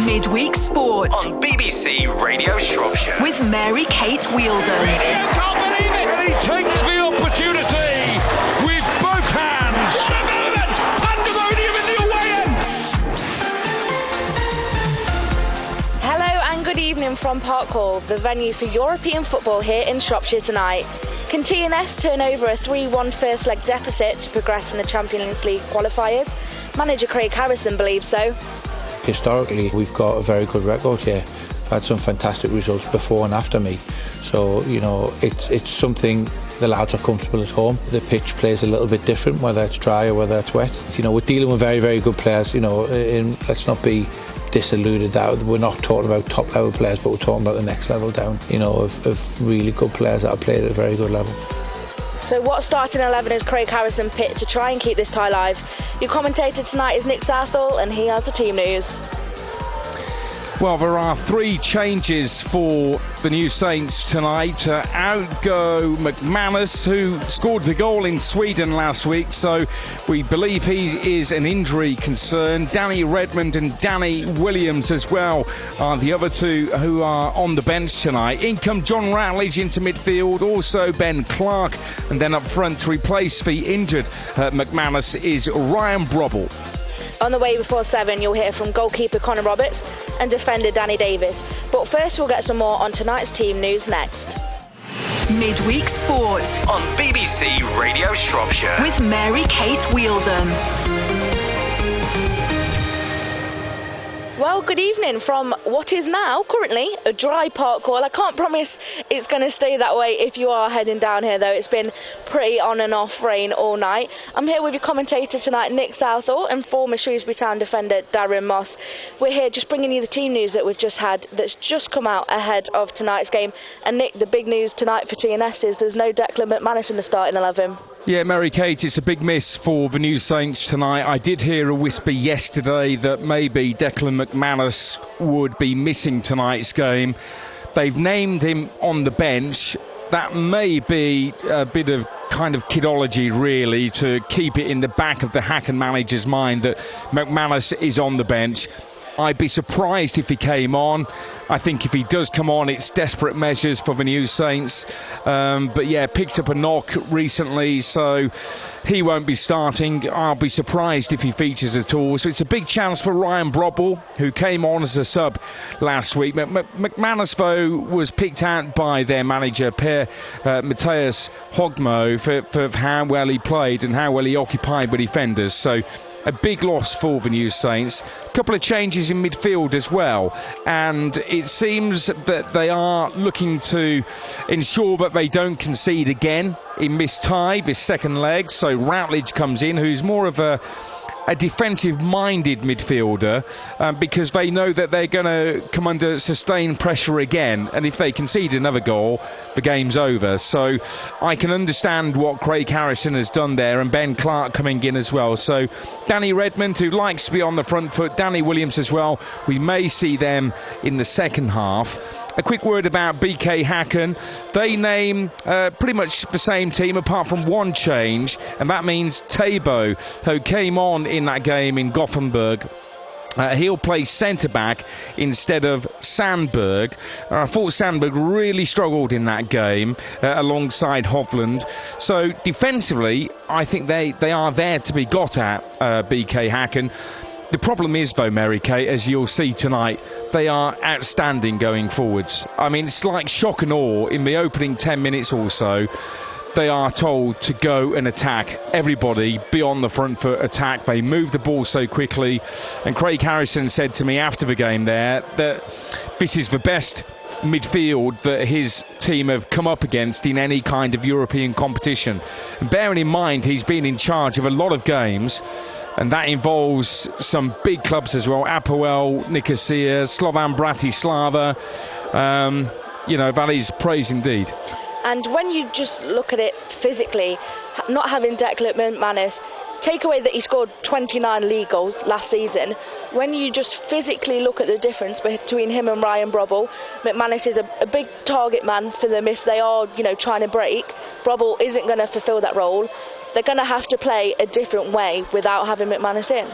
Midweek Sport on BBC Radio Shropshire with Mary-Kate Wielden. I can't believe it! And he takes the opportunity with both hands. What a moment! Pandemonium in the away end! Hello and good evening from Park Hall, the venue for European football here in Shropshire tonight. Can TNS turn over a 3-1 first leg deficit to progress in the Champions League qualifiers? Manager Craig Harrison believes so. Historically, we've got a very good record here. Had some fantastic results before and after me. So, you know, it's something the lads are comfortable at home. The pitch plays a little bit different, whether it's dry or whether it's wet. You know, we're dealing with very, very good players. You know, let's not be disillusioned that we're not talking about top level players, but we're talking about the next level down, you know, of really good players that have played at a very good level. So what starting 11 is Craig Harrison picked to try and keep this tie live? Your commentator tonight is Nick Southall, and he has the team news. Well, there are three changes for the New Saints tonight. Out go McManus, who scored the goal in Sweden last week, so we believe he is an injury concern. Danny Redmond and Danny Williams as well are the other two who are on the bench tonight. In come John Routledge into midfield, also Ben Clark, and then up front to replace the injured McManus is Ryan Brobble. On the way before 7, you'll hear from goalkeeper Connor Roberts and defender Danny Davis. But first, we'll get some more on tonight's team news next. Midweek Sport on BBC Radio Shropshire with Mary-Kate Wielden. Well, good evening from what is now currently a dry Park Hall. I can't promise it's going to stay that way if you are heading down here, though. It's been pretty on and off rain all night. I'm here with your commentator tonight, Nick Southall, and former Shrewsbury Town defender Darren Moss. We're here just bringing you the team news that we've just had that's just come out ahead of tonight's game. And Nick, the big news tonight for TNS is there's no Declan McManus in the starting 11. Yeah, Mary-Kate, it's a big miss for the New Saints tonight. I did hear a whisper yesterday that maybe Declan McManus would be missing tonight's game. They've named him on the bench. That may be a bit of kind of kidology, really, to keep it in the back of the Häcken manager's mind that McManus is on the bench. I'd be surprised if he came on. I think if he does come on, it's desperate measures for the New Saints. But yeah, picked up a knock recently, so he won't be starting. I'll be surprised if he features at all. So it's a big chance for Ryan Brobble, who came on as a sub last week. McManus, though, was picked out by their manager, Per Matthias Hogmo, for how well he played and how well he occupied the defenders. So a big loss for the New Saints. A couple of changes in midfield as well, and it seems that they are looking to ensure that they don't concede again in this tie, this second leg. So Routledge comes in, who's more of a defensive-minded midfielder, because they know that they're going to come under sustained pressure again, and if they concede another goal, the game's over. So I can understand what Craig Harrison has done there, and Ben Clark coming in as well. So Danny Redmond, who likes to be on the front foot, Danny Williams as well, we may see them in the second half. A quick word about BK Häcken. They name pretty much the same team apart from one change, and that means Tabo, who came on in that game in Gothenburg. He'll play centre-back instead of Sandberg. I thought Sandberg really struggled in that game alongside Hovland. So defensively, I think they are there to be got at, BK Häcken. The problem is, though, Mary-Kate, as you'll see tonight, they are outstanding going forwards. I mean, it's like shock and awe. In the opening 10 minutes or so, they are told to go and attack. Everybody be on the front foot, attack. They move the ball so quickly. And Craig Harrison said to me after the game there that this is the best midfield that his team have come up against in any kind of European competition. And bearing in mind, he's been in charge of a lot of games, and that involves some big clubs as well. Apoel, Nicosia, Slovan Bratislava. You know, that is praise indeed. And when you just look at it physically, not having Declan McManus, take away that he scored 29 league goals last season, when you just physically look at the difference between him and Ryan Brobble, McManus is a big target man for them if they are, you know, trying to break. Brobble isn't going to fulfil that role. They're going to have to play a different way without having McManus in.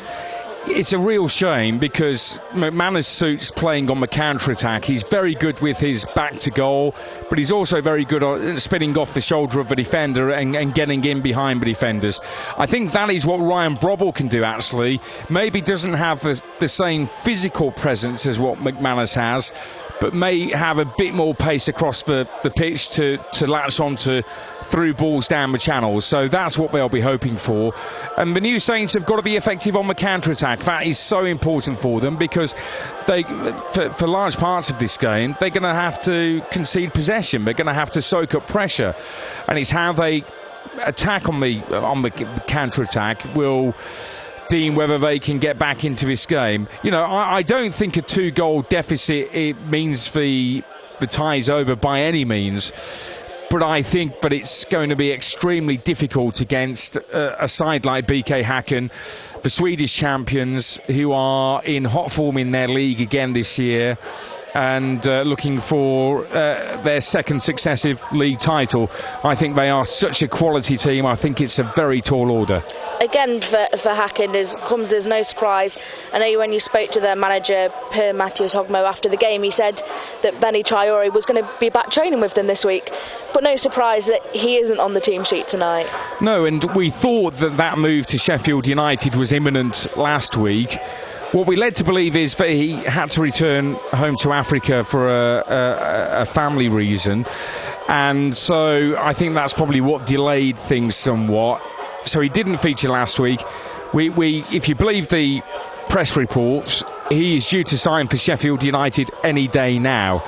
It's a real shame because McManus suits playing on the counter-attack. He's very good with his back to goal, but he's also very good at spinning off the shoulder of the defender and getting in behind the defenders. I think that is what Ryan Brobble can do, actually. Maybe doesn't have the same physical presence as what McManus has, but may have a bit more pace across the pitch to latch onto through balls down the channels. So that's what they'll be hoping for. And the New Saints have got to be effective on the counter-attack. That is so important for them because they, for large parts of this game, they're going to have to concede possession. They're going to have to soak up pressure. And it's how they attack on the counter-attack will deem whether they can get back into this game. You know, I don't think a 2-goal deficit it means the tie's over by any means, but I think that it's going to be extremely difficult against a side like BK Häcken, the Swedish champions, who are in hot form in their league again this year and looking for their second successive league title. I think they are such a quality team. I think it's a very tall order. Again, for Häcken, comes as no surprise. I know when you spoke to their manager, Per Mathias Hogmo, after the game, he said that Benny Traore was going to be back training with them this week. But no surprise that he isn't on the team sheet tonight. No, and we thought that move to Sheffield United was imminent last week. What we led to believe is that he had to return home to Africa for a family reason. And so I think that's probably what delayed things somewhat. So he didn't feature last week. We if you believe the press reports, he is due to sign for Sheffield United any day now.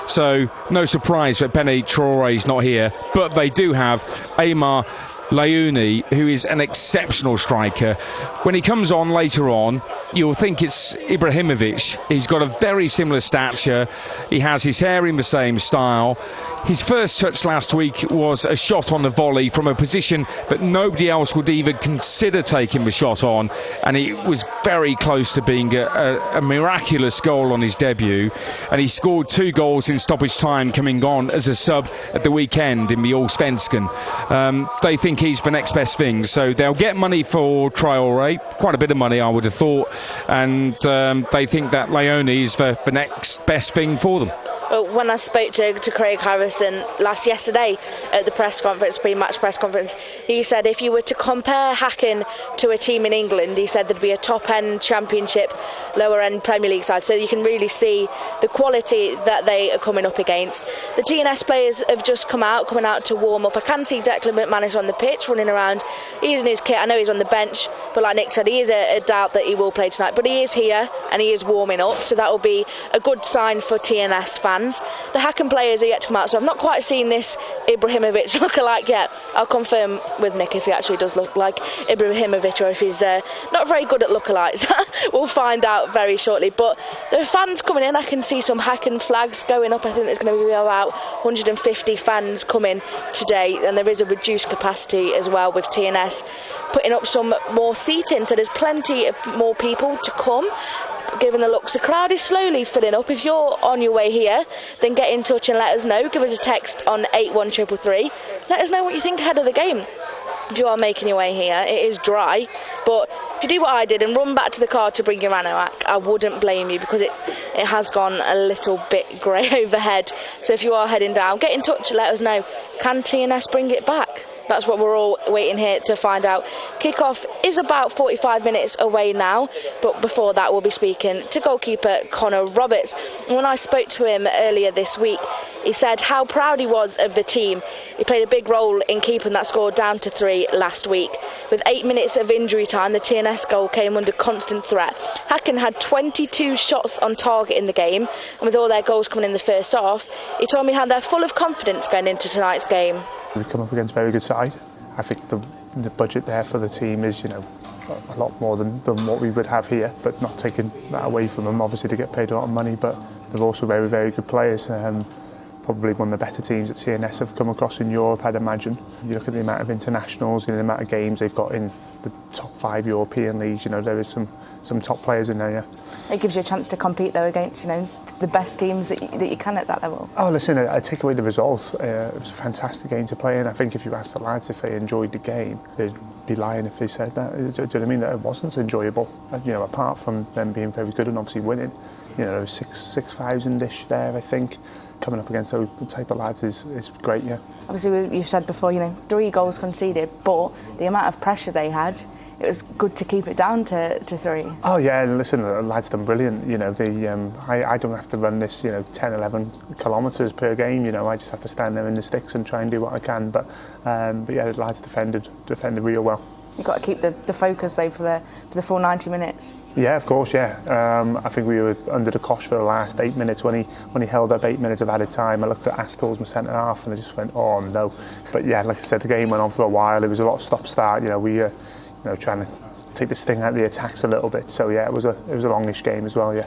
So no surprise that Benny Traore is not here. But they do have Amar Laouni, who is an exceptional striker. When he comes on later on, you'll think it's Ibrahimovic. He's got a very similar stature. He has his hair in the same style. His first touch last week was a shot on the volley from a position that nobody else would even consider taking the shot on, and it was very close to being a miraculous goal on his debut. And he scored 2 goals in stoppage time, coming on as a sub at the weekend in the Allsvenskan. They think he's the next best thing, so they'll get money for Traore, quite a bit of money I would have thought, and they think that Laouni is the next best thing for them. When I spoke to Craig Harrison yesterday at the press conference, pre-match press conference, he said if you were to compare Häcken to a team in England, he said there'd be a top-end Championship, lower-end Premier League side. So you can really see the quality that they are coming up against. The TNS players have just coming out to warm up. I can see Declan McManus on the pitch running around. He's in his kit. I know he's on the bench, but like Nick said, he is a doubt that he will play tonight. But he is here and he is warming up, so that will be a good sign for TNS fans. The Häcken players are yet to come out, so I've not quite seen this Ibrahimovic look-alike yet. I'll confirm with Nick if he actually does look like Ibrahimovic or if he's not very good at look-alikes. We'll find out very shortly. But there are fans coming in. I can see some Häcken flags going up. I think there's going to be about 150 fans coming today, and there is a reduced capacity as well with TNS putting up some more seating, so there's plenty of more people to come. Given the looks, the crowd is slowly filling up. If you're on your way here, then get in touch and let us know. Give us a text on 81333. Let us know what you think ahead of the game. If you are making your way here, it is dry, but if you do what I did and run back to the car to bring your anorak, I wouldn't blame you, because it has gone a little bit grey overhead. So if you are heading down, get in touch and let us know. Can TNS bring it back? That's what we're all waiting here to find out. Kick-off is about 45 minutes away now, but before that we'll be speaking to goalkeeper Connor Roberts. And when I spoke to him earlier this week, he said how proud he was of the team. He played a big role in keeping that score down to 3 last week. With 8 minutes of injury time, the TNS goal came under constant threat. Häcken had 22 shots on target in the game, and with all their goals coming in the first half, he told me how they're full of confidence going into tonight's game. We come up against a very good side. I think the budget there for the team is, a lot more than what we would have here, but not taking that away from them, obviously, to get paid a lot of money, but they're also very, very good players. probably one of the better teams that TNS have come across in Europe, I'd imagine. You look at the amount of internationals and the amount of games they've got in the top 5 European leagues, there is some top players in there, yeah. It gives you a chance to compete though against, the best teams that you can at that level. Oh, listen, I take away the result. It was a fantastic game to play in. I think if you asked the lads if they enjoyed the game, they'd be lying if they said that. Do you know what I mean? That it wasn't enjoyable. Apart from them being very good and obviously winning, there was 6,000-ish there, I think. Coming up against those type of lads is great, yeah. Obviously, you've said before, 3 goals conceded, but the amount of pressure they had, it was good to keep it down to 3. Oh yeah, and listen, the lads done brilliant. I don't have to run this, 10, 11 kilometres per game. I just have to stand there in the sticks and try and do what I can. But yeah, the lads defended real well. You've got to keep the focus though for the full 90 minutes. Yeah, of course, yeah. I think we were under the cosh for the last 8 minutes when he held up 8 minutes of added time. I looked at Astor's my centre half and I just went, oh no. But yeah, like I said, the game went on for a while. It was a lot of stop-start. We trying to take the sting out of the attacks a little bit. So yeah, it was a longish game as well, yeah.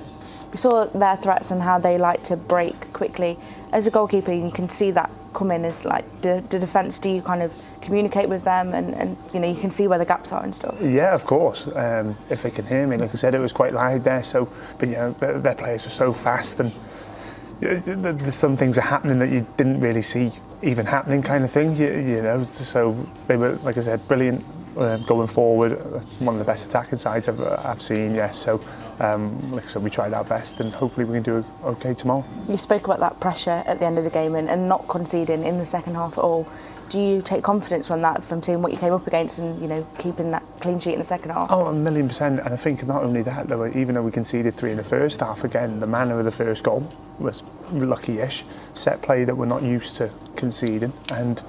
We saw their threats and how they like to break quickly. As a goalkeeper, you can see that coming as like the defence. Do you kind of communicate with them and you can see where the gaps are and stuff? Yeah, of course. If they can hear me, like I said, it was quite loud there. So, but their players are so fast and there's some things are happening that you didn't really see even happening, kind of thing. So they were, like I said, brilliant. Going forward, one of the best attacking sides I've seen, yes. So, like I said, we tried our best and hopefully we can do okay tomorrow. You spoke about that pressure at the end of the game and not conceding in the second half at all. Do you take confidence from that, from seeing what you came up against and, keeping that clean sheet in the second half? Oh, 1,000,000%. And I think not only that, though, even though we conceded 3 in the first half, again, the manner of the first goal was lucky-ish. Set play that we're not used to conceding, and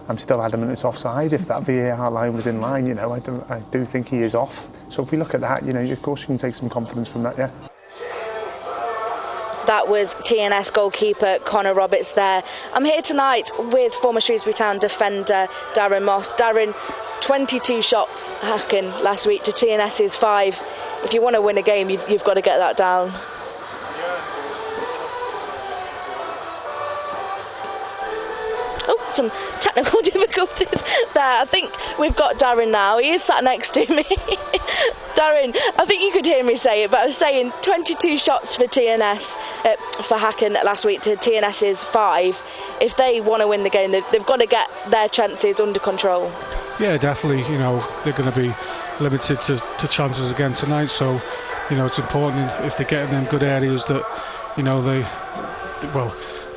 I'm still adamant it's offside. If that VAR line was in line, I do think he is off. So if we look at that, of course you can take some confidence from that, yeah. That was TNS goalkeeper Connor Roberts there. I'm here tonight with former Shrewsbury Town defender Darren Moss. Darren, 22 shots Häcken last week to TNS's 5. If you want to win a game, you've got to get that down. Some technical difficulties there. I think we've got Darren now. He is sat next to me. Darren, I think you could hear me say it, but I was saying 22 shots for TNS, for Häcken last week to TNS's 5. If they want to win the game, they've got to get their chances under control. Yeah, definitely. They're going to be limited to chances again tonight, so it's important if they get in them good areas that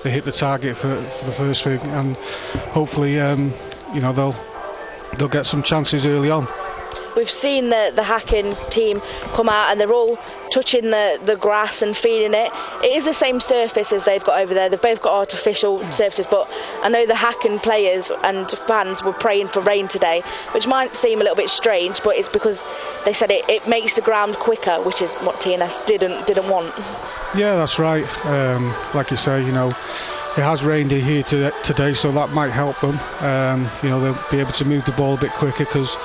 they hit the target for the first thing, and hopefully they'll get some chances early on. We've seen the Häcken team come out and they're all touching the grass and feeling it. It is the same surface as they've got over there. They've both got artificial surfaces, but I know the Häcken players and fans were praying for rain today, which might seem a little bit strange, but it's because they said it makes the ground quicker, which is what TNS didn't want. Yeah, that's right. Like you say, it has rained here today, so that might help them. They'll be able to move the ball a bit quicker because,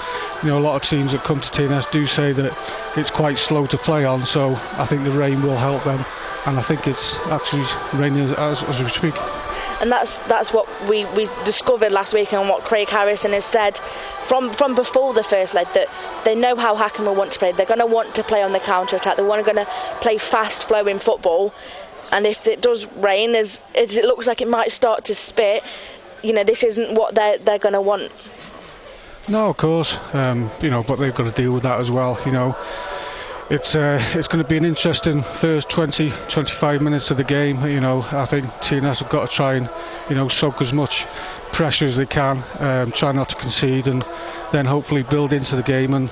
a lot of teams that come to TNS do say that it's quite slow to play on, so I think the rain will help them, and I think it's actually raining as we speak. And that's what we discovered last week, and what Craig Harrison has said from before the first leg, that they know how Häcken will want to play. They're going to want to play on the counter-attack. They're going to play fast-flowing football, and if it does rain, as it looks like it might start to spit, this isn't what they're going to want. No, of course, but they've got to deal with that as well. It's going to be an interesting first 20-25 minutes of the game. I think TNS have got to try and soak as much pressure as they can, try not to concede, and then hopefully build into the game and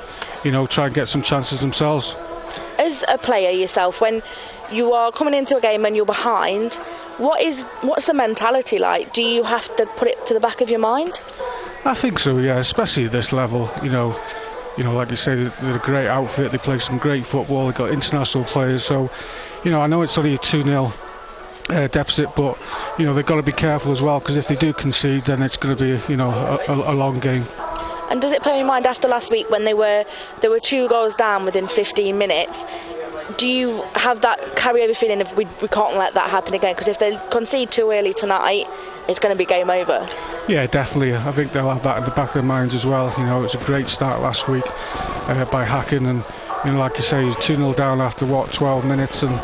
try and get some chances themselves. As a player yourself, when you are coming into a game and you're behind, what's the mentality like? Do you have to put it to the back of your mind? I think so, yeah, especially at this level. Like you say, they're a great outfit. They play some great football. They've got international players, so I know it's only a 2-0 deficit, but they've got to be careful as well, because if they do concede, then it's going to be a long game. And does it play in your mind after last week when they were 2 goals down within 15 minutes? do you have that carryover feeling of we can't let that happen again? Because if they concede too early tonight, it's going to be game over. Yeah, definitely. I think they'll have that in the back of their minds as well. You know, it was a great start last week by Häcken, and like you say, 2-0 down after 12 minutes, and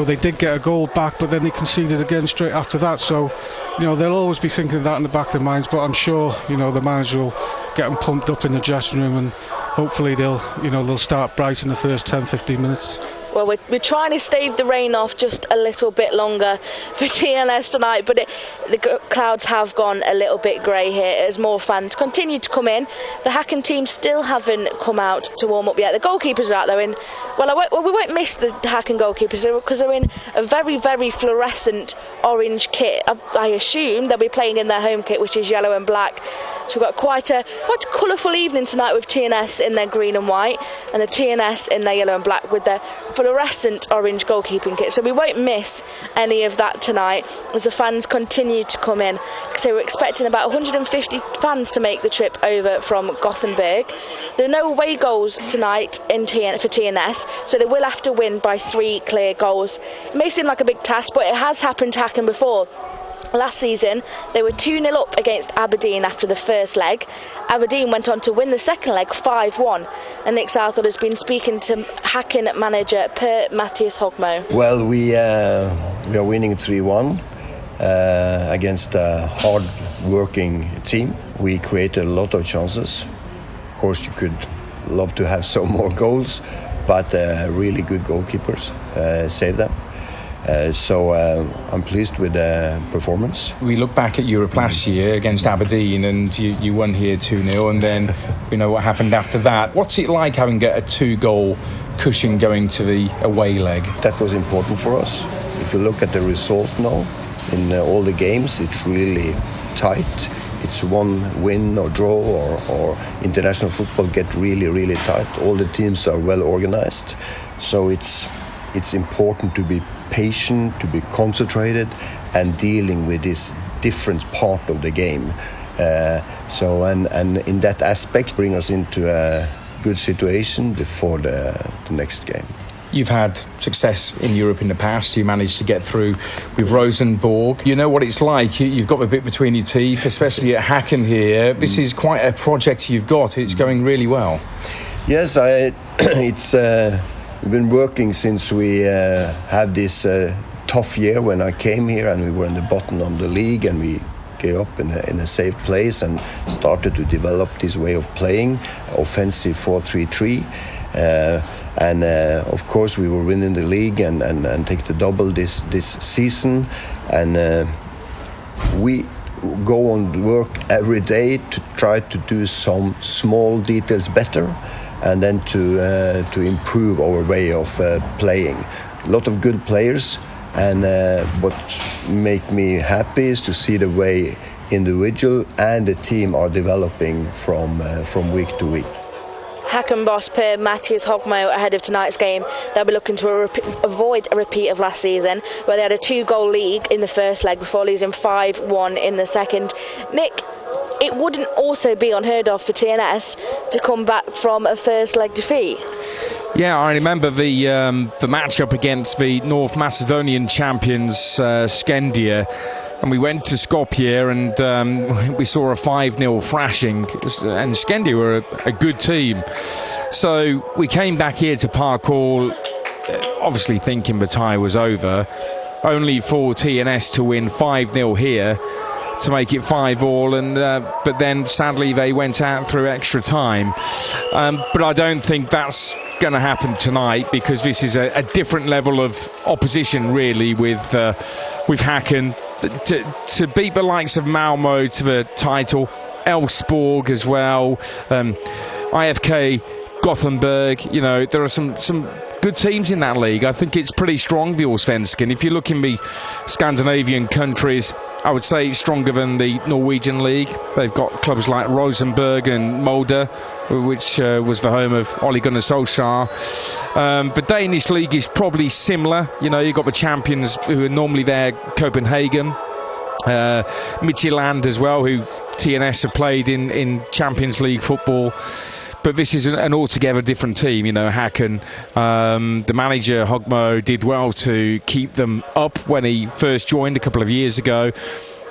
they did get a goal back, but then they conceded again straight after that. So they'll always be thinking of that in the back of their minds. But I'm sure the manager will get them pumped up in the dressing room, and hopefully they'll start bright in the first 10-15 minutes. Well, we're trying to stave the rain off just a little bit longer for TNS tonight, but the clouds have gone a little bit grey here as more fans continue to come in. The Häcken team still haven't come out to warm up yet. The goalkeepers are out there in, we won't miss the Häcken goalkeepers because they're in a very, very fluorescent orange kit. I assume they'll be playing in their home kit, which is yellow and black. So we've got quite a colourful evening tonight with TNS in their green and white and the TNS in their yellow and black with their fluorescent orange goalkeeping kit. So we won't miss any of that tonight as the fans continue to come in. So we're expecting about 150 fans to make the trip over from Gothenburg. There are no away goals tonight for TNS, so they will have to win by 3 clear goals. It may seem like a big task, but it has happened to Häcken before. Last season, they were 2-0 up against Aberdeen after the first leg. Aberdeen went on to win the second leg 5-1. And Nick Southall has been speaking to Häcken manager Per Mattias Hogmo. Well, we are winning 3-1 against a hard-working team. We created a lot of chances. Of course, you could love to have some more goals, but really good goalkeepers saved them. So I'm pleased with the performance. We look back at Europe last year against Aberdeen, and you won here 2-0, and then we know what happened after that. What's it like having a 2-goal cushion going to the away leg? That was important for us. If you look at the result now, in all the games, it's really tight. It's one win or draw, or international football get really, really tight. All the teams are well organized. So it's important to be patient, to be concentrated, and dealing with this different part of the game. And in that aspect, bring us into a good situation before the next game. You've had success in Europe in the past. You managed to get through with Rosenborg. You know what it's like. You've got a bit between your teeth, especially at Häcken here. This is quite a project you've got. It's going really well. Yes, we've been working since we had this tough year when I came here, and we were in the bottom of the league, and we came up in a safe place and started to develop this way of playing, offensive 4-3-3. Of course, we were winning the league and take the double this season. And we go on work every day to try to do some small details better, and then to improve our way of playing. A lot of good players, and what make me happy is to see the way individual and the team are developing from week to week. Häcken boss Per Mattias Hogmo ahead of tonight's game. They'll be looking to avoid a repeat of last season, where they had a 2-goal lead in the first leg before losing 5-1 in the second. Nick, it wouldn't also be unheard of for TNS to come back from a first leg defeat. Yeah, I remember the matchup against the North Macedonian champions Skendia, and we went to Skopje and we saw a 5-0 thrashing, and Skendia were a good team. So we came back here to Park Hall, obviously thinking the tie was over, only for TNS to win 5-0 here to make it 5-5, and but then sadly they went out through extra time. But I don't think that's going to happen tonight, because this is a different level of opposition really with Häcken. To beat the likes of Malmo to the title, Elfsborg as well, IFK, Gothenburg, there are some good teams in that league. I think it's pretty strong, the Allsvenskan. If you look in the Scandinavian countries, I would say it's stronger than the Norwegian league. They've got clubs like Rosenborg and Molde, which was the home of Ole Gunnar Solskjaer. The Danish league is probably similar. You've got the champions who are normally there, Copenhagen, Midtjylland as well, who TNS have played in Champions League football. but this is an altogether different team. You know, Häcken, the manager Hogmo did well to keep them up when he first joined a couple of years ago,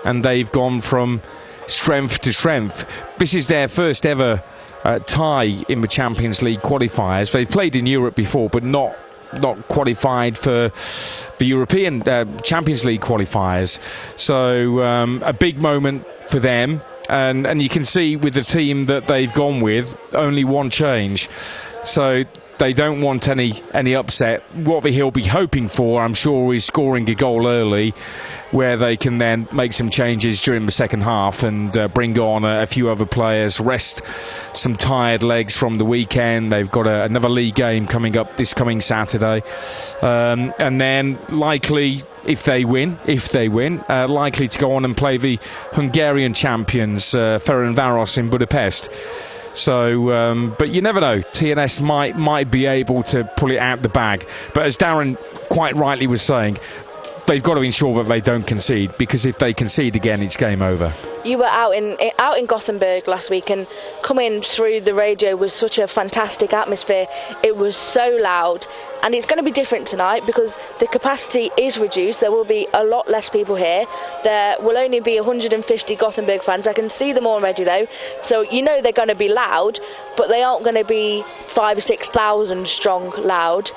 and they've gone from strength to strength. This is their first ever tie in the Champions League qualifiers. They've played in Europe before, but not qualified for the European Champions League qualifiers. So a big moment for them, and you can see with the team that they've gone with, only one change. So they don't want any upset. What he'll be hoping for, I'm sure, is scoring a goal early, where they can then make some changes during the second half and bring on a few other players, rest some tired legs from the weekend. They've got another league game coming up this coming Saturday, and then likely, if they win, likely to go on and play the Hungarian champions, Ferencváros in Budapest. So, but you never know. TNS might be able to pull it out the bag. But as Darren quite rightly was saying, they've got to ensure that they don't concede, because if they concede again, it's game over. You were out in Gothenburg last week, and coming through the radio was such a fantastic atmosphere. It was so loud, and it's going to be different tonight because the capacity is reduced. There will be a lot less people here. There will only be 150 Gothenburg fans. I can see them already though, so you know they're going to be loud, but they aren't going to be 5,000 or 6,000 strong loud.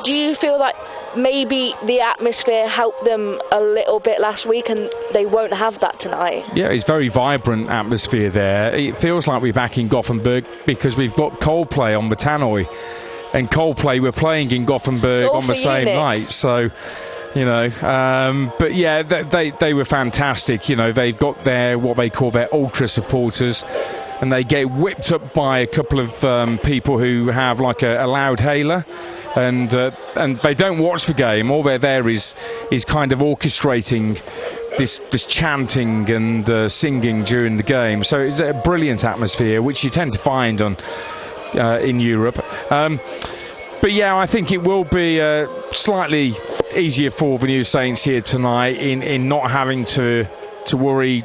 Do you feel like maybe the atmosphere helped them a little bit last week and they won't have that tonight? Yeah, it's very vibrant atmosphere there. It feels like we're back in Gothenburg because we've got Coldplay on the tannoy, and Coldplay were playing in Gothenburg on the same night. So, you know, but yeah, they were fantastic. You know, they've got what they call their ultra supporters, and they get whipped up by a couple of people who have like a loud hailer. And they don't watch the game. All they're there is kind of orchestrating this chanting and singing during the game. So it's a brilliant atmosphere, which you tend to find in Europe. But yeah, I think it will be slightly easier for the New Saints here tonight in not having to worry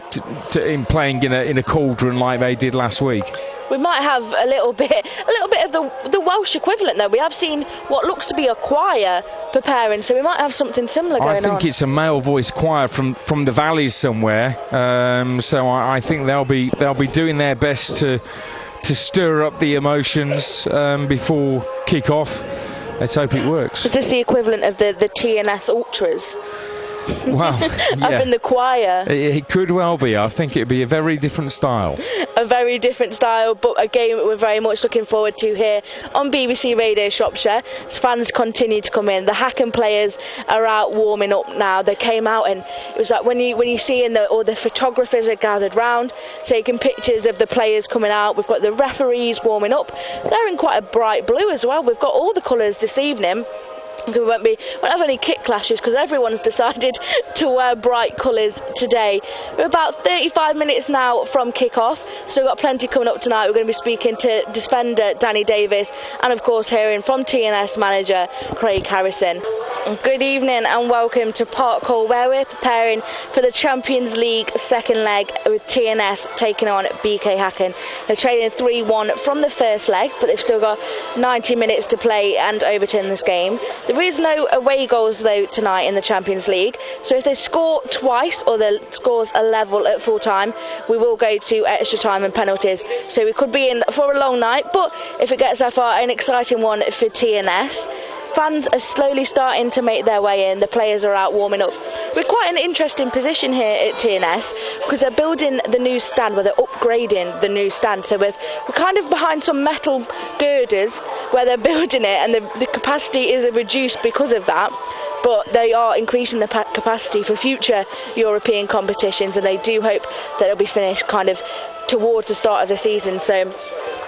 in playing in a cauldron like they did last week. We might have a little bit of the Welsh equivalent though. We have seen what looks to be a choir preparing, so we might have something similar going on. I think it's a male voice choir from the valleys somewhere. So I think they'll be doing their best to stir up the emotions before kick-off. Let's hope it works. Is this the equivalent of the TNS Ultras? Well, yeah. Up in the choir. It could well be. I think it'd be a very different style. A very different style, but a game we're very much looking forward to here on BBC Radio Shropshire. As fans continue to come in, the Häcken players are out warming up now. They came out, and it was like when you see all the photographers are gathered round taking pictures of the players coming out. We've got the referees warming up. They're in quite a bright blue as well. We've got all the colours this evening. We won't have any kit clashes because everyone's decided to wear bright colours today. We're about 35 minutes now from kick-off, so we've got plenty coming up tonight. We're going to be speaking to defender Danny Davis and of course hearing from TNS manager Craig Harrison. Good evening and welcome to Park Hall, where we're preparing for the Champions League second leg with TNS taking on BK Häcken. They're trailing 3-1 from the first leg, but they've still got 90 minutes to play and overturn this game. There is no away goals though tonight in the Champions League, so if they score twice or the scores are level at full time, we will go to extra time and penalties. So we could be in for a long night, but if it gets that far, an exciting one for TNS. Fans are slowly starting to make their way in. The players are out warming up. We're quite an interesting position here at TNS because they're building the new stand, where they're upgrading the new stand. So we're kind of behind some metal girders where they're building it, and the capacity is reduced because of that. But they are increasing the capacity for future European competitions, and they do hope that it'll be finished kind of towards the start of the season. So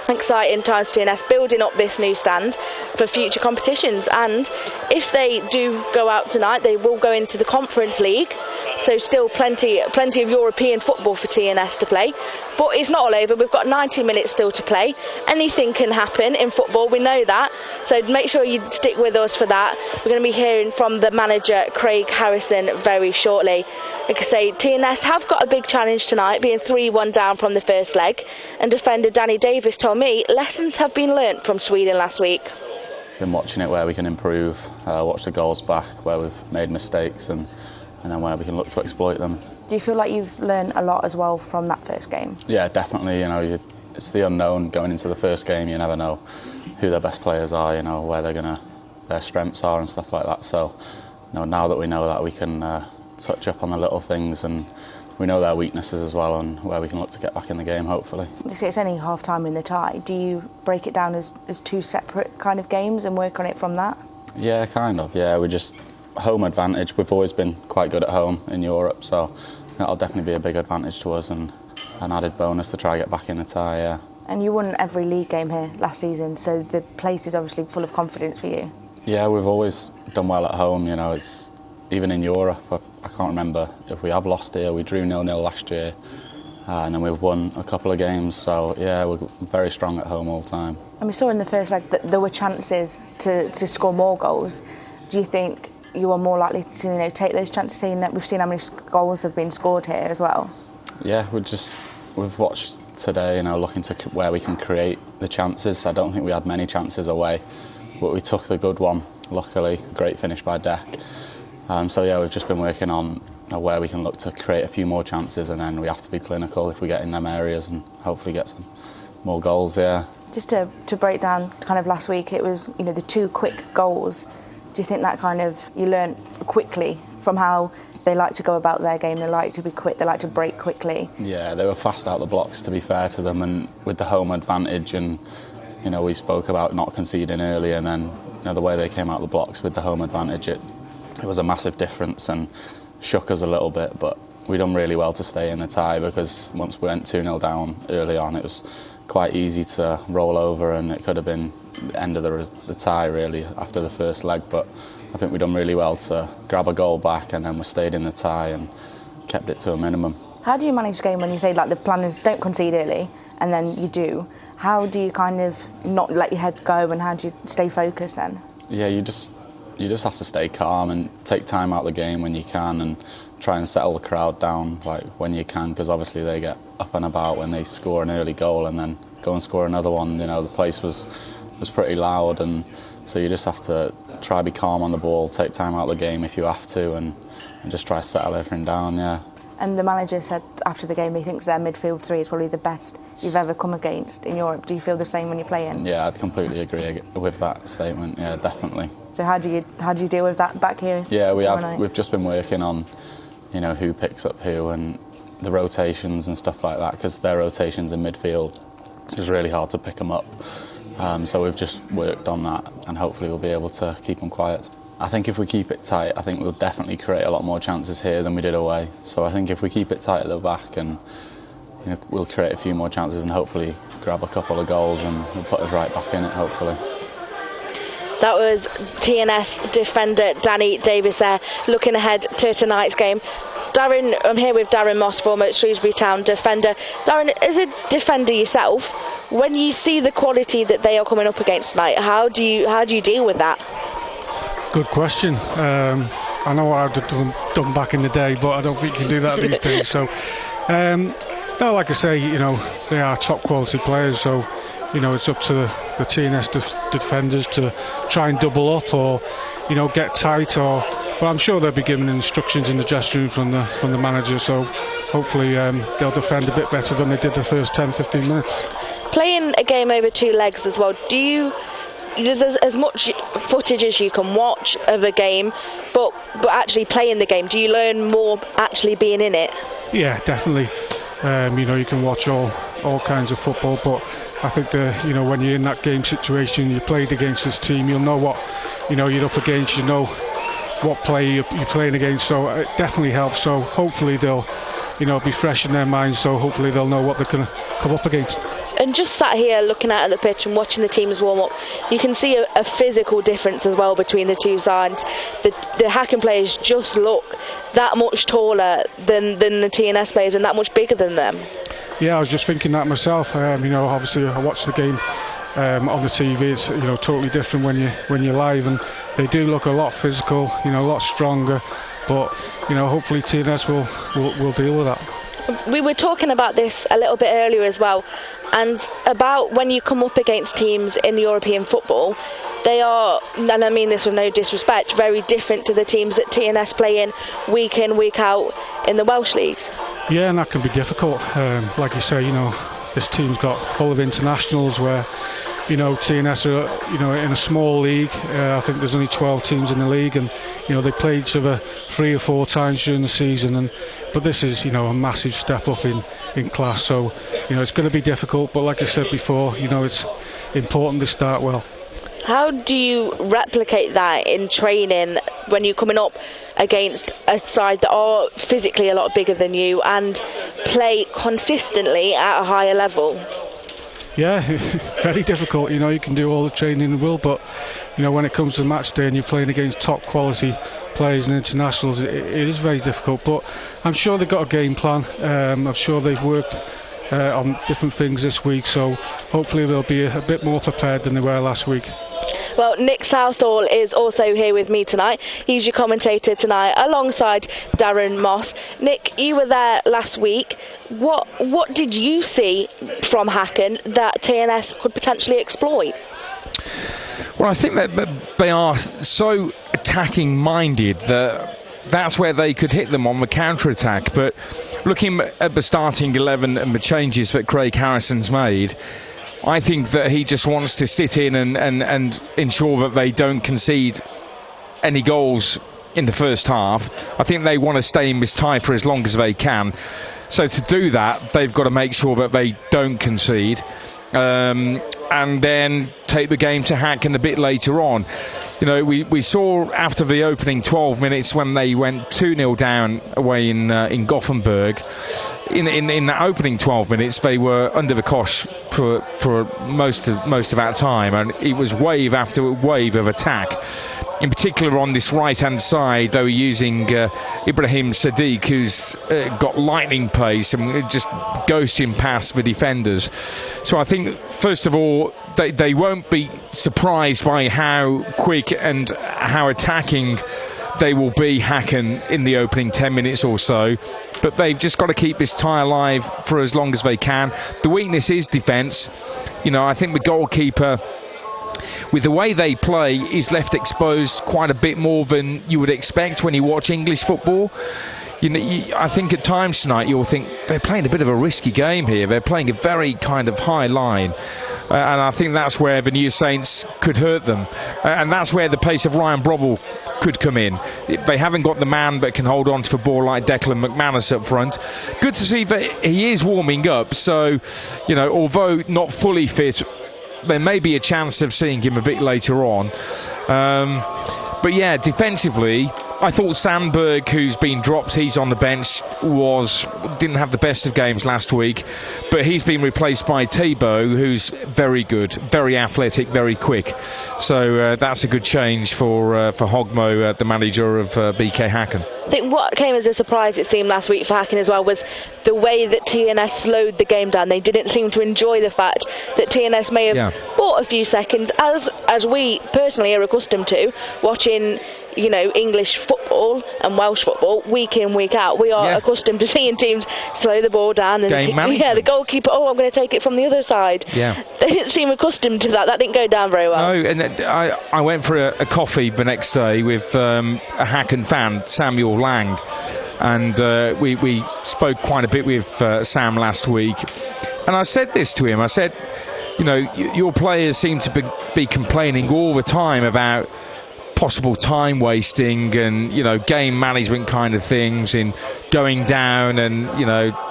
exciting times to TNS, building up this new stand for future competitions. And if they do go out tonight, they will go into the Conference League, so still plenty of European football for TNS to play. But it's not all over. We've got 90 minutes still to play. Anything can happen in football, we know that. So make sure you stick with us for that. We're going to be hearing from the manager, Craig Harrison, very shortly. Like I say, TNS have got a big challenge tonight, being 3-1 down from the first leg. And defender Danny Davis told me lessons have been learnt from Sweden last week. Been watching it where we can improve, watch the goals back where we've made mistakes and then where we can look to exploit them. Do you feel like you've learned a lot as well from that first game? Yeah, definitely. You know, it's the unknown going into the first game. You never know who their best players are. You know where their strengths are and stuff like that. So, you know, now that we know that, we can touch up on the little things, and we know their weaknesses as well, and where we can look to get back in the game, hopefully. You say it's only half time in the tie. Do you break it down as two separate kind of games and work on it from that? Yeah, kind of. Yeah, we just home advantage. We've always been quite good at home in Europe, so that'll definitely be a big advantage to us and an added bonus to try and get back in the tie. Yeah. And you won every league game here last season, so the place is obviously full of confidence for you. Yeah, we've always done well at home. You know, it's even in Europe. I can't remember if we have lost here. We drew 0-0 last year, and then we've won a couple of games. So yeah, we're very strong at home all the time. And we saw in the first leg that there were chances to score more goals. Do you think you are more likely to take those chances, seeing that we've seen how many goals have been scored here as well? Yeah, we've watched today, looking to where we can create the chances. I don't think we had many chances away, but we took the good one, luckily. Great finish by Deck. So yeah, we've just been working on where we can look to create a few more chances, and then we have to be clinical if we get in them areas and hopefully get some more goals, yeah. Just to break down kind of last week, it was the 2 quick goals. Do you think that kind of you learn quickly from how they like to go about their game? They like to be quick, they like to break quickly. Yeah, they were fast out the blocks, to be fair to them, and with the home advantage, and we spoke about not conceding early, and then the way they came out the blocks with the home advantage, it was a massive difference and shook us a little bit, but we done really well to stay in the tie, because once we went 2-0 down early on, it was quite easy to roll over, and it could have been the end of the tie really after the first leg, but I think we done really well to grab a goal back, and then we stayed in the tie and kept it to a minimum. How do you manage the game when you say the plan is don't concede early and then you do? How do you kind of not let your head go, and how do you stay focused then? Yeah, you just have to stay calm and take time out of the game when you can, and try and settle the crowd down when you can, because obviously they get up and about when they score an early goal and then go and score another one. The place was pretty loud, and so you just have to try to be calm on the ball, take time out of the game if you have to, and just try to settle everything down, yeah. And the manager said after the game he thinks their midfield 3 is probably the best you've ever come against in Europe. Do you feel the same when you're playing? Yeah, I'd completely agree with that statement, yeah, definitely. So how do you deal with that back here? Yeah, we've just been working on who picks up who and the rotations and stuff like that, because their rotations in midfield is really hard to pick them up. So we've just worked on that, and hopefully we'll be able to keep them quiet. I think if we keep it tight, I think we'll definitely create a lot more chances here than we did away. So I think if we keep it tight at the back, and we'll create a few more chances and hopefully grab a couple of goals, and we'll put us right back in it, hopefully. That was TNS defender Danny Davis there, looking ahead to tonight's game. Darren, I'm here with Darren Moss, former Shrewsbury Town defender. Darren, as a defender yourself, when you see the quality that they are coming up against tonight, how do you deal with that? Good question. I know what I've done back in the day, but I don't think you can do that these days. So, no, like I say, they are top quality players. So, it's up to the TNS defenders to try and double up, or get tight, but I'm sure they'll be given instructions in the dressing room from the manager, so hopefully they'll defend a bit better than they did the first 10-15 minutes. Playing a game over 2 legs as well, there's as much footage as you can watch of a game, but actually playing the game, do you learn more actually being in it? Yeah, definitely. You can watch all kinds of football, but I think when you're in that game situation, you played against this team, you'll know what you're up against, what play you're playing against, so it definitely helps. So hopefully they'll be fresh in their minds, so hopefully they'll know what they're going to come up against. And just sat here looking out at the pitch and watching the teams warm up, you can see a physical difference as well between the two sides. The Häcken players just look that much taller than the TNS players, and that much bigger than them. Yeah, I was just thinking that myself. Obviously I watched the game on the TV. It's totally different when you're live, and they do look a lot physical, a lot stronger. But hopefully TNS will deal with that. We were talking about this a little bit earlier as well, and about when you come up against teams in European football, they are, and I mean this with no disrespect, very different to the teams that TNS play in, week out in the Welsh leagues. Yeah, and that can be difficult. Like you say, this team's got full of internationals where, TNS are, in a small league. I think there's only 12 teams in the league, and, they play each other 3 or 4 times during the season. But this is, a massive step up in class. So, it's going to be difficult. But like I said before, it's important to start well. How do you replicate that in training when you're coming up against a side that are physically a lot bigger than you and play consistently at a higher level? Yeah, very difficult. You can do all the training in the world, but when it comes to match day and you're playing against top quality players and internationals, it is very difficult. But I'm sure they've got a game plan. I'm sure they've worked on different things this week, so hopefully they'll be a bit more prepared than they were last week. Well, Nick Southall is also here with me tonight. He's your commentator tonight alongside Darren Moss. Nick, you were there last week. What did you see from Häcken that TNS could potentially exploit? Well, I think that they are so attacking minded that that's where they could hit them on the counter-attack. But looking at the starting 11 and the changes that Craig Harrison's made, I think that he just wants to sit in and ensure that they don't concede any goals in the first half. I think they want to stay in this tie for as long as they can. So to do that, they've got to make sure that they don't concede, and then take the game to Häcken a bit later on. We saw after the opening 12 minutes when they went 2-0 down away in Gothenburg. In that opening 12 minutes, they were under the cosh for most of that time, and it was wave after wave of attack. In particular, on this right-hand side, they were using Ibrahim Sadiq, who's got lightning pace and just ghosting past the defenders. So I think, first of all, they won't be surprised by how quick and how attacking they will be, Häcken, in the opening 10 minutes or so. But they've just got to keep this tie alive for as long as they can. The weakness is defence. I think the goalkeeper, with the way they play, is left exposed quite a bit more than you would expect when you watch English football. I think at times tonight you'll think they're playing a bit of a risky game here. They're playing a very kind of high line. And I think that's where the New Saints could hurt them. And that's where the pace of Ryan Brobble could come in. They haven't got the man that can hold on to the ball like Declan McManus up front. Good to see that he is warming up. So, although not fully fit, there may be a chance of seeing him a bit later on. But yeah, defensively, I thought Sandberg, who's been dropped, he's on the bench, didn't have the best of games last week, but he's been replaced by Thibaut, who's very good, very athletic, very quick. So that's a good change for Hogmo, the manager of BK Häcken. I think what came as a surprise, it seemed, last week for Häcken as well, was the way that TNS slowed the game down. They didn't seem to enjoy the fact that TNS may have bought a few seconds, as we personally are accustomed to, watching English football and Welsh football week in, week out. We are accustomed to seeing teams slow the ball down and the goalkeeper, I'm going to take it from the other side. They didn't seem accustomed to that. That didn't go down very well. No, and I went for a coffee the next day with a Häcken fan, Samuel Lang, and we spoke quite a bit with Sam last week, and I said this to him. I said, your players seem to be complaining all the time about possible time wasting and game management kind of things, in going down and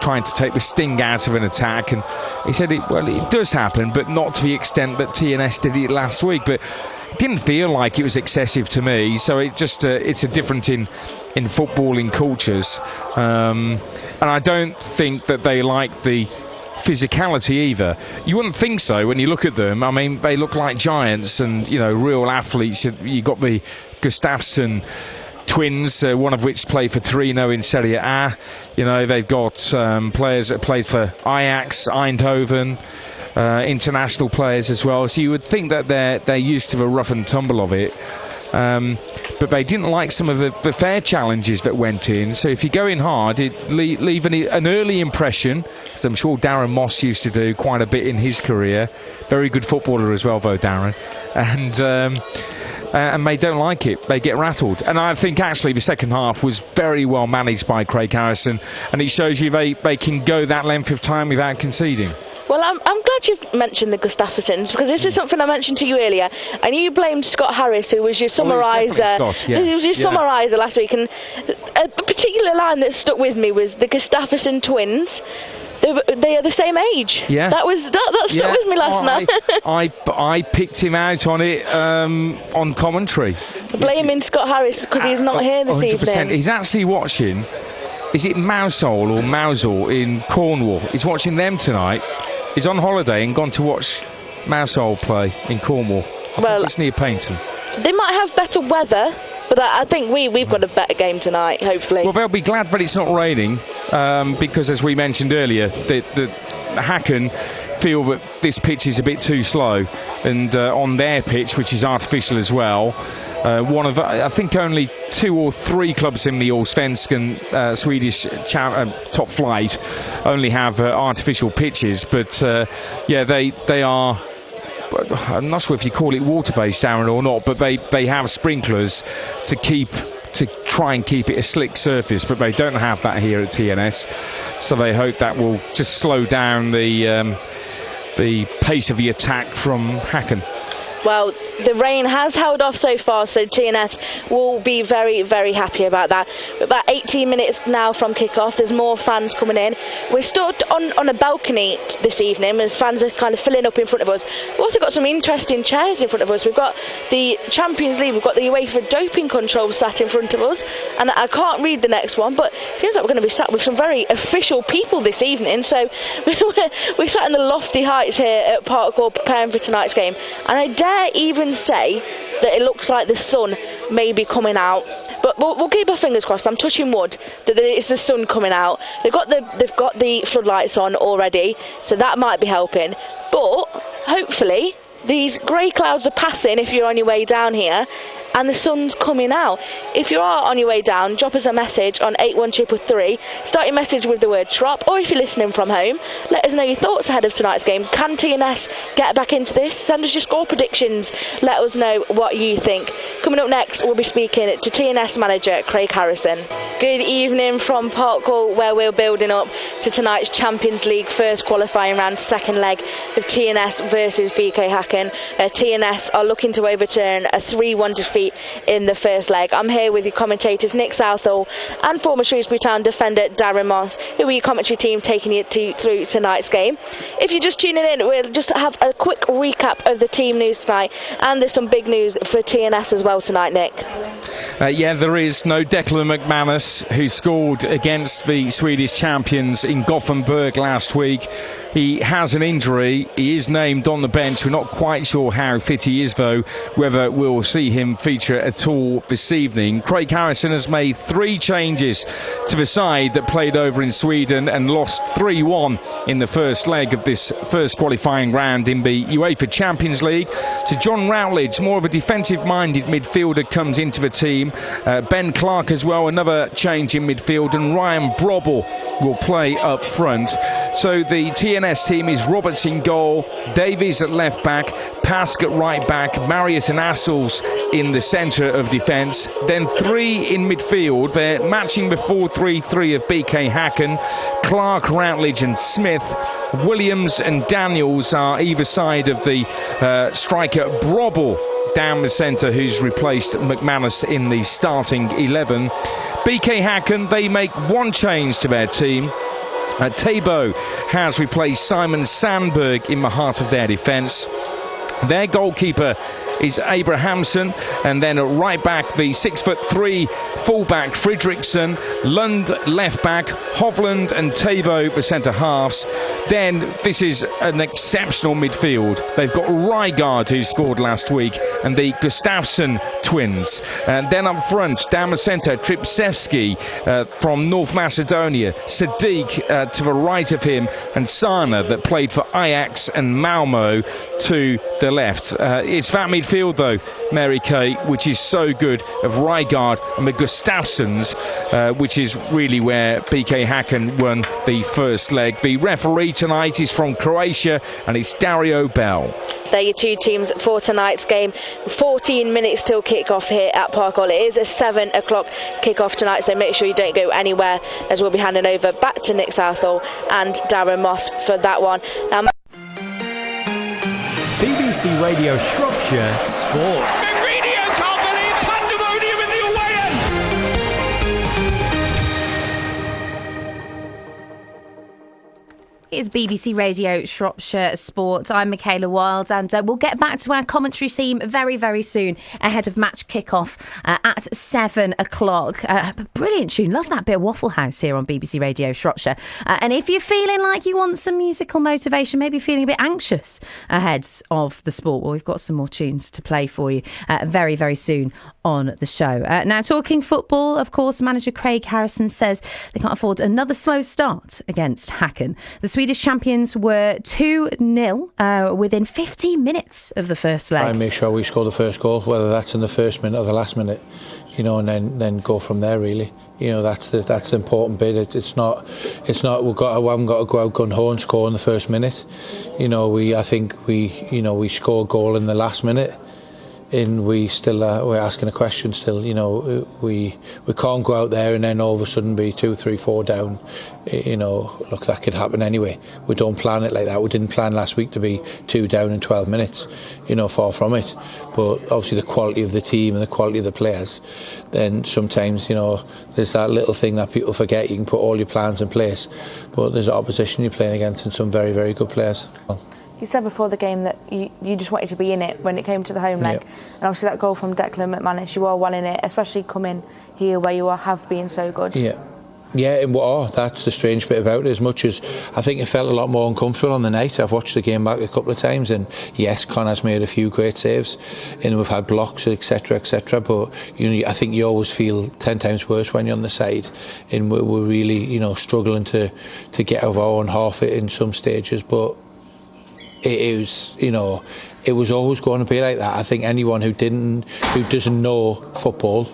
trying to take the sting out of an attack. And he said it does happen, but not to the extent that TNS did it last week. But it didn't feel like it was excessive to me. So it just it's a difference in footballing cultures, and I don't think that they like the physicality either. You wouldn't think so when you look at them. I mean, they look like giants and real athletes. You got the Gustafsson twins, one of which play for Torino in Serie A. You know, they've got players that played for Ajax, Eindhoven, international players as well. So you would think that they're used to the rough and tumble of it. But they didn't like some of the fair challenges that went in. So if you go in hard, it leave an early impression, as I'm sure Darren Moss used to do quite a bit in his career. Very good footballer as well, though, Darren. And they don't like it. They get rattled. And I think actually the second half was very well managed by Craig Harrison, and it shows you they can go that length of time without conceding. Well, I'm glad you've mentioned the Gustafsons, because this is something I mentioned to you earlier, and you blamed Scott Harris, who was your summariser. He was your summariser last week, and a particular line that stuck with me was the Gustafson twins. They are the same age. Yeah, that stuck with me last night. I picked him out on it on commentary. Blaming Scott Harris because he's not here this 100%. evening. He's actually watching. Is it Mousehole or Mousehole in Cornwall? He's watching them tonight. He's on holiday and gone to watch Mousehole play in Cornwall. Well, it's near Paynton. They might have better weather, but I think we've got a better game tonight, hopefully. Well, they'll be glad that it's not raining, because as we mentioned earlier, the Häcken feel that this pitch is a bit too slow, and on their pitch, which is artificial as well, one of I think only 2 or 3 clubs in the Allsvenskan Swedish top flight only have artificial pitches, but they are. I'm not sure if you call it water-based, Darren, or not, but they have sprinklers to try and keep it a slick surface, but they don't have that here at TNS, so they hope that will just slow down the pace of the attack from Häcken. Well, the rain has held off so far, so TNS will be very, very happy about that. We're about 18 minutes now from kick-off. There's more fans coming in. We're stood on a balcony this evening, and fans are kind of filling up in front of us. We've also got some interesting chairs in front of us. We've got the Champions League, we've got the UEFA doping control sat in front of us, and I can't read the next one, but it seems like we're going to be sat with some very official people this evening. So we're sat in the lofty heights here at Park Hall preparing for tonight's game, and I dare even say that it looks like the sun may be coming out, but we'll keep our fingers crossed. I'm touching wood that it's the sun coming out. They've got the floodlights on already, so that might be helping, but hopefully these grey clouds are passing if you're on your way down here, and the sun's coming out. If you are on your way down, drop us a message on 81333. Start your message with the word Shrop, or if you're listening from home, let us know your thoughts ahead of tonight's game. Can TNS get back into this? Send us your score predictions. Let us know what you think. Coming up next, we'll be speaking to TNS manager Craig Harrison. Good evening from Park Hall, where we're building up to tonight's Champions League first qualifying round, second leg of TNS versus BK Häcken. TNS are looking to overturn a 3-1 defeat in the first leg. I'm here with your commentators Nick Southall and former Shrewsbury Town defender Darren Moss, who are your commentary team taking you through tonight's game. If you're just tuning in, we'll just have a quick recap of the team news tonight, and there's some big news for TNS as well tonight, Nick. There is no Declan McManus, who scored against the Swedish champions in Gothenburg last week. He has an injury. He is named on the bench. We're not quite sure how fit he is, though, whether we'll see him feature at all this evening. Craig Harrison has made 3 changes to the side that played over in Sweden and lost 3-1 in the first leg of this first qualifying round in the UEFA Champions League. So John Routledge, more of a defensive-minded midfielder, comes into the team. Ben Clark as well, another change in midfield, and Ryan Brobble will play up front. So the TNS team is Roberts in goal, Davies at left back, Pask at right back, Marius and Assels in the centre of defence. Then 3 in midfield. They're matching the 4-3-3 of BK Häcken. Clark, Routledge and Smith. Williams and Daniels are either side of the striker Brobble down the centre, who's replaced McManus in the starting 11. BK Häcken, they make 1 change to their team. Tabo has replaced Simon Sandberg in the heart of their defence. Their goalkeeper is Abrahamsen, and then at right back the 6'3" fullback Fridriksson, Lund left back, Hovland and Tabo the centre halves. Then this is an exceptional midfield. They've got Rygaard, who scored last week, and the Gustafsson twins. And then up front, down the centre, Tripsevsky from North Macedonia, Sadiq to the right of him, and Sana, that played for Ajax and Malmo, to the left. It's that midfield though, Mary Kay, which is so good, of Rygaard and the Gustafssons, which is really where BK Häcken won the first leg. The referee tonight is from Croatia, and it's Dario Bell. They're your two teams for tonight's game. 14 minutes till kick-off here at Park Hall. It is a 7 o'clock kick-off tonight, so make sure you don't go anywhere, as we'll be handing over back to Nick Southall and Darren Moss for that one. BBC Radio Shropshire Sports. It's BBC Radio Shropshire Sports. I'm Michaela Wild, and we'll get back to our commentary team very, very soon ahead of match kickoff at 7 o'clock. Brilliant tune. Love that bit of Waffle House here on BBC Radio Shropshire. And if you're feeling like you want some musical motivation, maybe feeling a bit anxious ahead of the sport, well, we've got some more tunes to play for you very, very soon on the show. Now, talking football, of course, manager Craig Harrison says they can't afford another slow start against Häcken. The Swedish champions were 2-0 within 15 minutes of the first leg. I make sure we score the first goal, whether that's in the first minute or the last minute, and then go from there. Really, that's the important bit. It's not we haven't got to go out gun ho and score in the first minute. I think we score a goal in the last minute. And we're asking a question still. We can't go out there and then all of a sudden be 2, 3, 4 down. Look, that could happen anyway. We don't plan it like that. We didn't plan last week to be 2 down in 12 minutes. Far from it. But obviously the quality of the team and the quality of the players. Then sometimes there's that little thing that people forget. You can put all your plans in place, but there's opposition you're playing against and some very, very good players. You said before the game that you just wanted to be in it when it came to the home leg. And obviously that goal from Declan McManus, you are well in it, especially coming here where you have been so good. Yeah, and that's the strange bit about it. As much as I think it felt a lot more uncomfortable on the night, I've watched the game back a couple of times, and yes, Connor's made a few great saves, and we've had blocks, etc., but I think you always feel 10 times worse when you're on the side, and we're really struggling to get out of our own half in some stages, but it was always going to be like that. I think anyone who doesn't know football,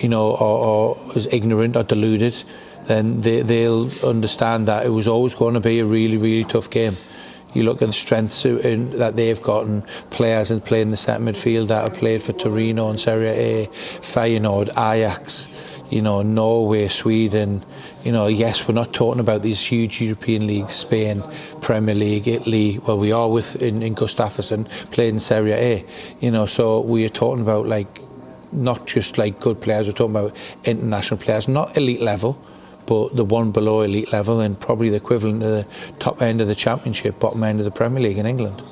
or is ignorant or deluded, then they'll understand that it was always going to be a really, really tough game. You look at the strengths that they've got, and players and playing the centre midfield that have played for Torino and Serie A, Feyenoord, Ajax, Norway, Sweden. Yes, we're not talking about these huge European leagues, Spain, Premier League, Italy. Well, we are in Gustafsson, played in Serie A. So we are talking about not just good players. We're talking about international players, not elite level, but the one below elite level, and probably the equivalent to the top end of the Championship, bottom end of the Premier League in England.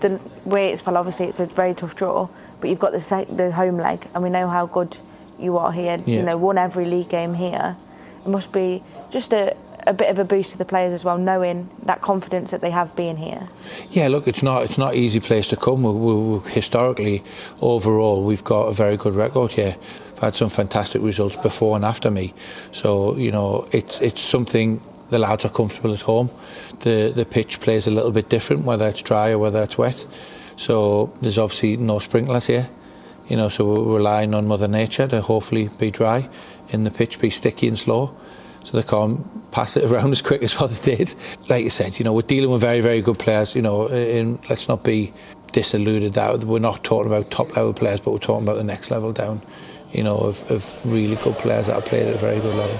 The way obviously it's a very tough draw, but you've got the home leg, and we know how good you are here. Won every league game here. It must be just a bit of a boost to the players as well, knowing that confidence that they have being here. Yeah, look, it's not an easy place to come. We historically, overall, we've got a very good record here. I've had some fantastic results before and after me. So it's something the lads are comfortable at home. The pitch plays a little bit different, whether it's dry or whether it's wet. So there's obviously no sprinklers here. So we're relying on Mother Nature to hopefully be dry in the pitch, be sticky and slow, so they can't pass it around as quick as what they did. Like you said, we're dealing with very, very good players, and let's not be disillusioned that we're not talking about top level players, but we're talking about the next level down, of really good players that have played at a very good level.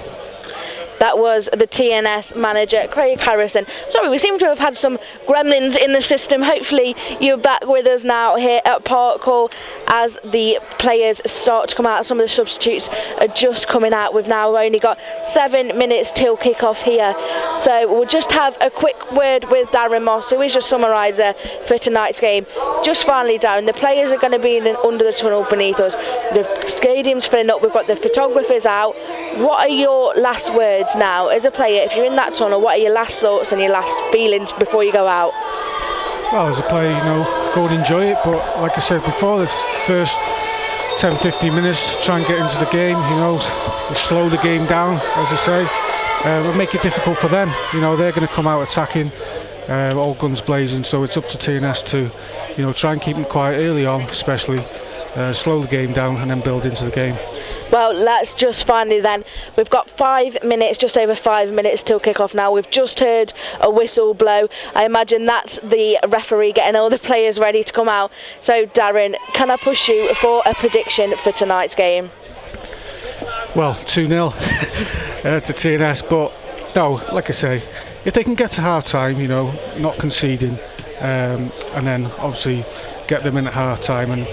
That was the TNS manager, Craig Harrison. Sorry, we seem to have had some gremlins in the system. Hopefully you're back with us now here at Park Hall as the players start to come out. Some of the substitutes are just coming out. We've now only got 7 minutes till kick-off here. So we'll just have a quick word with Darren Moss, who is your summariser for tonight's game. Just finally, Darren, the players are going to be under the tunnel beneath us. The stadium's filling up. We've got the photographers out. What are your last words now as a player? If you're in that tunnel, what are your last thoughts and your last feelings before you go out? Well, as a player, go and enjoy it. But like I said before, the first 10-15 minutes, try and get into the game. Slow the game down, as I say. We'll make it difficult for them. They're going to come out attacking, all guns blazing. So it's up to TNS to, try and keep them quiet early on, especially. Slow the game down and then build into the game. Well, let's just finally then, we've got 5 minutes, just over 5 minutes till kick-off now. We've just heard a whistle blow. I imagine that's the referee getting all the players ready to come out. So Darren, can I push you for a prediction for tonight's game? Well, 2-0 to TNS, but no, like I say, if they can get to half-time, not conceding, and then obviously get them in at half-time, and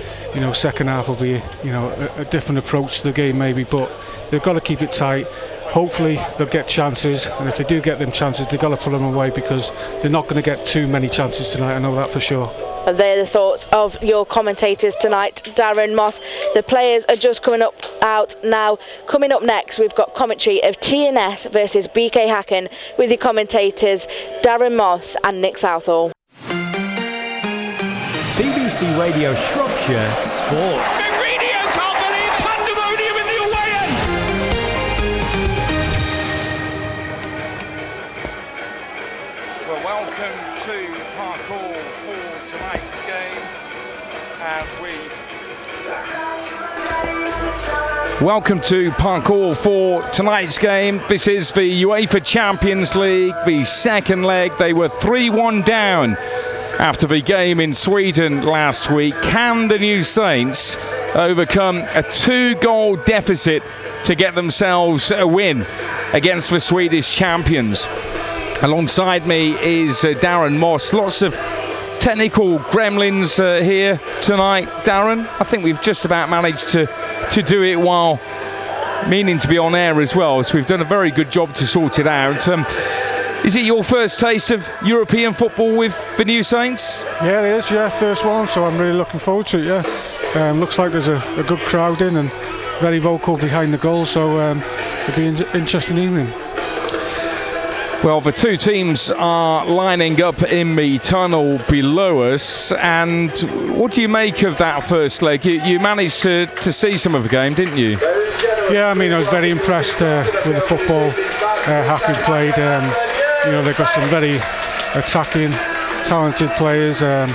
second half will be a different approach to the game maybe, but they've got to keep it tight. Hopefully they'll get chances, and if they do get them chances, they've got to put them away, because they're not going to get too many chances tonight, I know that for sure. They're the thoughts of your commentators tonight, Darren Moss. The players are just coming out now. Coming up next, we've got commentary of TNS versus BK Häcken with your commentators Darren Moss and Nick Southall. BBC Radio Shropshire Sports. The radio can't believe pandemonium in the away end. Well, welcome to Park Hall for tonight's game. Welcome to Park Hall for tonight's game. This is the UEFA Champions League, the second leg. They were 3-1 down after the game in Sweden last week. Can the New Saints overcome a 2-goal deficit to get themselves a win against the Swedish champions? Alongside me is Darren Moss. Lots of technical gremlins here tonight, Darren. I think we've just about managed to do it while meaning to be on air as well, so we've done a very good job to sort it out. Is it your first taste of European football with the New Saints? Yeah, it is, first one, so I'm really looking forward to it, looks like there's a good crowd in and very vocal behind the goal, so it'll be an interesting evening. Well, the two teams are lining up in the tunnel below us, and what do you make of that first leg? You managed to see some of the game, didn't you? Yeah, I was very impressed with the football Häcken played. They've got some very attacking, talented players, but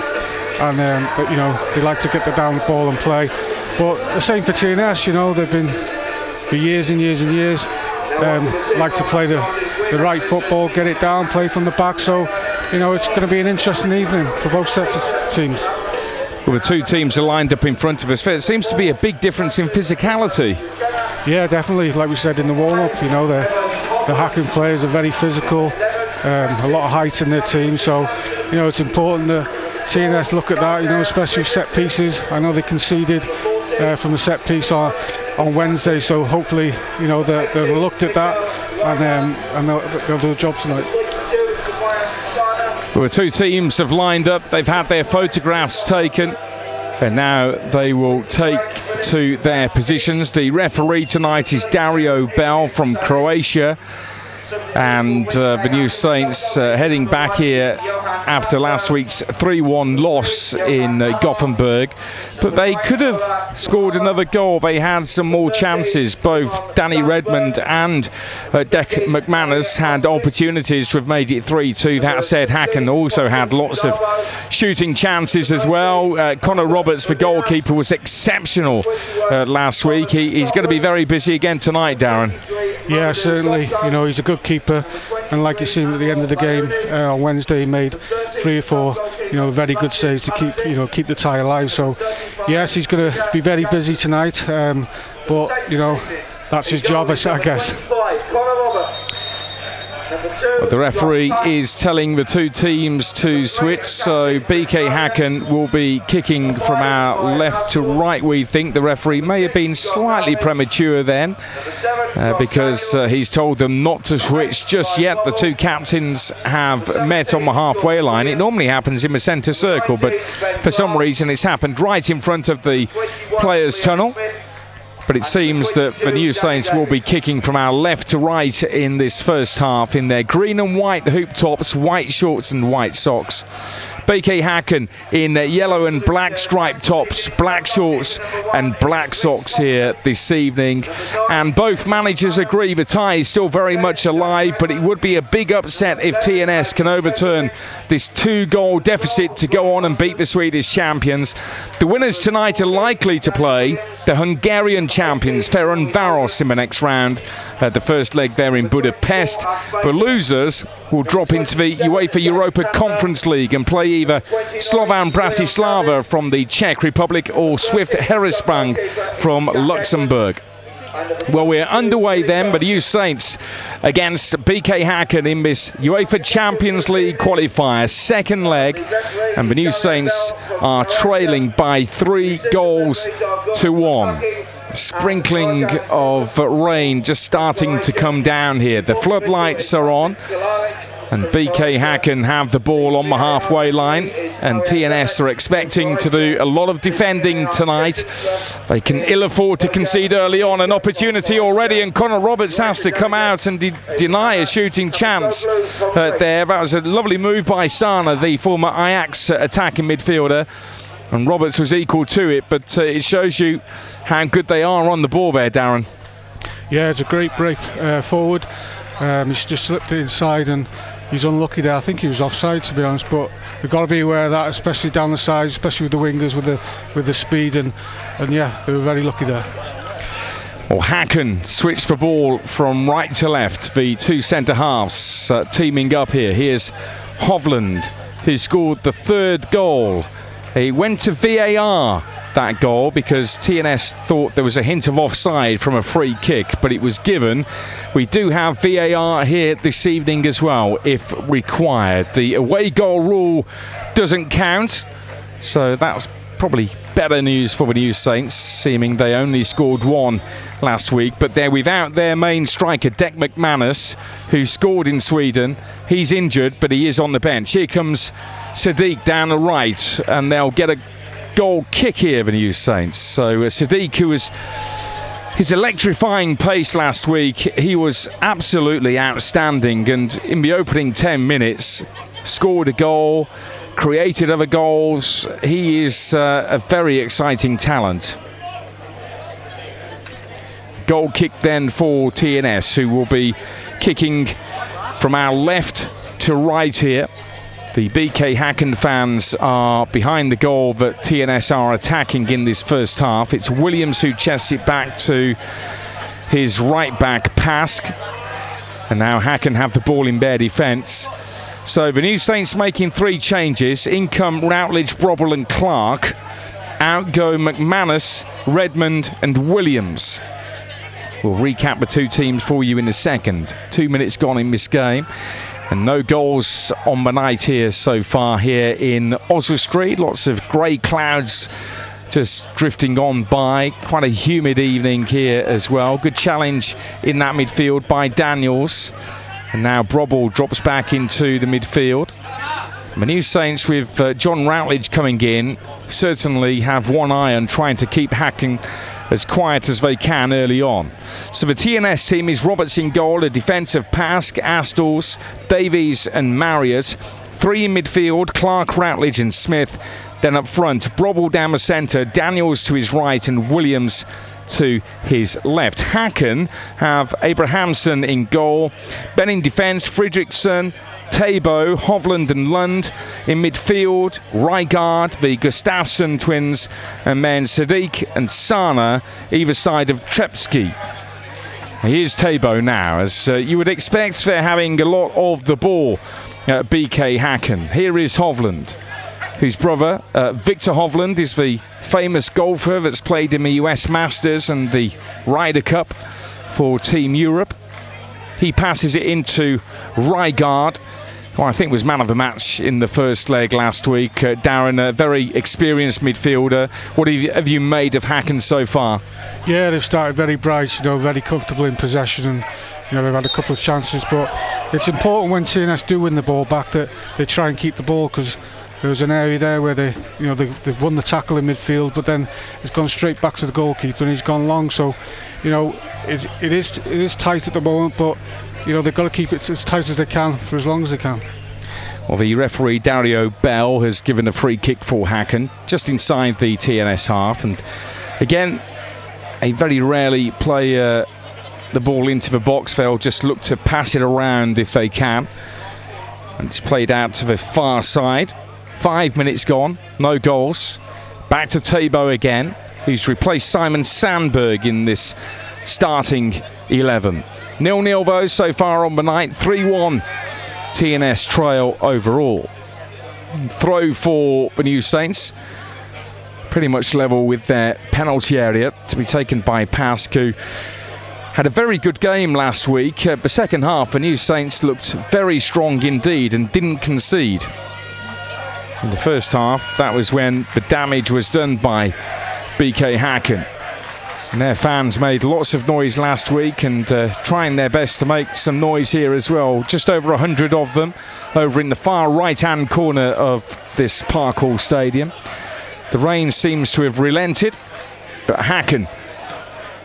they like to get the down ball and play. But the same for TNS, they've been for years and years and years, like to play the right football, get it down, play from the back. So, it's going to be an interesting evening for both sets of teams. Well, the two teams are lined up in front of us. There seems to be a big difference in physicality. Yeah, definitely. Like we said in the warm-up, the Häcken players are very physical. A lot of height in their team, so it's important that TNS look at that, especially with set pieces. I know they conceded from the set piece on Wednesday, so hopefully they've looked at that and they'll do a job tonight. Well, the two teams have lined up, they've had their photographs taken, and now they will take to their positions. The referee tonight is Dario Bell from Croatia. And the New Saints heading back here after last week's 3-1 loss in Gothenburg. But they could have scored another goal. They had some more chances. Both Danny Redmond and Dec McManus had opportunities to have made it 3-2. That said, Häcken also had lots of shooting chances as well. Connor Roberts, the goalkeeper, was exceptional last week. He's going to be very busy again tonight, Darren. Yeah, certainly. He's a good keeper, and like you seen at the end of the game on Wednesday, he made 3 or 4 very good saves to keep the tie alive. So yes, he's going to be very busy tonight, but that's his job, I guess. But the referee is telling the two teams to switch, so BK Häcken will be kicking from our left to right, we think. The referee may have been slightly premature then, because he's told them not to switch just yet. The two captains have met on the halfway line. It normally happens in the centre circle, but for some reason it's happened right in front of the players' tunnel. But it seems that the New Saints will be kicking from our left to right in this first half in their green and white hoop tops, white shorts and white socks. BK Häcken in yellow and black striped tops, black shorts and black socks here this evening. And both managers agree the tie is still very much alive, but it would be a big upset if TNS can overturn this 2-goal deficit to go on and beat the Swedish champions. The winners tonight are likely to play the Hungarian champions Ferencváros in the next round. The first leg there in Budapest. The losers will drop into the UEFA Europa Conference League and play either Slovan Bratislava from the Czech Republic or Swift Herisbrand from Luxembourg. Well, we're underway then, but the New Saints against BK Häcken in this UEFA Champions League qualifier, second leg, and the New Saints are trailing by 3-1. Sprinkling of rain just starting to come down here. The floodlights are on, and BK Häcken have the ball on the halfway line, and TNS are expecting to do a lot of defending tonight. They can ill afford to concede early on. An opportunity already, and Connor Roberts has to come out and deny a shooting chance there. That was a lovely move by Sana, the former Ajax attacking midfielder, and Roberts was equal to it, but it shows you how good they are on the ball there, Darren. Yeah, it's a great break forward. He's just slipped it inside and he's unlucky there. I think he was offside, to be honest, but we've got to be aware of that, especially down the sides, especially with the wingers with the speed, and yeah, they were very lucky there. Well, Häcken switched the ball from right to left. The two centre halves teaming up here. Here's Hovland, who scored the third goal. He went to VAR, that goal, because TNS thought there was a hint of offside from a free kick, but it was given. We do have VAR here this evening as well, if required. The away goal rule doesn't count, so that's probably better news for the New Saints, seeming they only scored one last week, but they're without their main striker, Dec McManus, who scored in Sweden. He's injured, but he is on the bench. Here comes Sadiq down the right, and they'll get a goal kick here, the New Saints. So Sadiq, who was his electrifying pace last week, he was absolutely outstanding, and in the opening 10 minutes scored a goal, created other goals. He is a very exciting talent. Goal kick then for TNS, who will be kicking from our left to right here. The BK Häcken fans are behind the goal that TNS are attacking in this first half. It's Williams who chests it back to his right back, Pask. And now Häcken have the ball in their defence. So the New Saints making 3 changes. In come Routledge, Brobble and Clark. Out go McManus, Redmond and Williams. We'll recap the two teams for you in a second. 2 minutes gone in this game, and no goals on the night here so far here in Oswestry. Lots of grey clouds just drifting on by. Quite a humid evening here as well. Good challenge in that midfield by Daniels. And now Brobble drops back into the midfield. The New Saints, with John Routledge coming in, certainly have one eye on trying to keep Häcken as quiet as they can early on. So the TNS team is Roberts in goal, a defence of Pask, Astles, Davies and Marriott. 3 in midfield, Clark, Routledge and Smith. Then up front, Brobble down the centre, Daniels to his right and Williams to his left. Häcken have Abrahamsson in goal, Ben in defence, Fredriksson, Tabo, Hovland and Lund. In midfield, Rygaard, the Gustafsson twins, and then Sadiq and Sana either side of Trepsky. Here's Tabo now, as you would expect, they're having a lot of the ball at BK Häcken. Here is Hovland, whose brother, Victor Hovland, is the famous golfer that's played in the US Masters and the Ryder Cup for Team Europe. He passes it into Rygaard, who I think was man of the match in the first leg last week. Darren, a very experienced midfielder. What have you made of Häcken so far? Yeah, they've started very bright, very comfortable in possession, and they've had a couple of chances, but it's important when TNS do win the ball back that they try and keep the ball, because there was an area there where they've won the tackle in midfield, but then it's gone straight back to the goalkeeper and he's gone long. So it is tight at the moment, but they've got to keep it as tight as they can for as long as they can. Well, the referee Dario Bell has given a free kick for Häcken just inside the TNS half, and again, they very rarely play the ball into the box. They'll just look to pass it around if they can, and it's played out to the far side. 5 minutes gone, no goals. Back to Tabo again, who's replaced Simon Sandberg in this starting 11. 0-0 though so far on the night. 3-1 TNS trail overall. Throw for the New Saints, pretty much level with their penalty area, to be taken by Pask, who had a very good game last week. The second half, the New Saints looked very strong indeed and didn't concede. In the first half, that was when the damage was done by BK Häcken. And their fans made lots of noise last week and trying their best to make some noise here as well. Just over 100 of them over in the far right-hand corner of this Park Hall Stadium. The rain seems to have relented, but Häcken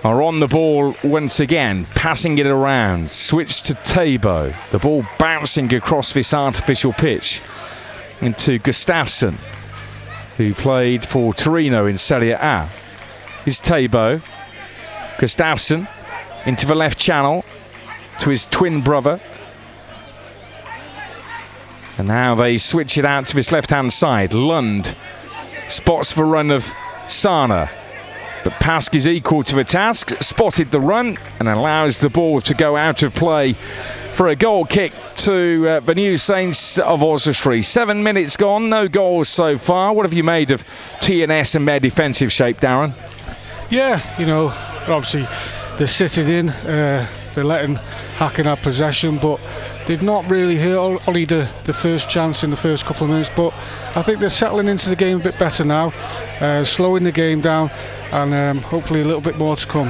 are on the ball once again, passing it around. Switch to Tabo. The ball bouncing across this artificial pitch into Gustafsson, who played for Torino in Serie A. Is Tabo. Gustafsson into the left channel to his twin brother. And now they switch it out to his left-hand side. Lund spots the run of Sana, but Pask is equal to the task, spotted the run and allows the ball to go out of play for a goal kick to the New Saints of Oswestry. 7 minutes gone, no goals so far. What have you made of TNS and their defensive shape, Darren? Yeah, obviously they're sitting in, they're letting Häcken have possession, but they've not really hit only the first chance in the first couple of minutes, but I think they're settling into the game a bit better now, slowing the game down, and hopefully a little bit more to come.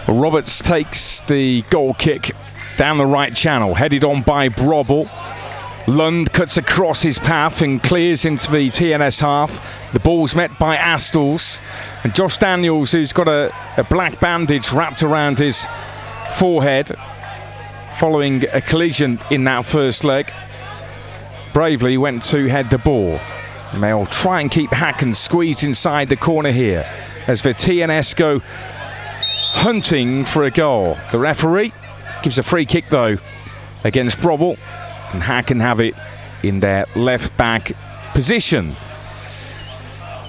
Well, Roberts takes the goal kick down the right channel, headed on by Brobel. Lund cuts across his path and clears into the TNS half. The ball's met by Astles, and Josh Daniels, who's got a black bandage wrapped around his forehead following a collision in that first leg, bravely went to head the ball. And they'll try and keep Häcken squeezed inside the corner here as the TNS go hunting for a goal. The referee gives a free kick though against Brobel, and Häcken have it in their left back position.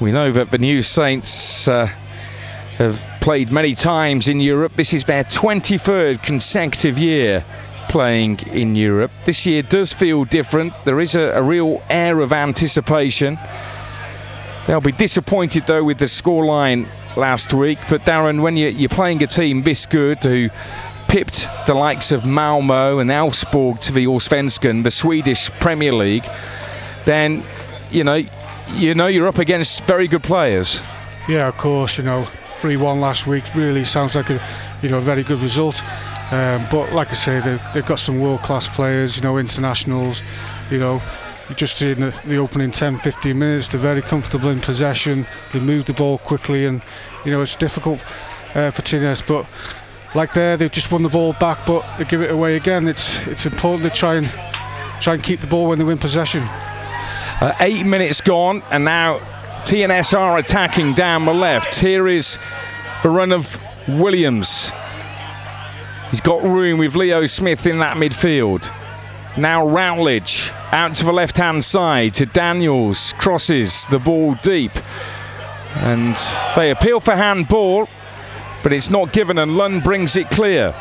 We know that the New Saints have played many times in Europe. This is their 23rd consecutive year playing in Europe. This year does feel different. There is a real air of anticipation. They'll be disappointed though with the scoreline last week, but Darren, when you're playing a team this good who pipped the likes of Malmo and Elfsborg to the Allsvenskan, the Swedish Premier League, then you're up against very good players. Yeah, of course. 3-1 last week really sounds like a very good result. But like I say, they've got some world-class players, internationals. You just in the opening 10-15 minutes, they're very comfortable in possession. They move the ball quickly, and it's difficult for TNS. But like they've just won the ball back, but they give it away again. It's important to try and keep the ball when they win possession. 8 minutes gone, and now TNS are attacking down the left. Here is the run of Williams. He's got room with Leo Smith in that midfield. Now Routledge out to the left-hand side to Daniels, crosses the ball deep, and they appeal for handball, but it's not given, and Lund brings it clear.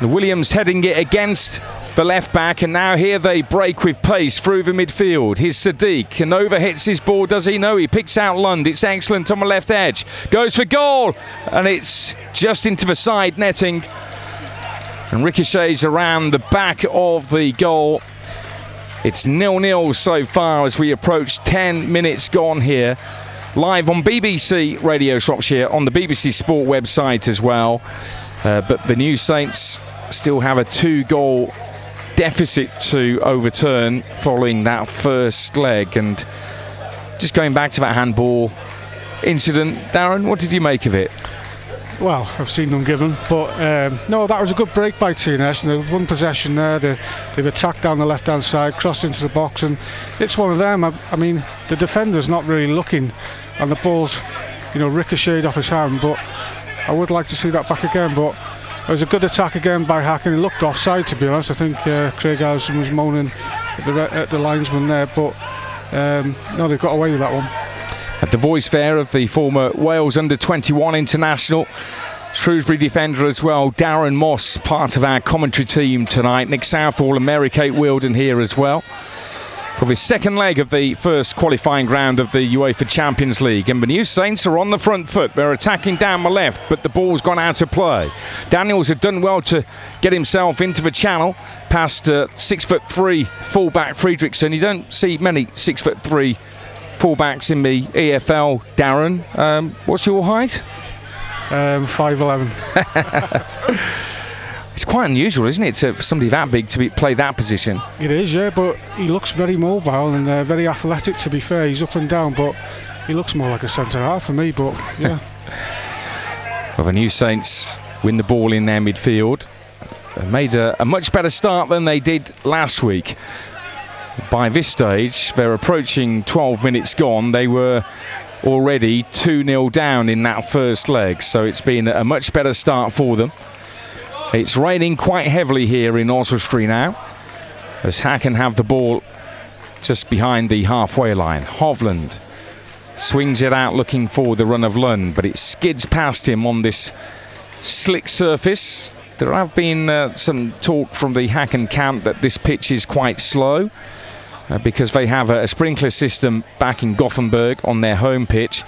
And Williams heading it against the left back, and now here they break with pace through the midfield. Here's Sadiq, and overhits his ball, does he? No, he picks out Lund. It's excellent on the left edge, goes for goal, and it's just into the side netting and ricochets around the back of the goal. It's 0-0 so far as we approach 10 minutes gone here. Live on BBC Radio Shropshire, on the BBC Sport website as well. But the New Saints still have a 2-goal deficit to overturn following that first leg. And just going back to that handball incident, Darren, what did you make of it? Well, I've seen them given, but no, that was a good break by TNS. And they've won possession there. They've attacked down the left-hand side, crossed into the box, and it's one of them. I mean, the defender's not really looking, and the ball's, ricocheted off his hand. But I would like to see that back again. But it was a good attack again by Häcken. It looked offside, to be honest. I think Craig Allison was moaning at the linesman there, but no, they've got away with that one. At the voice there of the former Wales under-21 international, Shrewsbury defender as well, Darren Moss, part of our commentary team tonight. Nick Southall and Mary-Kate Wielden here as well for the second leg of the first qualifying round of the UEFA Champions League. And the New Saints are on the front foot. They're attacking down the left, but the ball's gone out of play. Daniels had done well to get himself into the channel past 6'3" fullback Friedrichsen. You don't see many 6'3" fullbacks in the EFL, Darren. What's your height? 5'11". It's quite unusual, isn't it, for somebody that big to play that position? It is, yeah, but he looks very mobile and very athletic, to be fair. He's up and down, but he looks more like a centre-half for me, but yeah. Well, the New Saints win the ball in their midfield. They made a much better start than they did last week. By this stage, they're approaching 12 minutes gone. They were already 2-0 down in that first leg, so it's been a much better start for them. It's raining quite heavily here in Oswestry now, as Häcken have the ball just behind the halfway line. Hovland swings it out looking for the run of Lund, but it skids past him on this slick surface. There have been some talk from the Häcken camp that this pitch is quite slow, because they have a sprinkler system back in Gothenburg on their home pitch,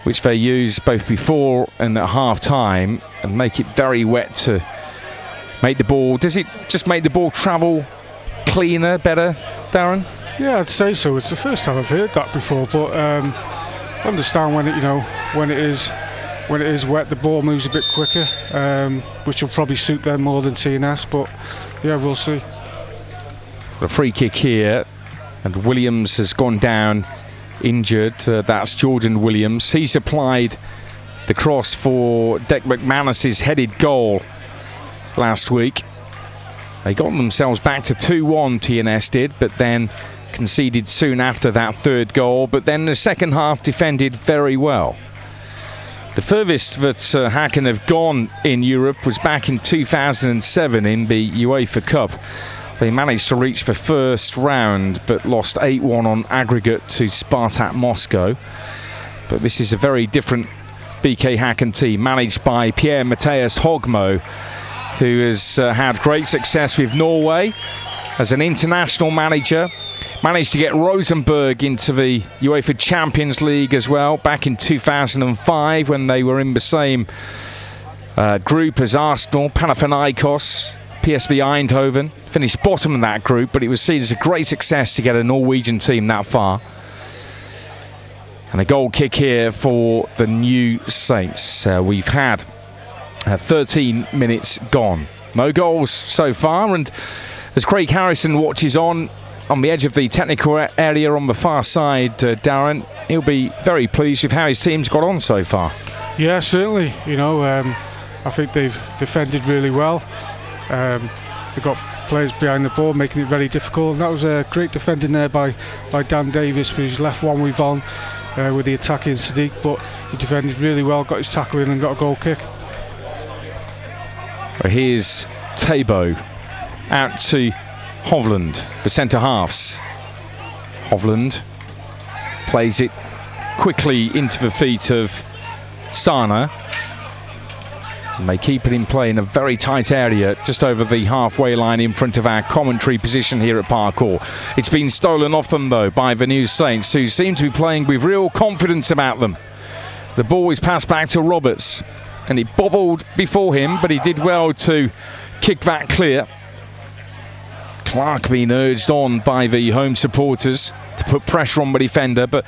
which they use both before and at half time, and make it very wet to make the ball. Does it just make the ball travel cleaner, better, Darren? Yeah, I'd say so. It's the first time I've heard that before, but I understand when it is wet, the ball moves a bit quicker, which will probably suit them more than TNS, but yeah, we'll see. A free kick here, and Williams has gone down injured. That's Jordan Williams. He's applied the cross for Dec McManus's headed goal last week. They got themselves back to 2-1, TNS did, but then conceded soon after that third goal. But then the second half defended very well. The furthest that Häcken have gone in Europe was back in 2007 in the UEFA Cup. They managed to reach the first round but lost 8-1 on aggregate to Spartak Moscow. But this is a very different BK Häcken team, managed by Pierre Mathias Hogmo, who has had great success with Norway as an international manager. Managed to get Rosenborg into the UEFA Champions League as well back in 2005 when they were in the same group as Arsenal, Panathinaikos, PSV Eindhoven. Finished bottom of that group, but it was seen as a great success to get a Norwegian team that far. And a goal kick here for the New Saints. We've had 13 minutes gone. No goals so far, and as Craig Harrison watches on the edge of the technical area on the far side, Darren, he'll be very pleased with how his team's got on so far. Yeah, certainly. I think they've defended really well. They've got players behind the ball making it very difficult, and that was a great defending there by Dan Davis, who's left one with on with the attacking Sadiq, but he defended really well, got his tackle in and got a goal kick. Well, here's Tabo out to Hovland, the centre halves. Hovland plays it quickly into the feet of Sana. And they keep it in play in a very tight area just over the halfway line in front of our commentary position here at Parkour. It's been stolen off them though by the New Saints, who seem to be playing with real confidence about them. The ball is passed back to Roberts, and it bobbled before him, but he did well to kick that clear. Clark being urged on by the home supporters to put pressure on the defender, but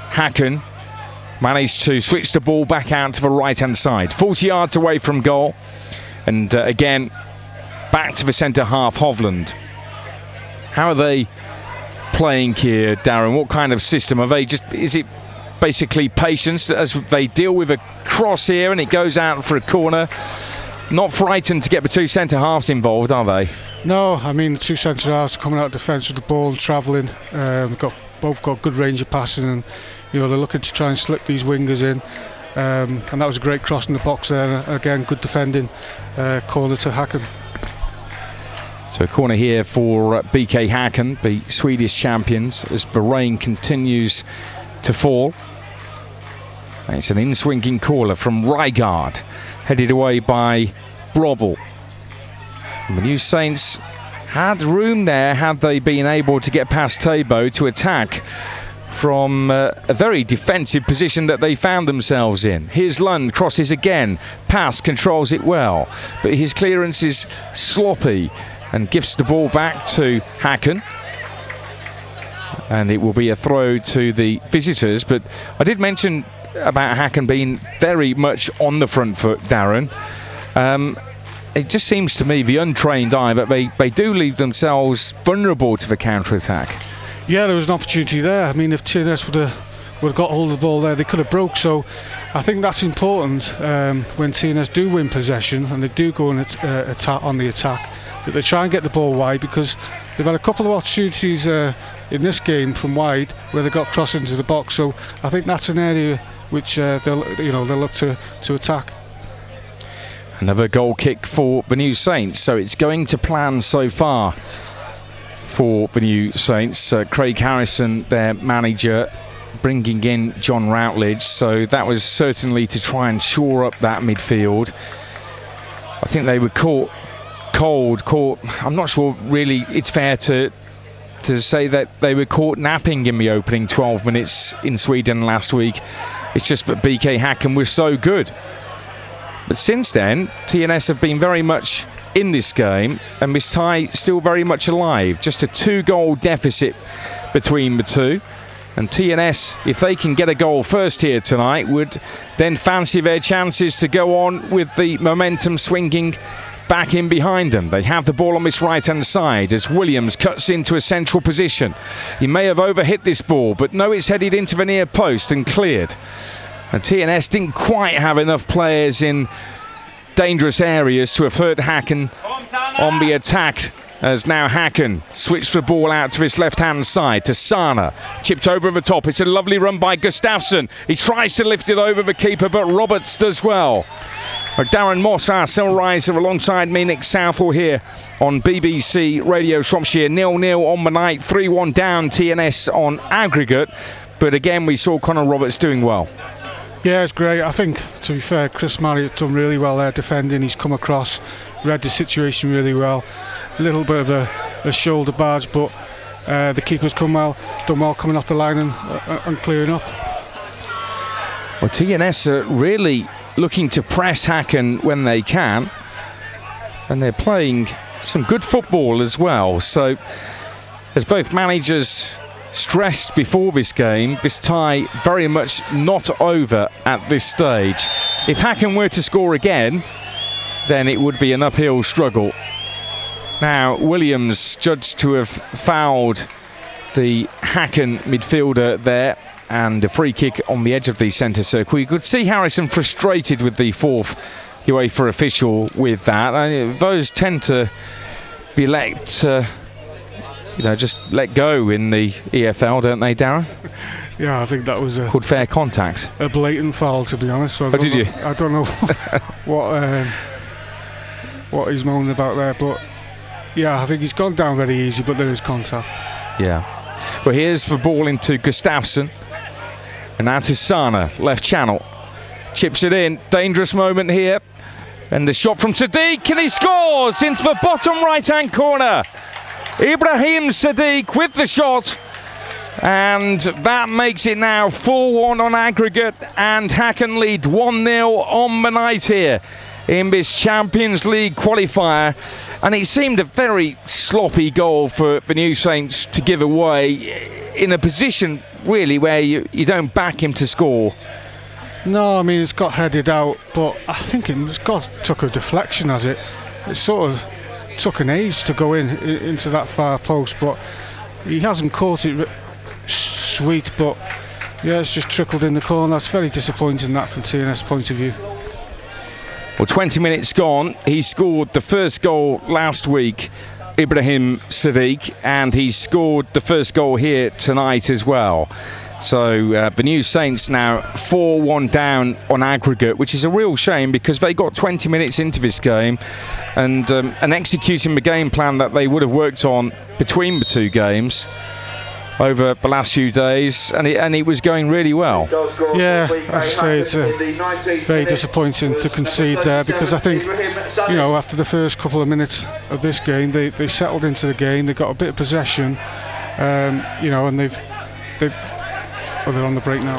Häcken managed to switch the ball back out to the right-hand side. 40 yards away from goal. And again, back to the centre half, Hovland. How are they playing here, Darren? What kind of system are they? Is it basically patience as they deal with a cross here and it goes out for a corner? Not frightened to get the two centre halves involved, are they? No, I mean the two centre halves coming out of defence with the ball and travelling. Both got good range of passing, and they're looking to try and slip these wingers in. And that was a great cross in the box there. Again, good defending. Corner to Häcken. So a corner here for BK Häcken, the Swedish champions, as the rain continues to fall. And it's an in-swinging caller from Rygaard, headed away by Brobel. And the New Saints had room there had they been able to get past Tabo to attack from a very defensive position that they found themselves in. Here's Lund, crosses again, pass, controls it well, but his clearance is sloppy and gives the ball back to Häcken. And it will be a throw to the visitors, but I did mention about Häcken being very much on the front foot, Darren. It just seems to me, the untrained eye, that they do leave themselves vulnerable to the counter-attack. Yeah, there was an opportunity there. I mean, if TNS would have got hold of the ball there, they could have broke. So I think that's important when TNS do win possession and they do go on attack on the attack, that they try and get the ball wide, because they've had a couple of opportunities in this game from wide where they got crossed into the box. So I think that's an area which they'll look to attack. Another goal kick for the New Saints, so it's going to plan so far for the New Saints. Craig Harrison, their manager, bringing in John Routledge, so that was certainly to try and shore up that midfield. I think they were caught. I'm not sure really it's fair to say that they were caught napping in the opening 12 minutes in Sweden last week. It's just that BK Häcken was so good. But since then, TNS have been very much in this game, and this tie still very much alive. Just a 2-goal deficit between the two. And TNS, if they can get a goal first here tonight, would then fancy their chances to go on with the momentum swinging back in behind them. They have the ball on this right-hand side as Williams cuts into a central position. He may have overhit this ball, but no, it's headed into the near post and cleared. And TNS didn't quite have enough players in dangerous areas to have hurt Häcken on the attack, as now Häcken switched the ball out to his left-hand side to Sana, chipped over the top. It's a lovely run by Gustafsson. He tries to lift it over the keeper, but Roberts does well. Darren Moss, our cell riser, alongside me, Nick Southall, here on BBC Radio Shropshire. 0-0 on the night, 3-1 down TNS on aggregate, but again we saw Connor Roberts doing well. Yeah, it's great. I think, to be fair, Chris Marriott's done really well there defending. He's come across, read the situation really well. A little bit of a shoulder barge, but the keeper's done well coming off the line and clearing up. Well, TNS are really looking to press Häcken when they can, and they're playing some good football as well. So, as both managers stressed before this game, this tie very much not over at this stage. If Häcken were to score again, then it would be an uphill struggle. Now, Williams judged to have fouled the Häcken midfielder there, and a free kick on the edge of the centre circle. You could see Harrison frustrated with the fourth UEFA official with that. Those tend to be just let go in the EFL, don't they, Darren? Yeah, I think that was called fair contact. A blatant foul, to be honest. So did you? I don't know what he's moaning about there, but yeah, I think he's gone down very easy, but there is contact. Yeah. Well, here's the ball into Gustafsson, and now to Sana, left channel. Chips it in, dangerous moment here, and the shot from Sadiq, and he scores into the bottom right-hand corner. Ibrahim Sadiq with the shot, and that makes it now 4-1 on aggregate, and Häcken lead 1-0 on the night here in this Champions League qualifier, and it seemed a very sloppy goal for New Saints to give away in a position really where you don't back him to score. No, I mean, it's got headed out, but I think took a deflection, has it? It sort of took an age to go into that far post, but he hasn't caught it sweet, but yeah, it's just trickled in the corner. That's very disappointing, that, from TNS point of view. Well, 20 minutes gone. He scored the first goal last week, Ibrahim Sadiq, and he scored the first goal here tonight as well. So the New Saints now 4-1 down on aggregate, which is a real shame because they got 20 minutes into this game and executing the game plan that they would have worked on between the two games over the last few days, and it was going really well. Yeah, as I say, it's very disappointing to concede there, because I think, after the first couple of minutes of this game, they settled into the game, they got a bit of possession, and they're on the break now.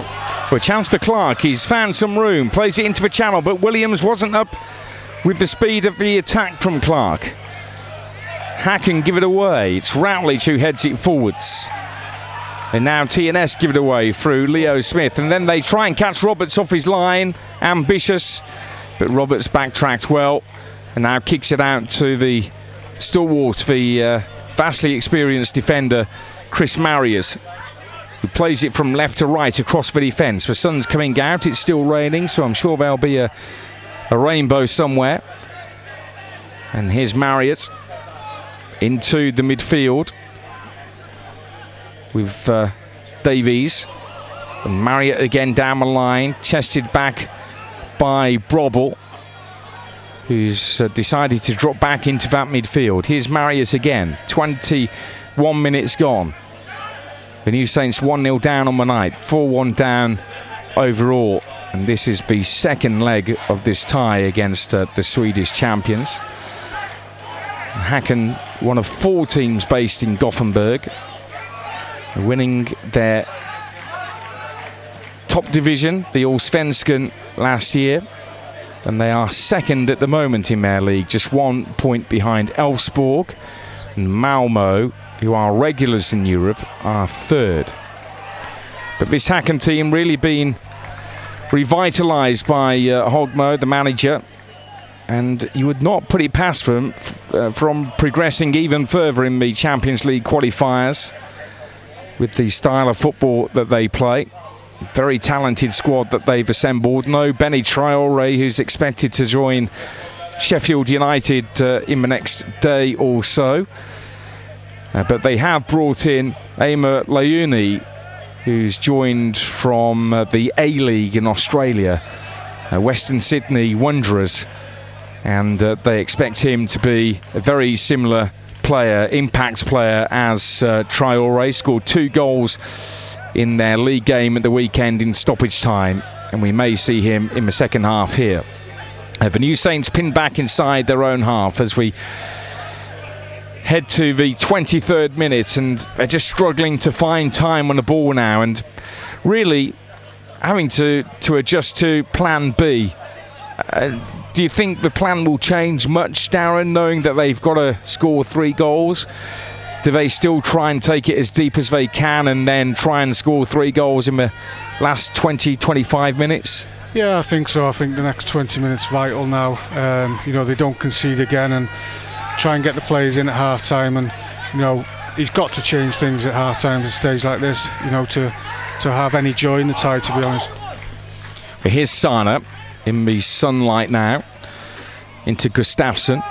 Well, chance for Clark. He's found some room, plays it into the channel, but Williams wasn't up with the speed of the attack from Clark. Häcken give it away. It's Routledge who heads it forwards. And now TNS give it away through Leo Smith, and then they try and catch Roberts off his line. Ambitious, but Roberts backtracked well and now kicks it out to the stalwart, the vastly experienced defender Chris Marius, who plays it from left to right across the defence. The sun's coming out, it's still raining, so I'm sure there'll be a rainbow somewhere. And here's Marriott into the midfield with Davies. And Marriott again down the line, chested back by Brobble, who's decided to drop back into that midfield. Here's Marius again, 21 minutes gone. The New Saints 1-0 down on the night, 4-1 down overall, and this is the second leg of this tie against the Swedish champions. Häcken, one of 4 teams based in Gothenburg, winning their top division, the Allsvenskan, last year, and they are second at the moment in their league, just 1 point behind Elfsborg, and Malmo, who are regulars in Europe, are third. But this Häcken team really been revitalised by Hogmo, the manager, and you would not put it past them from progressing even further in the Champions League qualifiers with the style of football that they play. Very talented squad that they've assembled. No Benny Traore, who's expected to join Sheffield United in the next day or so. But they have brought in Aimer Launi, who's joined from the A-League in Australia, Western Sydney Wanderers, and they expect him to be a very similar player, impact player, as Traore. Scored 2 goals in their league game at the weekend in stoppage time, and we may see him in the second half here. The New Saints pinned back inside their own half as we head to the 23rd minute, and they're just struggling to find time on the ball now, and really having to adjust to plan B. Do you think the plan will change much, Darren, knowing that they've got to score 3 goals? Do they still try and take it as deep as they can and then try and score 3 goals in the last 20-25 minutes? Yeah, I think so. I think the next 20 minutes vital now. They don't concede again and try and get the players in at half time, and he's got to change things at half time at stage like this, to have any joy in the tie, to be honest. Here's Sana in the sunlight now into Gustafsson,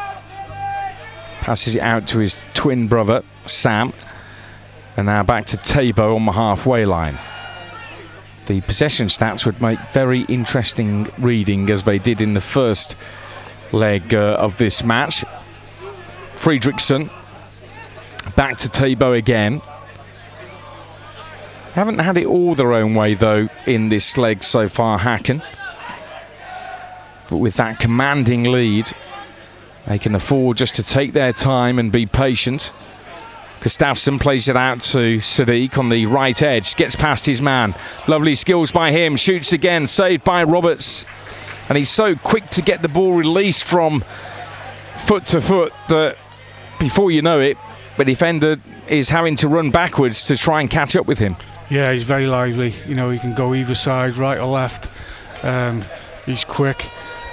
passes it out to his twin brother Sam, and now back to Tabo on the halfway line. The possession stats would make very interesting reading, as they did in the first leg of this match. Fredriksson back to Tabo again. Haven't had it all their own way though in this leg so far, Häcken, but with that commanding lead they can afford just to take their time and be patient. Gustafsson plays it out to Sadiq on the right edge, gets past his man, lovely skills by him, shoots again, saved by Roberts, And he's so quick to get the ball released from foot to foot that before you know it, the defender is having to run backwards to try and catch up with him. Yeah, he's very lively. You know, he can go either side, right or left. He's quick,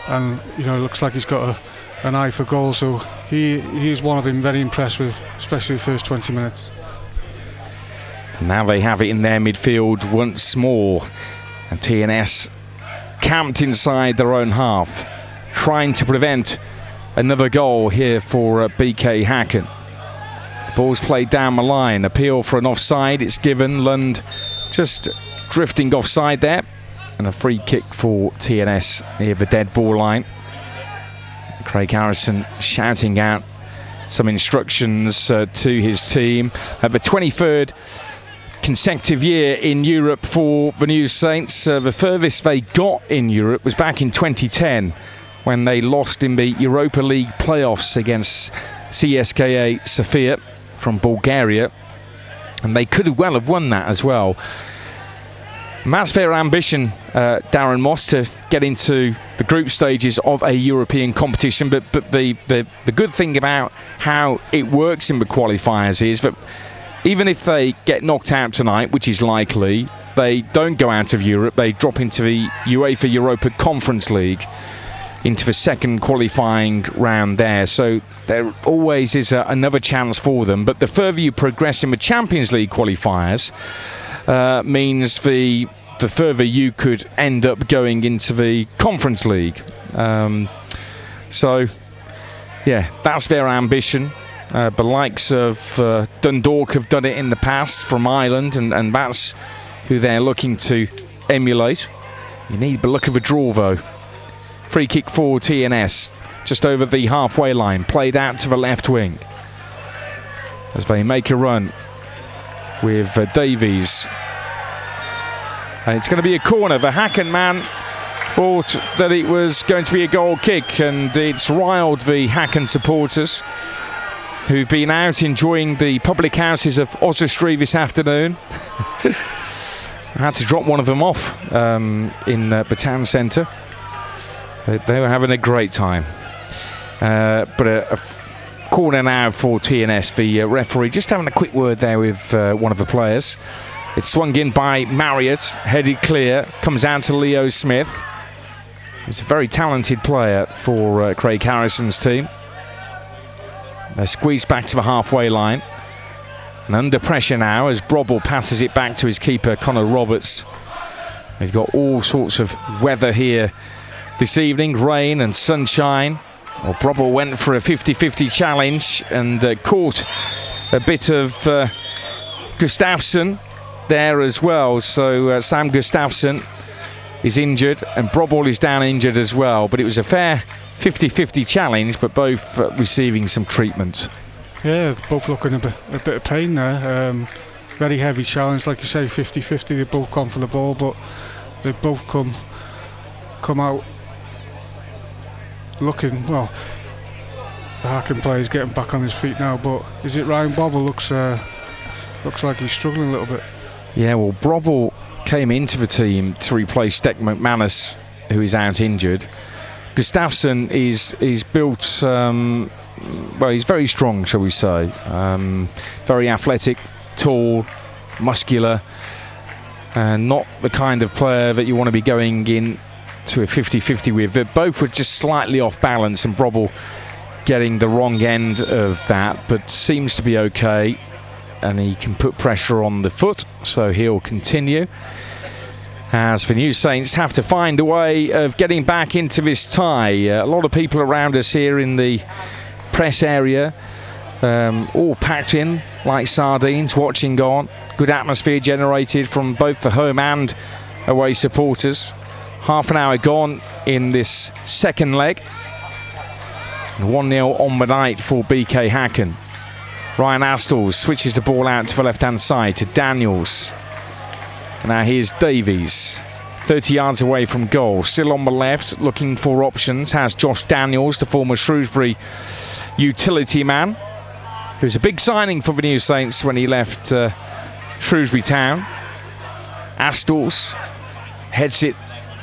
and you know, it looks like he's got an eye for goal. So he is one I've been very impressed with, especially the first 20 minutes. Now they have it in their midfield once more, and TNS camped inside their own half, trying to prevent another goal here for BK Häcken. The ball's played down the line, appeal for an offside, it's given. Lund just drifting offside there, and a free kick for TNS near the dead ball line. Craig Harrison shouting out some instructions to his team. At the 23rd consecutive year in Europe for the New Saints. The furthest they got in Europe was back in 2010 when they lost in the Europa League playoffs against CSKA Sofia from Bulgaria, and they could well have won that as well. And that's their ambition, Darren Moss, to get into the group stages of a European competition. But the good thing about how it works in the qualifiers is that even if they get knocked out tonight, which is likely, they don't go out of Europe. They drop into the UEFA Europa Conference League, into the second qualifying round there. So there always is another chance for them. But the further you progress in the Champions League qualifiers means the further you could end up going into the Conference League. So, yeah, that's their ambition. The likes of Dundalk have done it in the past from Ireland, and that's who they're looking to emulate. You need the luck of a draw, though. Free kick for TNS, just over the halfway line, played out to the left wing as they make a run with Davies. And it's going to be a corner. The Häcken man thought that it was going to be a goal kick, and it's riled the Häcken supporters, who've been out enjoying the public houses of Oswestry this afternoon. I had to drop one of them off in the town centre. They were having a great time. But a corner now for TNS. The referee just having a quick word there with one of the players. It's swung in by Marriott, headed clear, comes down to Leo Smith. He's a very talented player for Craig Harrison's team. They're squeezed back to the halfway line, and under pressure now as Brobble passes it back to his keeper Connor Roberts. They've got all sorts of weather here this evening, rain and sunshine. Well, Brobble went for a 50-50 challenge and caught a bit of Gustafsson there as well. So Sam Gustafsson is injured and Brobble is down injured as well, but it was a fair 50-50 challenge, but both receiving some treatment. Yeah, both looking a bit of pain there. Very heavy challenge, like you say, 50-50. They both gone for the ball, but they both come out looking well. The Häcken player's getting back on his feet now, but is it Ryan Brobble? Looks like he's struggling a little bit. Yeah, well, Brobble came into the team to replace Deck McManus, who is out injured. Gustafsson is built, well, he's very strong, shall we say. Very athletic, tall, muscular, and not the kind of player that you want to be going in to a 50-50 with. But both were just slightly off balance, and Brobble getting the wrong end of that, but seems to be okay, and he can put pressure on the foot, so he'll continue. As the New Saints have to find a way of getting back into this tie. A lot of people around us here in the press area, all packed in like sardines, watching on. Good atmosphere generated from both the home and away supporters. Half an hour gone in this second leg. 1-0 on the night for BK Häcken. Ryan Astles switches the ball out to the left-hand side to Daniels. Now here's Davies, 30 yards away from goal, still on the left, looking for options. Has Josh Daniels, the former Shrewsbury utility man, who's a big signing for the New Saints when he left Shrewsbury Town. Astles heads it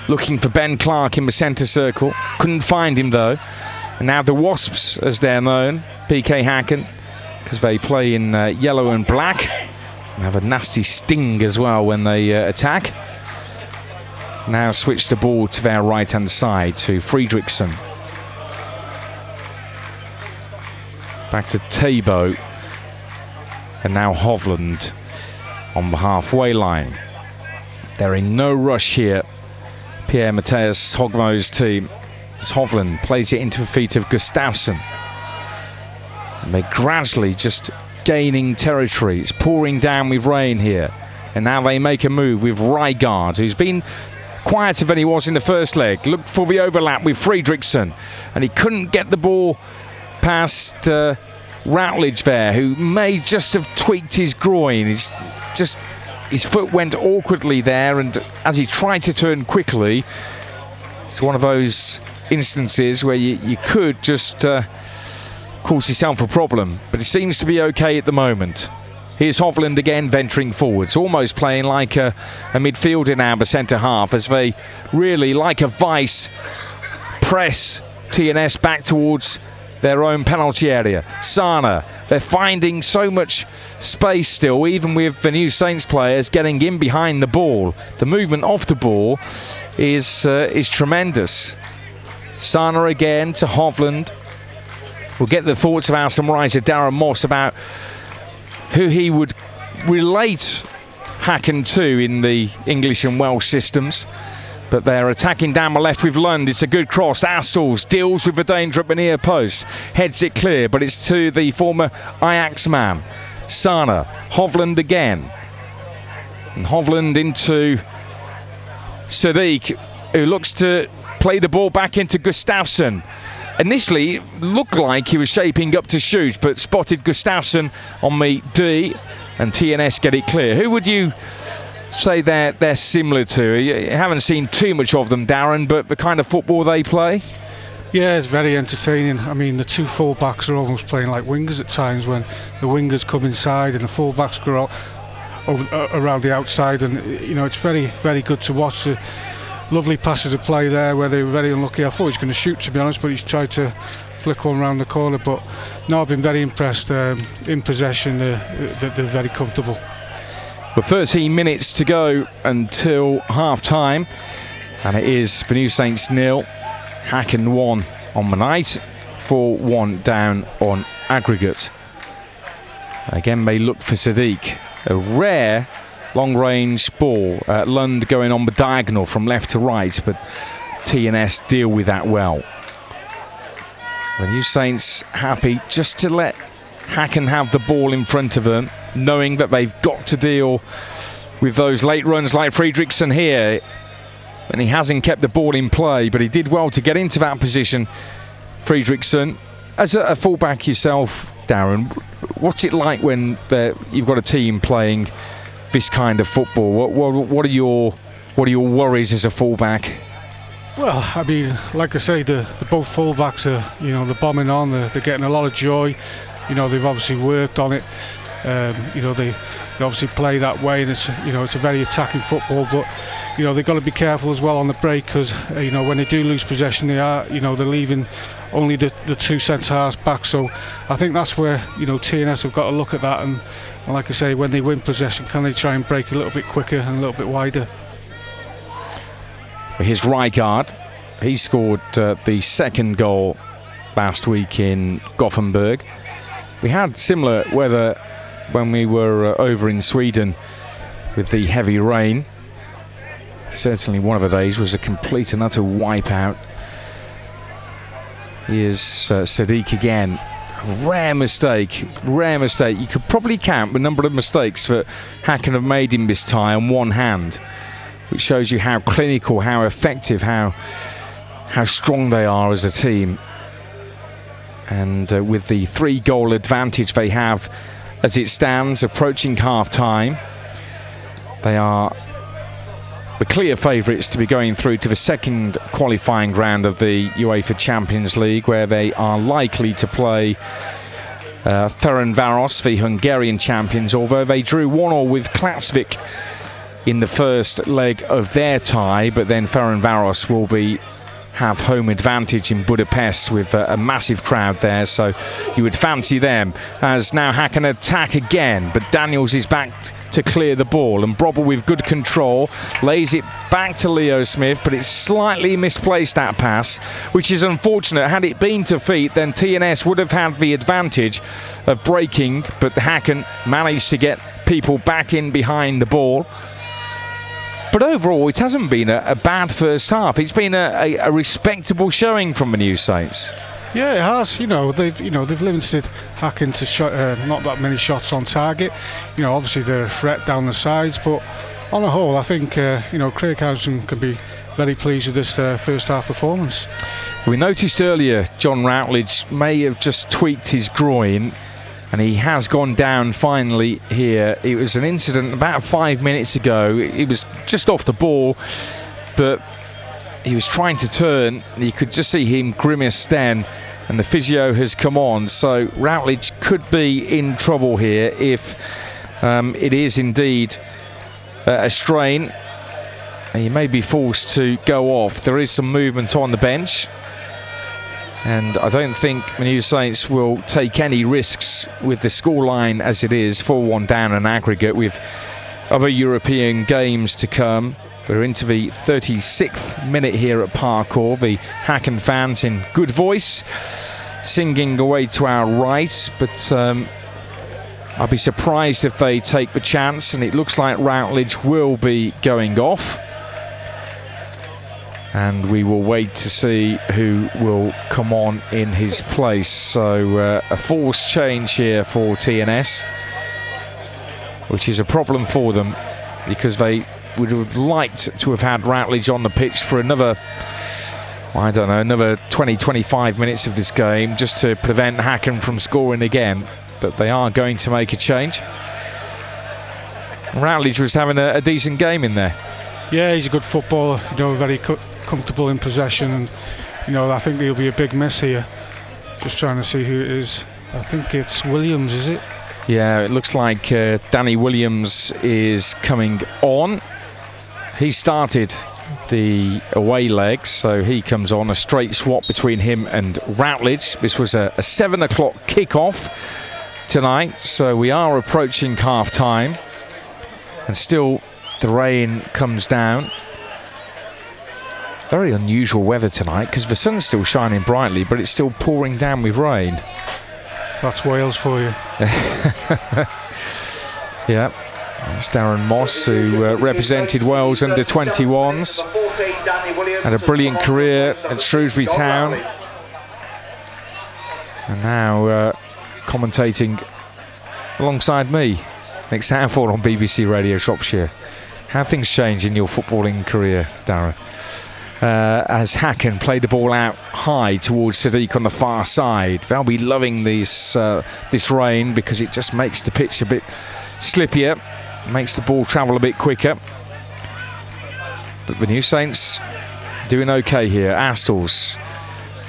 looking for Ben Clark in the centre circle. Couldn't find him though. And now the Wasps, as they're known, PK Häcken, because they play in yellow and black, and have a nasty sting as well when they attack. Now switch the ball to their right hand side to Fredriksson. Back to Tabo. And now Hovland on the halfway line. They're in no rush here. Pierre-Matthias Hogmo's team. As Hovland plays it into the feet of Gustafsson. And they're gradually just gaining territory. It's pouring down with rain here. And now they make a move with Rygaard, who's been quieter than he was in the first leg. Looked for the overlap with Fredriksson, and he couldn't get the ball past Routledge there, who may just have tweaked his groin. His foot went awkwardly there, and as he tried to turn quickly, it's one of those instances where you could just cause yourself a problem, but it seems to be okay at the moment. Here's Hovland again venturing forwards, almost playing like a midfielder now, the centre half, as they really, like a vice, press TNS back towards their own penalty area. Sana, they're finding so much space still, even with the new Saints players getting in behind the ball. The movement off the ball is tremendous. Sana again to Hovland. We'll get the thoughts of our summarisor Darren Moss about who he would relate Häcken to in the English and Welsh systems. But they're attacking down the left with Lund. It's a good cross. Astles deals with the danger at the near post. Heads it clear, but it's to the former Ajax man. Sana. Hovland again. And Hovland into Sadiq, who looks to play the ball back into Gustafsson. Initially, looked like he was shaping up to shoot, but spotted Gustafsson on the D, and TNS get it clear. Who would you say they're similar to? You haven't seen too much of them, Darren, but the kind of football they play? Yeah, it's very entertaining. I mean, the two full-backs are almost playing like wingers at times, when the wingers come inside and the full-backs go around the outside, and it's very, very good to watch. Lovely passes of play there where they were very unlucky. I thought he was going to shoot, to be honest, but he's tried to flick one around the corner. But no, I've been very impressed. In possession, they're very comfortable. Well, 13 minutes to go until half time, and it is the New Saints 0, Häcken 1 on the night, 4-1 down on aggregate. Again, they look for Sadiq. A rare long-range ball. Lund going on the diagonal from left to right, but TNS deal with that well. The New Saints happy just to let Häcken have the ball in front of them, knowing that they've got to deal with those late runs like Fredriksson here. And he hasn't kept the ball in play, but he did well to get into that position. Fredriksson, as a fullback yourself, Darren, what's it like when you've got a team playing this kind of football? What are your worries as a fullback? Well, I mean, like I say, the both fullbacks are, they're bombing on. They're getting a lot of joy. They've obviously worked on it. They obviously play that way, and it's a very attacking football. But they've got to be careful as well on the break, because when they do lose possession, they're leaving only the two centre halves back. So I think that's where TNS have got to look at that, and like I say, when they win possession, can they try and break a little bit quicker and a little bit wider? Here's Rygaard. He scored the second goal last week in Gothenburg. We had similar weather when we were over in Sweden with the heavy rain. Certainly one of the days was a complete and utter wipeout. Here's Sadiq again. Rare mistake. You could probably count the number of mistakes that Häcken have made in this tie on one hand, which shows you how clinical, how effective, how strong they are as a team. And with the 3-goal advantage they have as it stands, approaching half-time, they are the clear favourites to be going through to the second qualifying round of the UEFA Champions League, where they are likely to play Ferencváros, the Hungarian champions, although they drew 1-1 with Klaksvik in the first leg of their tie, but then Ferencváros will have home advantage in Budapest with a massive crowd there, so you would fancy them. As now Häcken attack again, but Daniels is back to clear the ball, and Brobble with good control lays it back to Leo Smith, but it's slightly misplaced, that pass, which is unfortunate. Had it been to feet, then TNS would have had the advantage of breaking, but Häcken managed to get people back in behind the ball. But overall, it hasn't been a bad first half. It's been a respectable showing from the New Saints. Yeah, it has. They've limited Häcken to not that many shots on target. Obviously they're a threat down the sides, but on a whole, I think Craig Housen can be very pleased with this first half performance. We noticed earlier John Routledge may have just tweaked his groin, and he has gone down finally here. It was an incident about 5 minutes ago. He was just off the ball, but he was trying to turn. You could just see him grimace then, and the physio has come on. So Routledge could be in trouble here if it is indeed a strain. And he may be forced to go off. There is some movement on the bench, and I don't think the New Saints will take any risks with the scoreline as it is, 4-1 down an aggregate, with other European games to come. We're into the 36th minute here at Parkour. The Häcken fans in good voice, singing away to our right, but I'll be surprised if they take the chance, and it looks like Routledge will be going off. And we will wait to see who will come on in his place. So a forced change here for TNS, which is a problem for them, because they would have liked to have had Routledge on the pitch for another 20-25 minutes of this game, just to prevent Häcken from scoring again. But they are going to make a change. Routledge was having a decent game in there. Yeah, he's a good footballer, very comfortable in possession, and I think he'll be a big miss here. Just trying to see who it is. I think it's Williams, is it? Yeah, it looks like Danny Williams is coming on. He started the away leg, so he comes on. A straight swap between him and Routledge. This was a 7 o'clock kickoff tonight, so we are approaching half time, and still the rain comes down. Very unusual weather tonight, because the sun's still shining brightly, but it's still pouring down with rain. That's Wales for you. Yeah, it's Darren Moss, who represented Wales under 21s. Had a brilliant career at Shrewsbury Town, and now commentating alongside me, Nick Sanford, on BBC Radio Shropshire. How have things changed in your footballing career, Darren? As Häcken played the ball out high towards Sadiq on the far side. They'll be loving this rain, because it just makes the pitch a bit slippier, makes the ball travel a bit quicker. But the New Saints doing okay here. Astles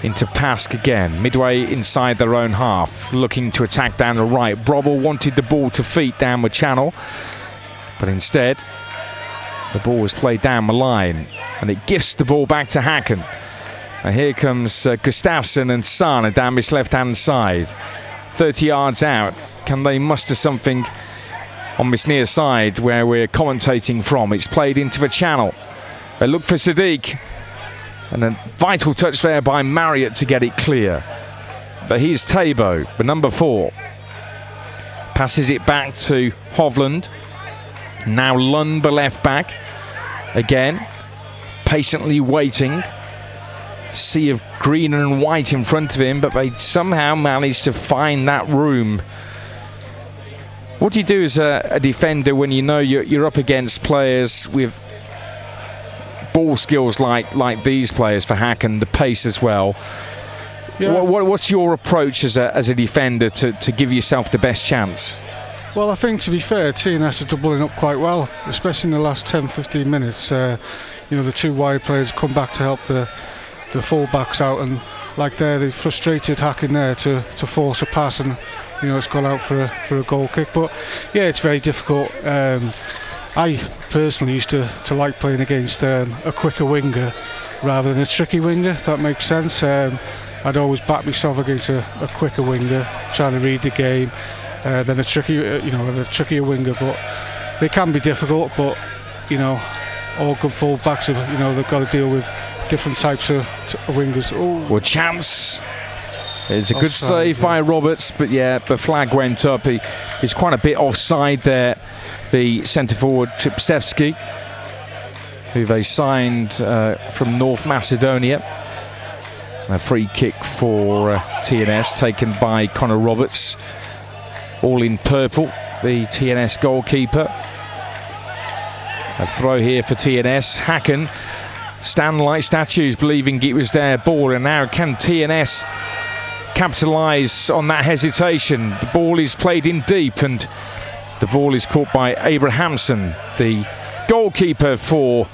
into Pask again, midway inside their own half, looking to attack down the right. Brobble wanted the ball to feet down the channel, but instead the ball was played down the line, and it gifts the ball back to Häcken. And here comes Gustafsson and Sana down this left-hand side. 30 yards out. Can they muster something on this near side where we're commentating from? It's played into the channel. They look for Sadiq, and a vital touch there by Marriott to get it clear. But here's Tabo, the number 4. Passes it back to Hovland. Now Lund, the left back, again patiently waiting. Sea of green and white in front of him, but they somehow managed to find that room. What do you do as a defender when you know you're up against players with ball skills like these players for Häcken, the pace as well? Yeah. What's your approach as a defender to give yourself the best chance? Well, I think, to be fair, TNS are doubling up quite well, especially in the last 10-15 minutes. The 2 wide players come back to help the full-backs out, and they've frustrated Häcken there to force a pass, and it's gone out for a goal kick. But yeah, it's very difficult. I personally used to like playing against a quicker winger rather than a tricky winger, if that makes sense. I'd always back myself against a quicker winger, trying to read the game, than a trickier winger. But they can be difficult. But all good full-backs, they've got to deal with different types of wingers. Oh. Well, chance. It's a good save by Roberts, but yeah, the flag went up. He's quite a bit offside there. The centre forward Tripsevsky, who they signed from North Macedonia. A free kick for TNS, taken by Connor Roberts. All in purple, the TNS goalkeeper. A throw here for TNS. Häcken stand like statues, believing it was their ball, and now can TNS capitalise on that hesitation? The ball is played in deep, and the ball is caught by Abrahamsson, the goalkeeper for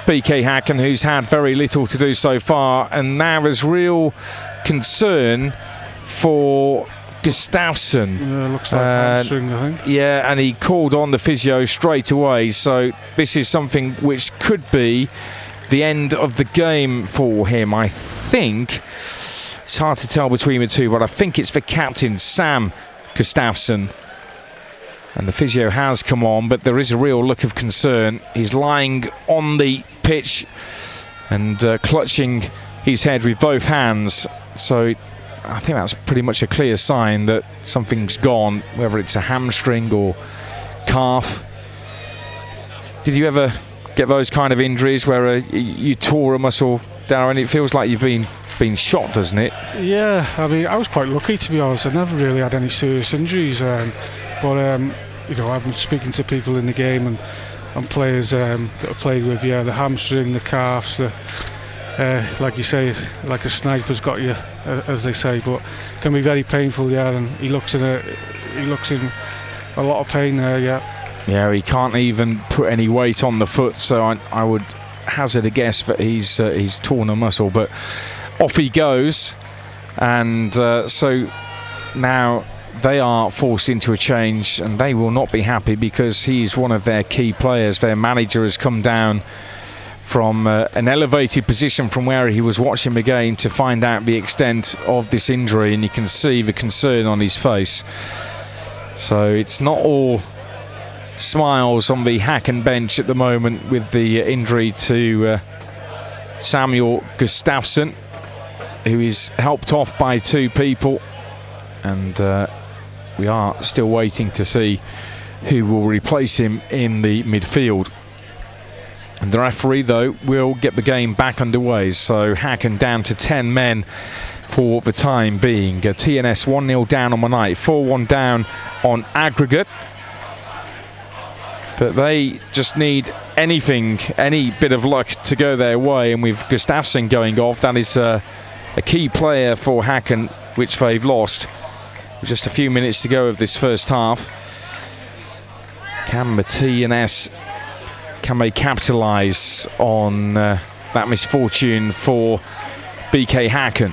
BK Häcken, who's had very little to do so far, and now there's real concern for Gustafsson. Yeah, looks like hamstring, I think. Yeah, and he called on the physio straight away, so this is something which could be the end of the game for him. I think it's hard to tell between the two, but I think it's the captain, Sam Gustafsson. And the physio has come on, but there is a real look of concern. He's lying on the pitch and clutching his head with both hands. So I think that's pretty much a clear sign that something's gone, whether it's a hamstring or calf. Did you ever get those kind of injuries where you tore a muscle, Darren? It feels like you've been shot, doesn't it? Yeah, I mean, I was quite lucky, to be honest. I never really had any serious injuries, but I've been speaking to people in the game and players that I've played with. Yeah, the hamstring, the calves, like you say, like a sniper's got you, as they say, but can be very painful. Yeah, and he looks in a lot of pain there. Yeah, he can't even put any weight on the foot, so I would hazard a guess that he's torn a muscle. But off he goes, and so now they are forced into a change, and they will not be happy because he's one of their key players. Their manager has come down from an elevated position from where he was watching the game to find out the extent of this injury, and you can see the concern on his face. So it's not all smiles on the Häcken bench at the moment with the injury to Samuel Gustafsson, who is helped off by two people, and we are still waiting to see who will replace him in the midfield. And the referee, though, will get the game back underway. So Häcken down to 10 men for the time being. TNS 1-0 down on the night, 4-1 down on aggregate. But they just need anything, any bit of luck to go their way. And with Gustafsson going off, that is a key player for Häcken, which they've lost. With just a few minutes to go of this first half. Can the TNS, can they capitalise on that misfortune for BK Häcken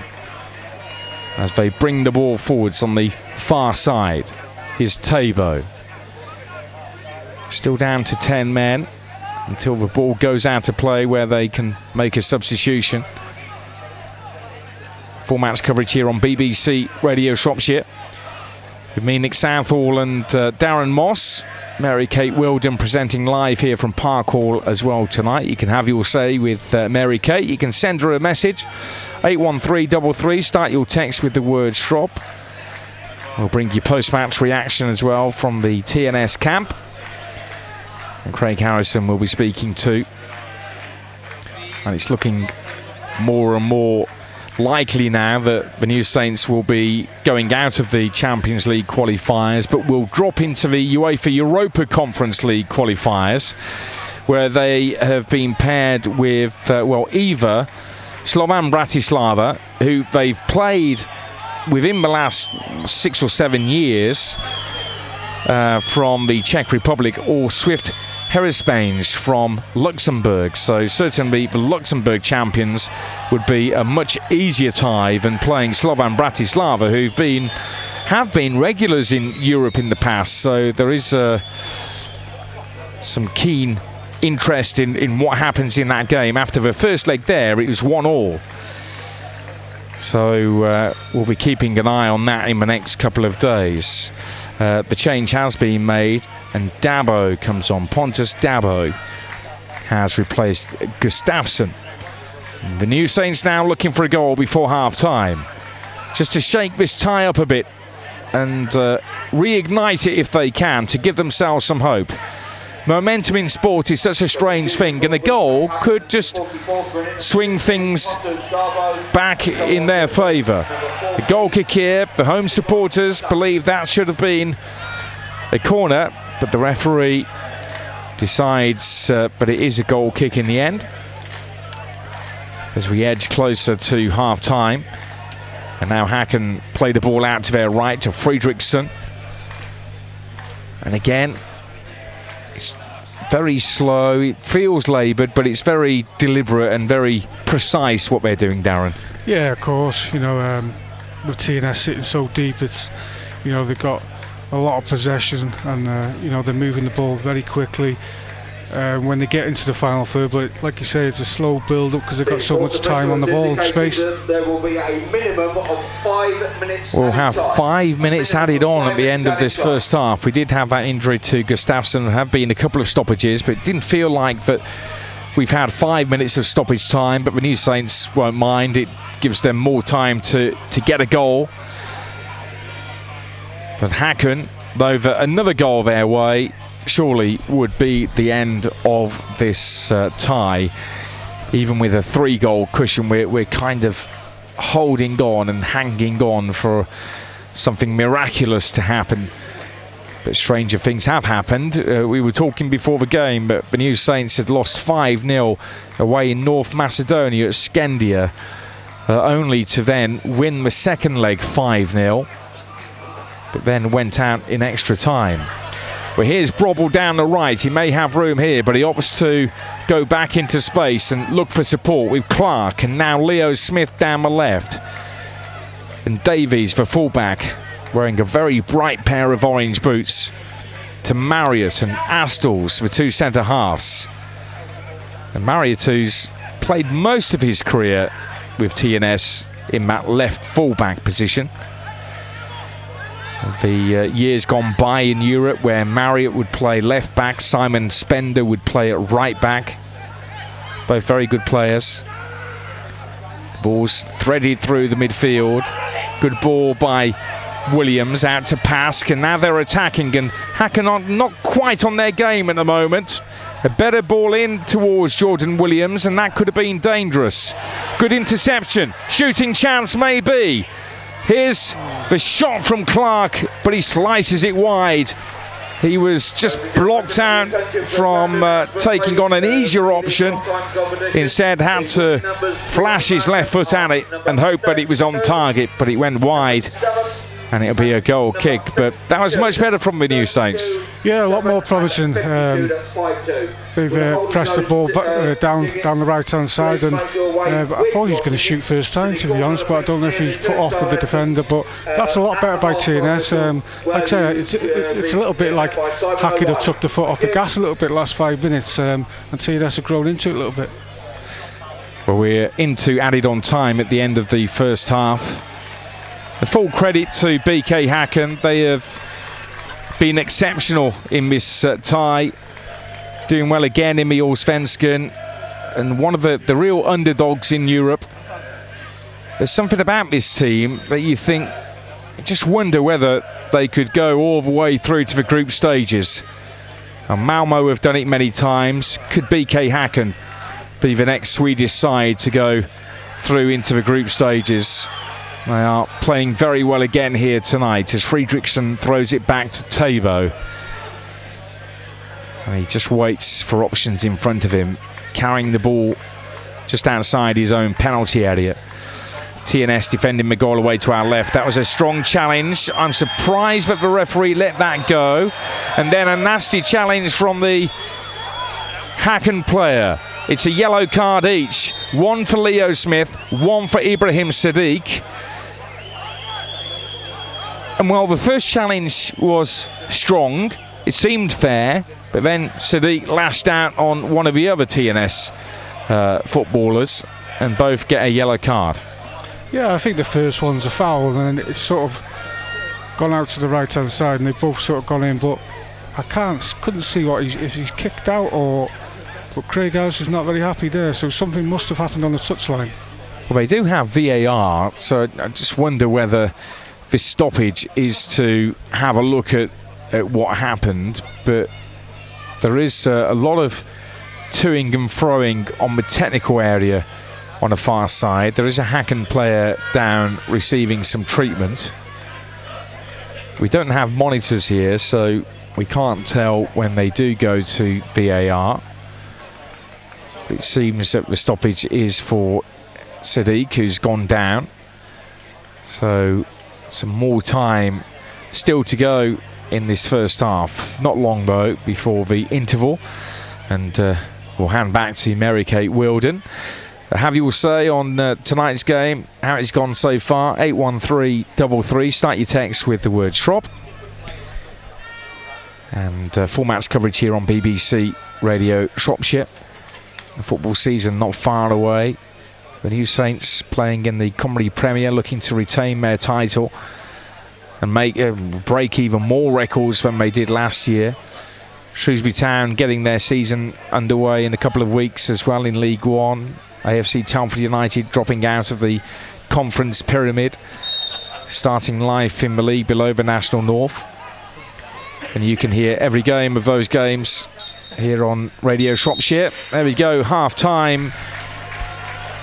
as they bring the ball forwards on the far side? Here's Tabo. Still down to 10 men until the ball goes out of play where they can make a substitution. Full match coverage here on BBC Radio Shropshire with me, Nick Southall, and Darren Moss. Mary Kate Wilden presenting live here from Park Hall as well tonight. You can have your say with Mary Kate. You can send her a message, 81333. Start your text with the word Shrop. We'll bring you post-match reaction as well from the TNS camp. And Craig Harrison will be speaking too. And it's looking more and more likely now that the New Saints will be going out of the Champions League qualifiers, but will drop into the UEFA Europa Conference League qualifiers, where they have been paired with, either Slovan Bratislava, who they've played within the last 6 or 7 years from the Czech Republic, or Swift Herispanes from Luxembourg. So certainly the Luxembourg champions would be a much easier tie than playing Slovan Bratislava, who have been regulars in Europe in the past. So there is some keen interest in what happens in that game. After the first leg there, it was 1-1. So we'll be keeping an eye on that in the next couple of days. The change has been made, and Dabo comes on. Pontus Dabo has replaced Gustafsson. The New Saints now looking for a goal before half-time, just to shake this tie up a bit and reignite it if they can, to give themselves some hope. Momentum in sport is such a strange thing, and a goal could just swing things back in their favour. The goal kick here, the home supporters believe that should have been a corner, but the referee decides but it is a goal kick in the end, as we edge closer to half-time. And now Häcken play the ball out to their right to Fredriksson. And again, it's very slow, it feels laboured, but it's very deliberate and very precise what they're doing, Darren. Yeah, of course. You know, with TNS sitting so deep, it's, you know, they've got a lot of possession, and you know, they're moving the ball very quickly when they get into the final third. But like you say, it's a slow build up because they've got so much time on the ball and space. There will be a minimum of 5 minutes. We'll have 5 minutes added on at the end of this first half. We did have that injury to Gustafsson. There have been a couple of stoppages, but it didn't feel like that we've had 5 minutes of stoppage time. But the New Saints won't mind. It gives them more time to get a goal. But Häcken, though, another goal their way surely would be the end of this tie. Even with a 3-goal cushion, we're kind of holding on and hanging on for something miraculous to happen. But stranger things have happened. We were talking before the game, but the New Saints had lost 5-0 away in North Macedonia at Skendia, only to then win the second leg 5-0, but then went out in extra time. Well, here's Brobble down the right. He may have room here, but he opts to go back into space and look for support with Clark, and now Leo Smith down the left. And Davies, the fullback, wearing a very bright pair of orange boots, to Marriott and Astles, the two centre-halves. And Marriott, who's played most of his career with TNS in that left fullback position. The years gone by in Europe, where Marriott would play left back, Simon Spender would play at right back. Both very good players. The ball's threaded through the midfield. Good ball by Williams out to Pask, and now they're attacking, and Häcken are not quite on their game at the moment. A better ball in towards Jordan Williams, and that could have been dangerous. Good interception, shooting chance maybe. Here's the shot from Clark, but he slices it wide. He was just blocked out from taking on an easier option. Instead had to flash his left foot at it and hope that it was on target, but it went wide. And it'll be a goal kick, but that was much better from the New Saints. Yeah, a lot more promising. They've pressed the ball down the right-hand side, and I thought he was going to shoot first time, to be honest, but I don't know if he's put off with the defender. But that's a lot better by TNS. Like I say, it's a little bit like Häcken have took the foot off the gas a little bit last 5 minutes, and TNS have grown into it a little bit. Well, we're into added on time at the end of the first half. The full credit to BK Häcken. They have been exceptional in this tie, doing well again in the Allsvenskan, and one of the real underdogs in Europe. There's something about this team that you think, just wonder whether they could go all the way through to the group stages. And Malmo have done it many times. Could BK Häcken be the next Swedish side to go through into the group stages? They are playing very well again here tonight as Fredriksson throws it back to Tabo. And he just waits for options in front of him, carrying the ball just outside his own penalty area. TNS defending the goal away to our left. That was a strong challenge. I'm surprised that the referee let that go. And then a nasty challenge from the Häcken player. It's a yellow card each. One for Leo Smith, one for Ibrahim Sadiq. And while the first challenge was strong, it seemed fair, but then Sadiq lashed out on one of the other TNS footballers, and both get a yellow card. Yeah, I think the first one's a foul, and then it's sort of gone out to the right hand side, and they've both sort of gone in. But I couldn't see if he's kicked out or. But Craig Harris is not very happy there, so something must have happened on the touchline. Well, they do have VAR, so I just wonder whether this stoppage is to have a look at what happened. But there is a lot of toing and froing on the technical area on the far side. There is a Häcken player down receiving some treatment. We don't have monitors here, so we can't tell when they do go to VAR. It seems that the stoppage is for Sadiq, who's gone down. So some more time still to go in this first half. Not long though before the interval. And we'll hand back to Mary-Kate Wilden. Have you all say on tonight's game how it's gone so far? 81333. Start your text with the word Shrop. And full match coverage here on BBC Radio Shropshire. The football season not far away. The New Saints playing in the Comedy Premier, looking to retain their title and break even more records than they did last year. Shrewsbury Town getting their season underway in a couple of weeks as well in League One. AFC Telford United dropping out of the conference pyramid, starting life in the league below the National North. And you can hear every game of those games here on Radio Shropshire. There we go, half time,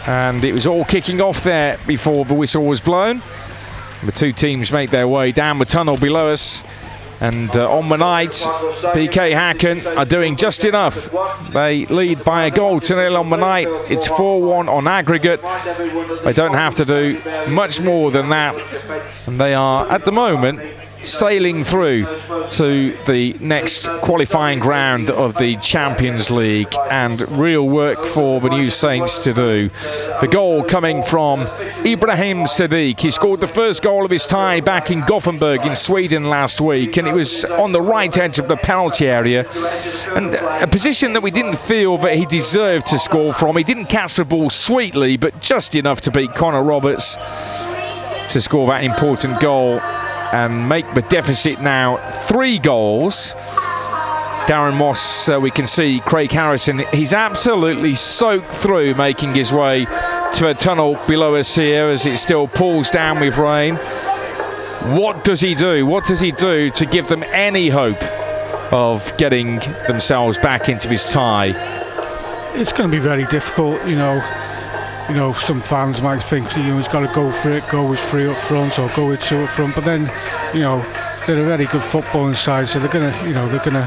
and it was all kicking off there before the whistle was blown. The two teams make their way down the tunnel below us, and on the night, PK Häcken are doing just enough. They lead by a goal to 0 on the night. It's 4-1 on aggregate. They don't have to do much more than that, and they are at the moment sailing through to the next qualifying round of the Champions League, and real work for the New Saints to do. The goal coming from Ibrahim Sadiq. He scored the first goal of his tie back in Gothenburg in Sweden last week, and it was on the right edge of the penalty area, and a position that we didn't feel that he deserved to score from. He didn't catch the ball sweetly, but just enough to beat Connor Roberts to score that important goal and make the deficit now 3 goals. Darren Moss, we can see Craig Harrison, he's absolutely soaked through, making his way to a tunnel below us here as it still pours down with rain. What does he do? What does he do to give them any hope of getting themselves back into this tie? It's going to be very difficult, you know, some fans might think, he's got to go for it, go with 3 up front or go with 2 up front, but then, they're a very good footballing side, so they're going to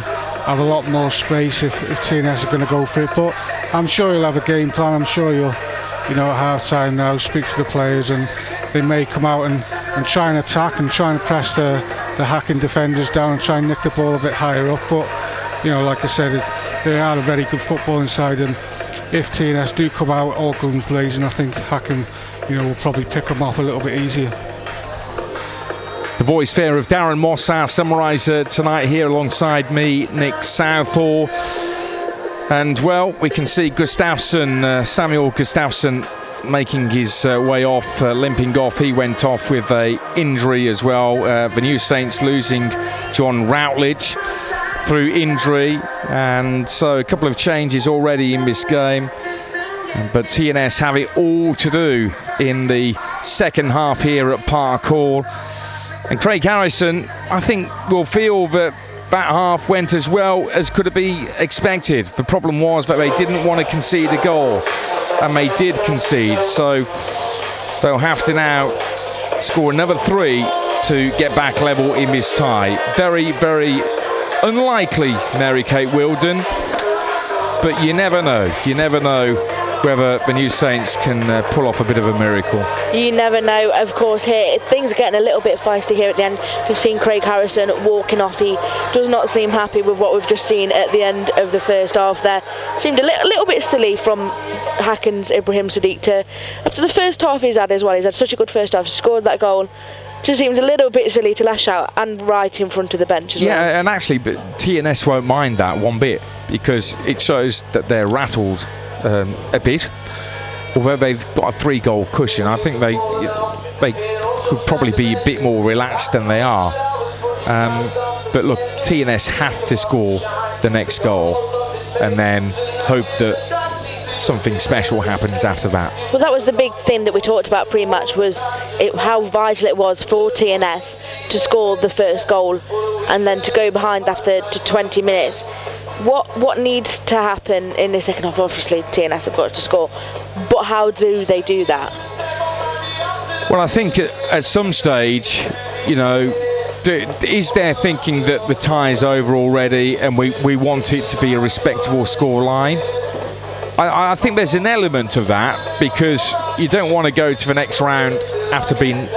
have a lot more space if TNS are going to go for it. But I'm sure he'll have a game plan. I'm sure he'll, at half time now, speak to the players, and they may come out and try and attack and try and press the Häcken defenders down and try and nick the ball a bit higher up. But, like I said, they are a very good footballing side, and if TNS do come out all guns blazing, I think Häcken, will probably pick them off a little bit easier. The voice there of Darren Moss, our summariser tonight here alongside me, Nick Southall. And well, we can see Gustafsson, Samuel Gustafsson, making his way off, limping off. He went off with a injury as well. The New Saints losing John Routledge through injury, and so a couple of changes already in this game, but TNS have it all to do in the second half here at Park Hall, and Craig Harrison, I think, will feel that half went as well as could be expected. The problem was that they didn't want to concede a goal, and they did concede, so they'll have to now score another 3 to get back level in this tie. Very, very unlikely, Mary-Kate Wilden, but you never know. You never know whether the New Saints can pull off a bit of a miracle. You never know, of course. Here things are getting a little bit feisty here at the end. We've seen Craig Harrison walking off. He does not seem happy with what we've just seen at the end of the first half there. Seemed a little bit silly from Häcken's Ibrahim Sadiq to, after the first half he's had as well, he's had such a good first half, scored that goal, just seems a little bit silly to lash out, and right in front of the bench as well. Yeah, and actually, but TNS won't mind that one bit, because it shows that they're rattled a bit. Although they've got a 3-goal cushion, I think they could probably be a bit more relaxed than they are. But look, TNS have to score the next goal and then hope that something special happens after that. Well, that was the big thing that we talked about pre-match, was how vital it was for TNS to score the first goal and then to go behind after 20 minutes. What needs to happen in the second half? Obviously, TNS have got to score, but how do they do that? Well, I think at some stage, is there thinking that the tie's over already and we want it to be a respectable score line? I think there's an element of that, because you don't want to go to the next round after being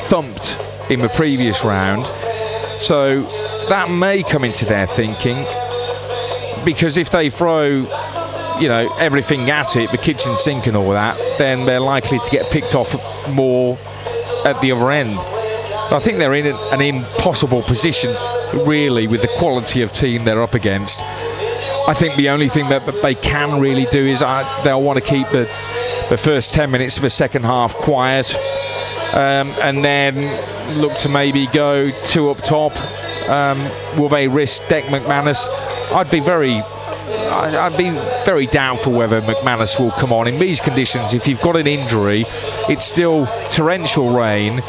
thumped in the previous round. So that may come into their thinking, because if they throw, everything at it, the kitchen sink and all that, then they're likely to get picked off more at the other end. So I think they're in an impossible position, really, with the quality of team they're up against. I think the only thing that they can really do is they'll want to keep the first 10 minutes of the second half quiet, and then look to maybe go 2 up top. Will they risk Deck McManus? I'd be very doubtful whether McManus will come on in these conditions. If you've got an injury, it's still torrential rain.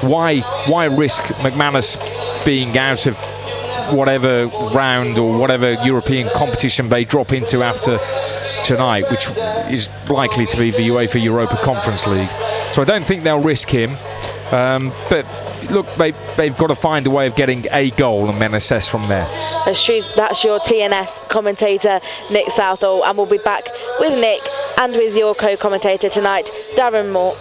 Why risk McManus being out of whatever round or whatever European competition they drop into after tonight, which is likely to be the UEFA Europa Conference League? So I don't think they'll risk him. But look, they've got to find a way of getting a goal and then assess from there. That's your TNS commentator, Nick Southall, and we'll be back with Nick and with your co-commentator tonight, Darren Moore.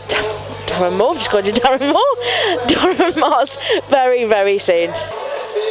I've just called you Darren Moore. Darren Moss, very, very soon.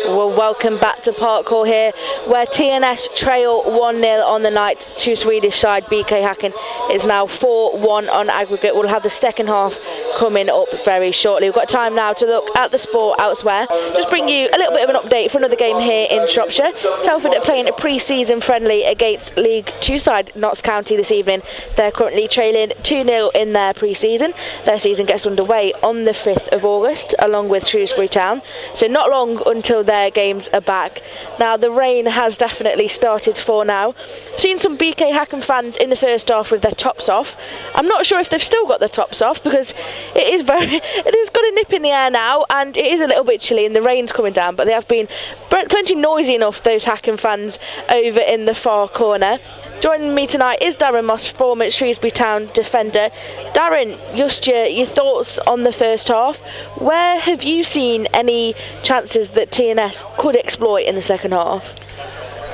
Well, welcome back to Park Hall here, where TNS trail 1-0 on the night to Swedish side BK Häcken. It's now 4-1 on aggregate. We'll have the second half coming up very shortly. We've got time now to look at the sport elsewhere. Just bring you a little bit of an update for another game here in Shropshire. Telford are playing a pre-season friendly against League 2 side Notts County this evening. They're currently trailing 2-0 in their pre-season. Their season gets underway on the 5th of August, along with Shrewsbury Town. So not long until their games are back. Now, the rain has definitely started to fall now. Seen some BK Häcken fans in the first half with their tops off. I'm not sure if they've still got their tops off, because it is got a nip in the air now, and it is a little bit chilly and the rain's coming down, but they have been plenty noisy enough, those Häcken fans over in the far corner. Joining me tonight is Darren Moss, former Shrewsbury Town defender. Darren, just your thoughts on the first half. Where have you seen any chances that TNS could exploit in the second half?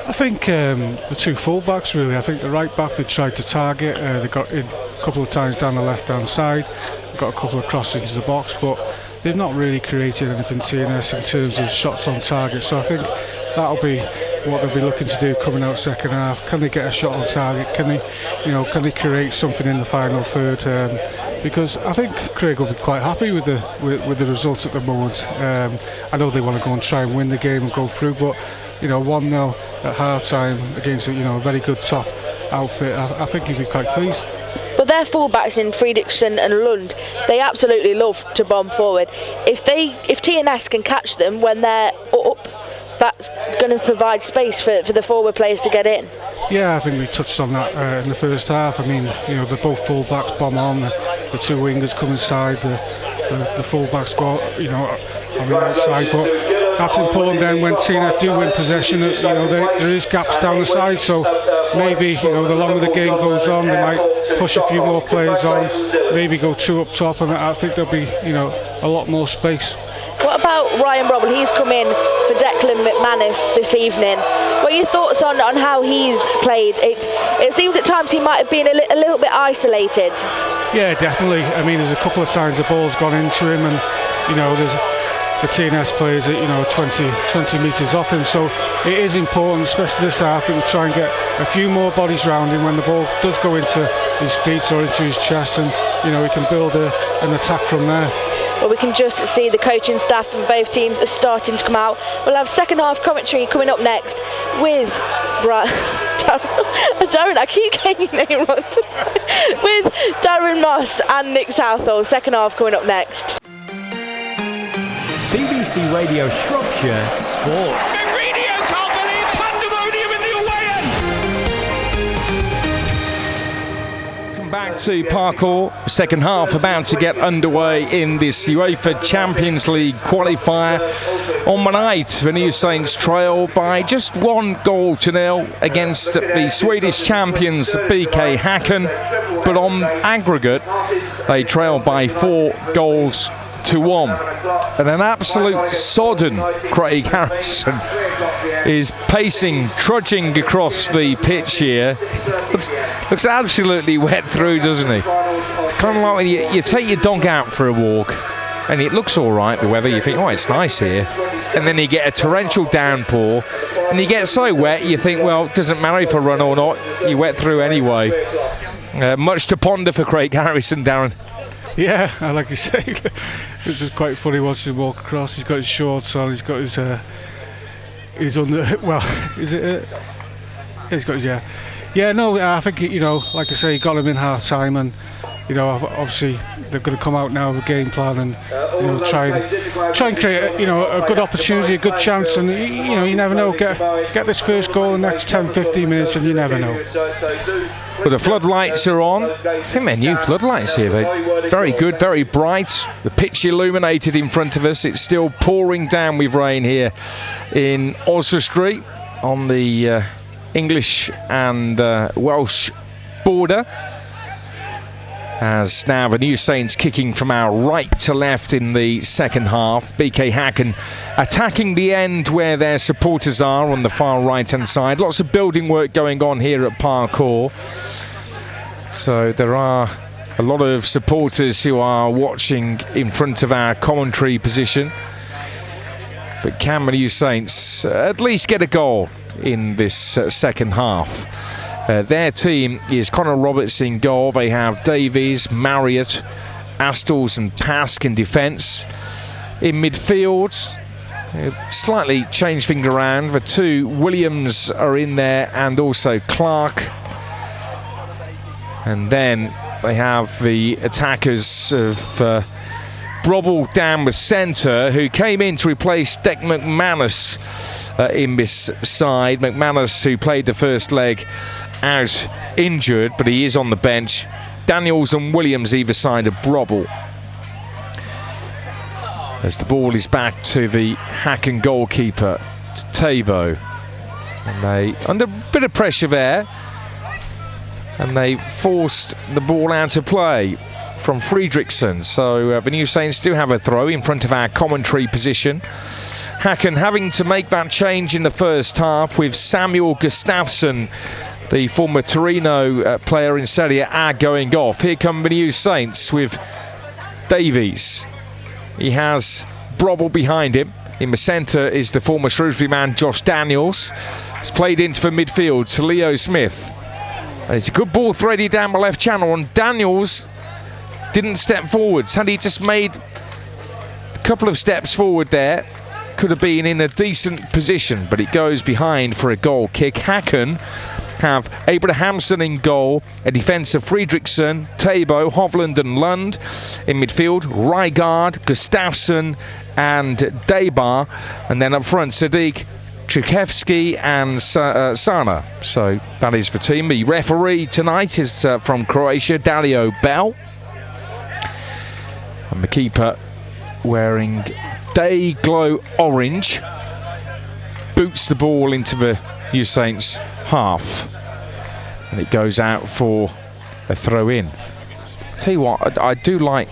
I think the two full-backs, really. I think the right-back they tried to target. They got in a couple of times down the left-hand side. Got a couple of crosses into the box, but they've not really created anything, TNS, in terms of shots on target. So I think that'll be what they'll be looking to do coming out second half. Can they get a shot on target? Can they create something in the final third? Because I think Craig will be quite happy with the results at the moment. I know they want to go and try and win the game and go through, but 1-0 at half time against a very good top outfit, I think he'd be quite pleased. But their fullbacks in Fredriksson and Lund, they absolutely love to bomb forward. If TNS can catch them when they're up, that's going to provide space for the forward players to get in. Yeah, I think we touched on that in the first half. I mean, the both full-backs bomb on, the two wingers come inside, the full-backs go, on the outside. But that's important then when TNS do win possession. There is gaps down the side, so maybe the longer the game goes on, they might push a few more players on, maybe go 2 up top, and I think there'll be a lot more space. What about Ryan Robble? He's come in for Declan McManus this evening. What are your thoughts on how he's played? It seems at times he might have been a little bit isolated. Yeah, definitely. I mean, there's a couple of times the ball's gone into him, and there's the TNS players at 20 metres off him. So it is important, especially this half, that we try and get a few more bodies round him when the ball does go into his feet or into his chest, and we can build an attack from there. but we can just see the coaching staff from both teams are starting to come out. We'll have second half commentary coming up next with Darren, I keep getting your name wrong with Darren Moss and Nick Southall. Second half coming up next. BBC Radio Shropshire Sports. Radio can't believe pandemonium in the away end. Welcome back to Parkour. Second half about to get underway in this UEFA Champions League qualifier. On the night, Venus Saints trail by just 1-0 against the Swedish champions BK Häcken, but on aggregate they trail by 4-1. And an absolute sodden Craig Harrison is pacing, trudging across the pitch here. Looks absolutely wet through, doesn't he? It's kind of like when you take your dog out for a walk and it looks all right, the weather, you think, oh, it's nice here. And then you get a torrential downpour and you get so wet you think, well, it doesn't matter if I run or not, you're wet through anyway. Much to ponder for Craig Harrison, Darren. Yeah, like you say, it's just quite funny watching him walk across. He's got his shorts on, he's got his under, well, is it, he's got his, yeah, no, I think, like I say, he got him in half time, and obviously they're going to come out now with a game plan and try and create a good opportunity, a good chance, and you never know, get this first goal in the next 10-15 minutes, and you never know. Well, the floodlights are on. I think they're new floodlights here. They're very good, very bright. The pitch illuminated in front of us. It's still pouring down with rain here in Oswestry on the English and Welsh border. As now the New Saints kicking from our right to left in the second half. BK Häcken attacking the end where their supporters are on the far right hand side. Lots of building work going on here at Parkour. So there are a lot of supporters who are watching in front of our commentary position. But can the New Saints at least get a goal in this second half? Their team is Connor Roberts in goal. They have Davies, Marriott, Astles and Pask in defence. In midfield, slightly changed things around. The two Williams are in there and also Clark. And then they have the attackers of Brobble down the centre, who came in to replace Dec McManus in this side. McManus, who played the first leg, out injured, but he is on the bench. Daniels and Williams either side of Brobble. As the ball is back to the Häcken goalkeeper, Tavo. And they, under a bit of pressure there, and they forced the ball out of play from Fredriksson. So the New Saints do have a throw in front of our commentary position. Häcken having to make that change in the first half with Samuel Gustafsson, the former Torino player in Serie A, going off. Here come the New Saints with Davies. He has Brobble behind him. In the centre is the former Shrewsbury man Josh Daniels. It's played into the midfield to Leo Smith. And it's a good ball threaded down the left channel, and Daniels didn't step forwards. Had he just made a couple of steps forward there, could have been in a decent position, but it goes behind for a goal kick. Häcken have Abrahamsson in goal, a defence of Fredriksson, Tabo, Hovland and Lund. In midfield, Rygaard, Gustafsson and Debar. And then up front, Sadiq, Trukevski and Sana. So that is the team. The referee tonight is from Croatia, Dario Bell. And the keeper wearing day glow orange boots the ball into the New Saints half, and it goes out for a throw in. Tell you what, I do like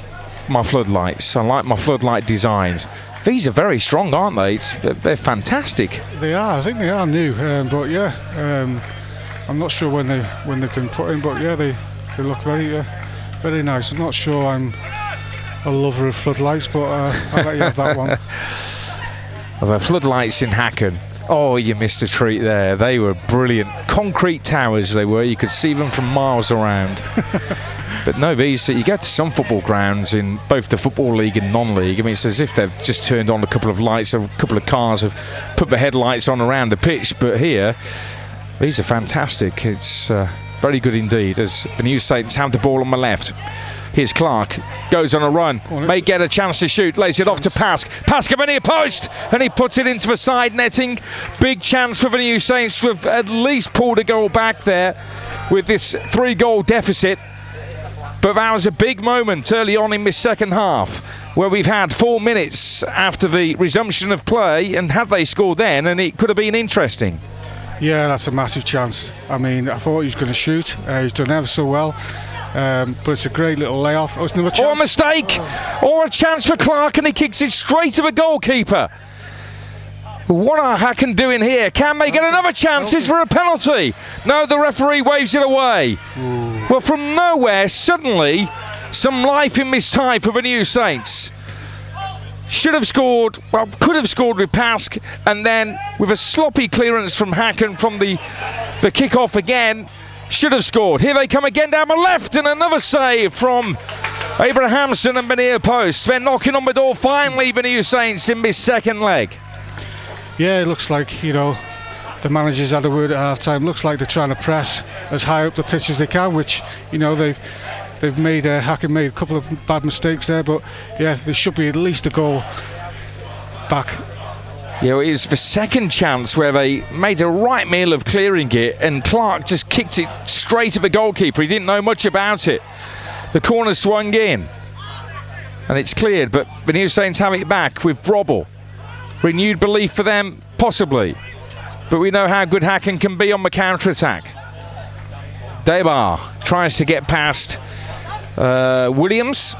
my floodlights. I like my floodlight designs. These are very strong, aren't they? They're fantastic. They are. I think they are new, but yeah, I'm not sure when they've been put in, but yeah, they look very nice. I'm not sure I'm a lover of floodlights, but I'll let you have that one. The floodlights in Häcken. Oh, you missed a treat there. They were brilliant. Concrete towers they were. You could see them from miles around. But no, you go to some football grounds in both the Football League and non-league. I mean, it's as if they've just turned on a couple of lights, a couple of cars have put the headlights on around the pitch. But here, these are fantastic. It's very good indeed, as the New Saints have the ball on the left. Here's Clark, goes on a run, may get a chance to shoot, lays it off to Pask. Pask up a near post, and he puts it into the side netting. Big chance for the New Saints to have at least pulled a goal back there with this 3-goal deficit. But that was a big moment early on in this second half, where we've had 4 minutes after the resumption of play, and had they scored then, and it could have been interesting. Yeah, that's a massive chance. I mean, I thought he was going to shoot. He's done ever so well. But it's a great little layoff. Oh, it's another chance. Or a mistake, or a chance for Clark, and he kicks it straight to the goalkeeper. What are Häcken doing here? Can they get another chance? Is for a penalty? No, the referee waves it away. Well, from nowhere, suddenly, some life in this tie for the New Saints. Should have scored, well, could have scored with Pask, and then with a sloppy clearance from Häcken from the kick-off again, should have scored. Here they come again down the left, and another save from Abrahamson and the near post. They're knocking on the door finally, the New Saints, in this second leg. Yeah, it looks like, the managers had a word at half-time. Looks like they're trying to press as high up the pitch as they can, which, they've made, Häcken made a couple of bad mistakes there, but yeah, there should be at least a goal back. Yeah, it was the second chance where they made a right meal of clearing it, and Clark just kicked it straight at the goalkeeper. He didn't know much about it. The corner swung in, and it's cleared, but the New Saints have it back with Brobble. Renewed belief for them, possibly. But we know how good Häcken can be on the counter-attack. Debar tries to get past Williams,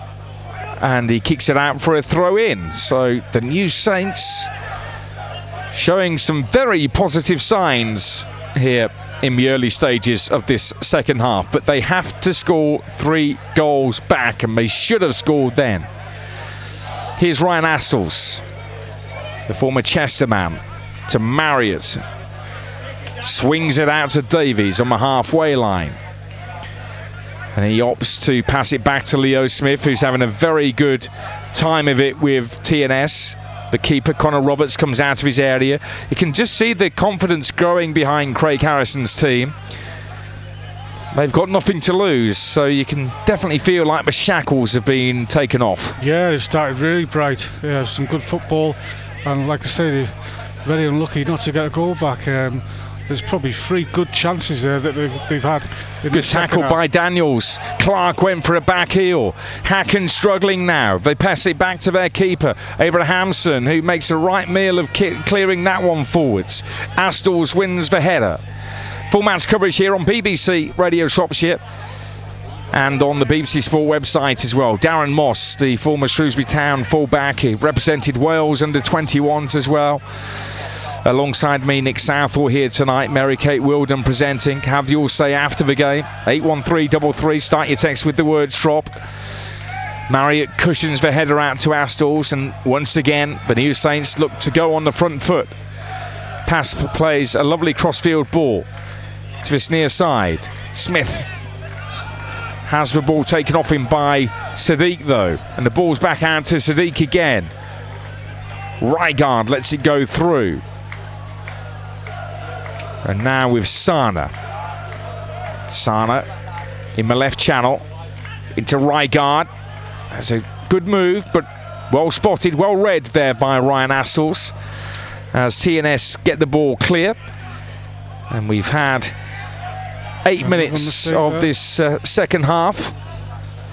and he kicks it out for a throw-in. So the New Saints showing some very positive signs here in the early stages of this second half. But they have to score 3 goals back, and they should have scored then. Here's Ryan Astles, the former Chester man, to Marriott. Swings it out to Davies on the halfway line. And he opts to pass it back to Leo Smith, who's having a very good time of it with TNS. The keeper, Connor Roberts, comes out of his area. You can just see the confidence growing behind Craig Harrison's team. They've got nothing to lose, so you can definitely feel like the shackles have been taken off. Yeah, it started really bright. Yeah, some good football. And like I say, they're very unlucky not to get a goal back. There's probably 3 good chances there that they've had. Good tackle by Daniels. Clark went for a back heel. Häcken struggling now. They pass it back to their keeper, Abrahamson, who makes a right meal of clearing that one forwards. Astles wins the header. Full match coverage here on BBC Radio Shropshire and on the BBC Sport website as well. Darren Moss, the former Shrewsbury Town fullback, he represented Wales under 21s as well. Alongside me, Nick Southall here tonight. Mary-Kate Wilden presenting. Have you all say after the game? 81333. Start your text with the word Shrop. Marriott cushions the header out to Astles, and once again the New Saints look to go on the front foot. Pass plays a lovely crossfield ball to this near side. Smith has the ball taken off him by Sadiq though, and the ball's back out to Sadiq again. Rygaard lets it go through. And now with Sana in the left channel into Rygaard. That's a good move, but well spotted, well read there by Ryan Astles as TNS get the ball clear. And we've had 8 minutes of this second half.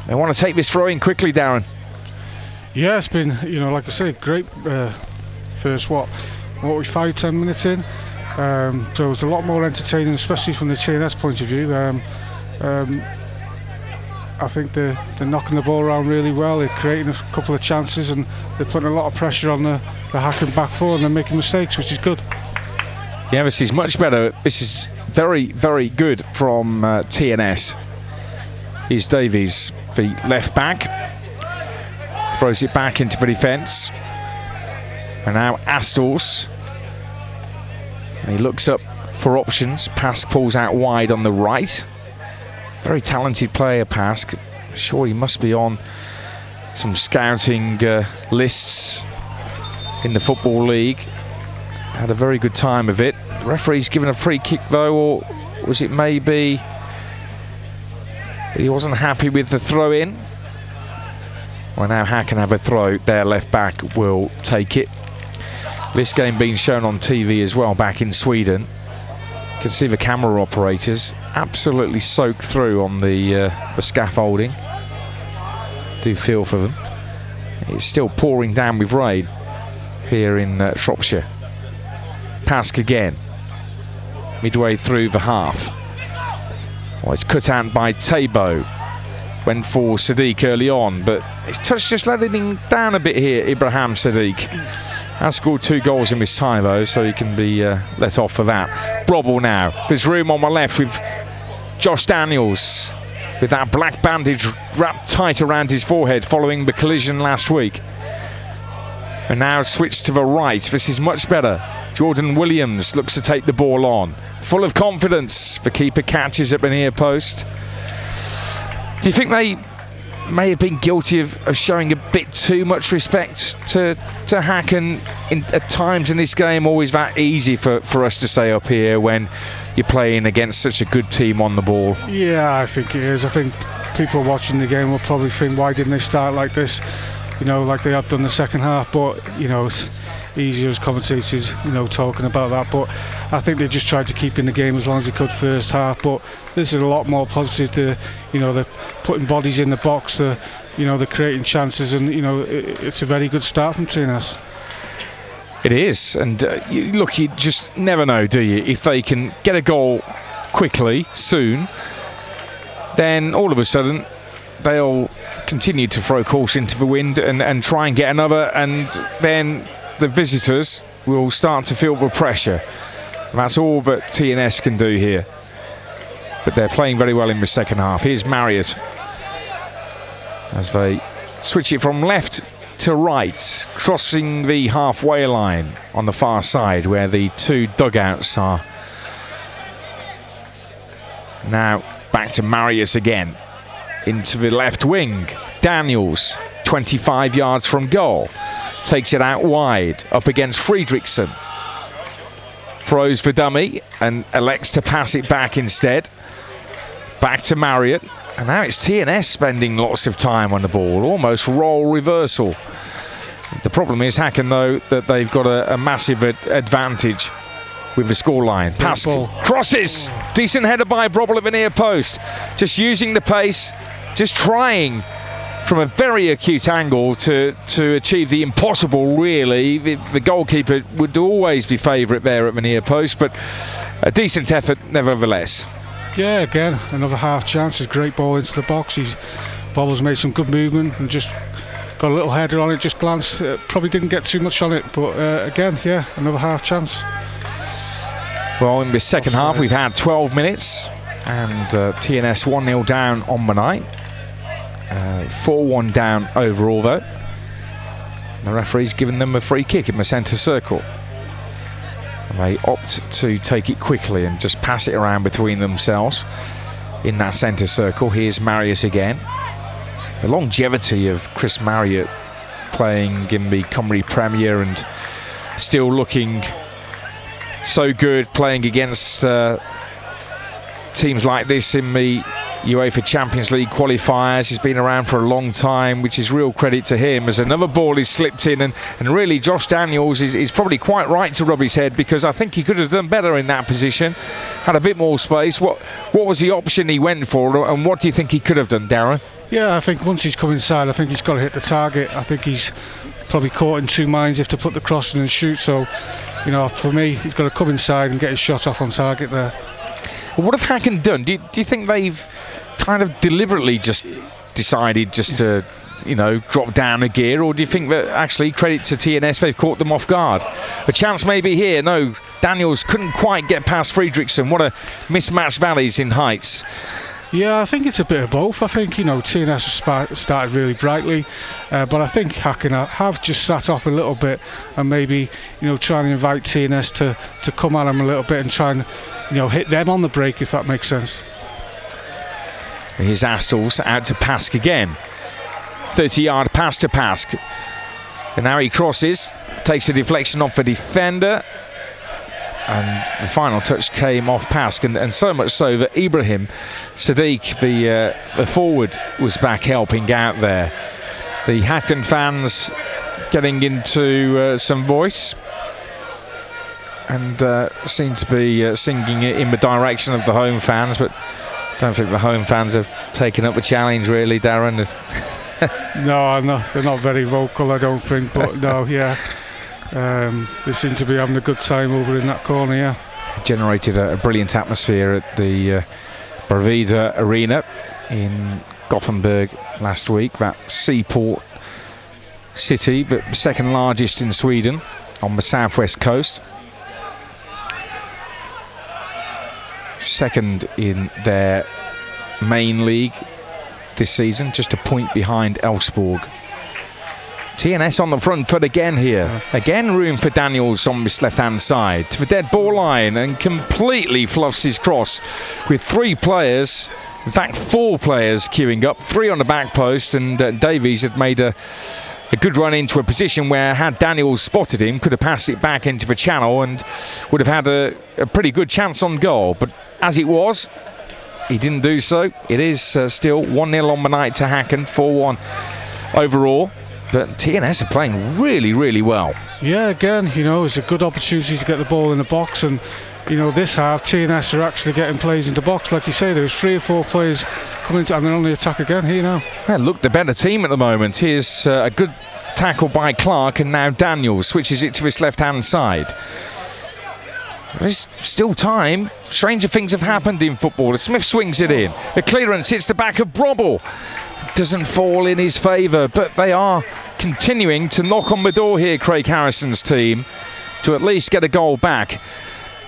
I want to take this throw in quickly, Darren. Yeah, it's been, like I say, great first, what are we, 5-10 minutes in? So it's a lot more entertaining, especially from the TNS point of view. I think they're knocking the ball around really well. They're creating a couple of chances, and they're putting a lot of pressure on the Häcken back four, and they're making mistakes, which is good. Yeah, this is much better. This is very, very good from TNS. Here's Davies, the left back. Throws it back into the defence. And now Astles. And he looks up for options. Pask pulls out wide on the right. Very talented player, Pask. I'm sure he must be on some scouting lists in the Football League. Had a very good time of it. The referee's given a free kick though, or was it maybe he wasn't happy with the throw in? Well, now Häcken have a throw. Their left back will take it. This game being shown on TV as well back in Sweden. You can see the camera operators absolutely soaked through on the scaffolding. Do feel for them. It's still pouring down with rain here in Shropshire. Pask again, midway through the half. Well, it's cut out by Tabo. Went for Sadiq early on, but his touch just letting him down a bit here, Ibrahim Sadiq. Has scored 2 goals in this time though, so he can be let off for that. Brobble now. There's room on my left with Josh Daniels, with that black bandage wrapped tight around his forehead following the collision last week. And now switched to the right. This is much better. Jordan Williams looks to take the ball on. Full of confidence. The keeper catches at the near post. Do you think they may have been guilty of showing a bit too much respect to Häcken at times in this game? Always that easy for us to say up here when you're playing against such a good team on the ball. Yeah, I think it is. I think people watching the game will probably think, why didn't they start like this? You know, like they have done the second half. But, you know, it's easier as commentators, you know, talking about that. But I think they just tried to keep in the game as long as they could first half. But this is a lot more positive. You know, they're putting bodies in the box. They're creating chances, and you know, it's a very good start from TNS. It is, and you just never know, do you? If they can get a goal quickly, soon, then all of a sudden they'll continue to throw caution to the wind and try and get another, and then the visitors will start to feel the pressure. And that's all that TNS can do here. But they're playing very well in the second half. Here's Marriott as they switch it from left to right, crossing the halfway line on the far side where the 2 dugouts are. Now back to Marius again, into the left wing. Daniels, 25 yards from goal, takes it out wide up against Friedrichsen. Throws for dummy and elects to pass it back instead. Back to Marriott, and now it's TNS spending lots of time on the ball, almost role reversal. The problem is Häcken, though, that they've got a massive advantage with the scoreline. Pascal crosses, decent header by Brobble at the near post, just using the pace, just trying from a very acute angle to achieve the impossible, really. The goalkeeper would always be favourite there at the near post, but a decent effort nevertheless. Yeah, again, another half chance. A great ball into the box. Bobble's made some good movement and just got a little header on it, just glanced. Probably didn't get too much on it, but again, yeah, another half chance. Well, in the second half, we've had 12 minutes and TNS 1-0 down on the night. 4-1 down overall, though. And the referee's given them a free kick in the centre circle. And they opt to take it quickly and just pass it around between themselves in that centre circle. Here's Marius again. The longevity of Chris Marriott playing in the Cymru Premier and still looking so good, playing against teams like this in the UEFA Champions League qualifiers. He's been around for a long time, which is real credit to him, as another ball is slipped in, and really Josh Daniels is probably quite right to rub his head, because I think he could have done better in that position, had a bit more space. What was the option he went for, and what do you think he could have done, Darren? Yeah, I think once he's come inside, I think he's got to hit the target. I think he's probably caught in 2 minds if to put the cross in and shoot. So, you know, for me, he's got to come inside and get his shot off on target there. Well, what have Häcken done? Do you think they've kind of deliberately just decided just to, you know, drop down a gear, or do you think that actually, credit to TNS, they've caught them off guard? A chance maybe here. No, Daniels couldn't quite get past Friedrichsen. What a mismatched valleys in heights. Yeah, I think it's a bit of both. I think, you know, TNS started really brightly, but I think Häcken have just sat off a little bit and maybe, you know, trying to invite TNS to come at them a little bit and try and, you know, hit them on the break, if that makes sense. Here's Astles out to Pask again. 30-yard pass to Pask. And now he crosses, takes a deflection off a defender. And the final touch came off Pask, and so much so that Ibrahim Sadiq, the forward, was back helping out there. The Häcken fans getting into some voice and seem to be singing it in the direction of the home fans, but I don't think the home fans have taken up the challenge really, Darren. No, they're not very vocal, I don't think, but no, yeah. They seem to be having a good time over in that corner, yeah. Generated a brilliant atmosphere at the Bravida Arena in Gothenburg last week, that seaport city, but second largest in Sweden on the southwest coast. Second in their main league this season, just a point behind Elfsborg. TNS on the front foot again here. Again room for Daniels on this left-hand side to the dead ball line and completely fluffs his cross with 3 players, in fact 4 players queuing up, 3 on the back post, and Davies had made a good run into a position where, had Daniels spotted him, could have passed it back into the channel and would have had a pretty good chance on goal. But as it was, he didn't do so. It is still 1-0 on the night to Häcken, 4-1 overall. But TNS are playing really, really well. Yeah, again, it's a good opportunity to get the ball in the box, and this half TNS are actually getting plays into box. Like you say, there's 3 or 4 players coming to, and they're on the attack again here now. Well, look, the better team at the moment. Here's a good tackle by Clark, and now Daniels switches it to his left-hand side. There's still time. Stranger things have happened in football. Smith swings it in. The clearance hits the back of Brobble. Doesn't fall in his favour, but they are continuing to knock on the door here, Craig Harrison's team, to at least get a goal back.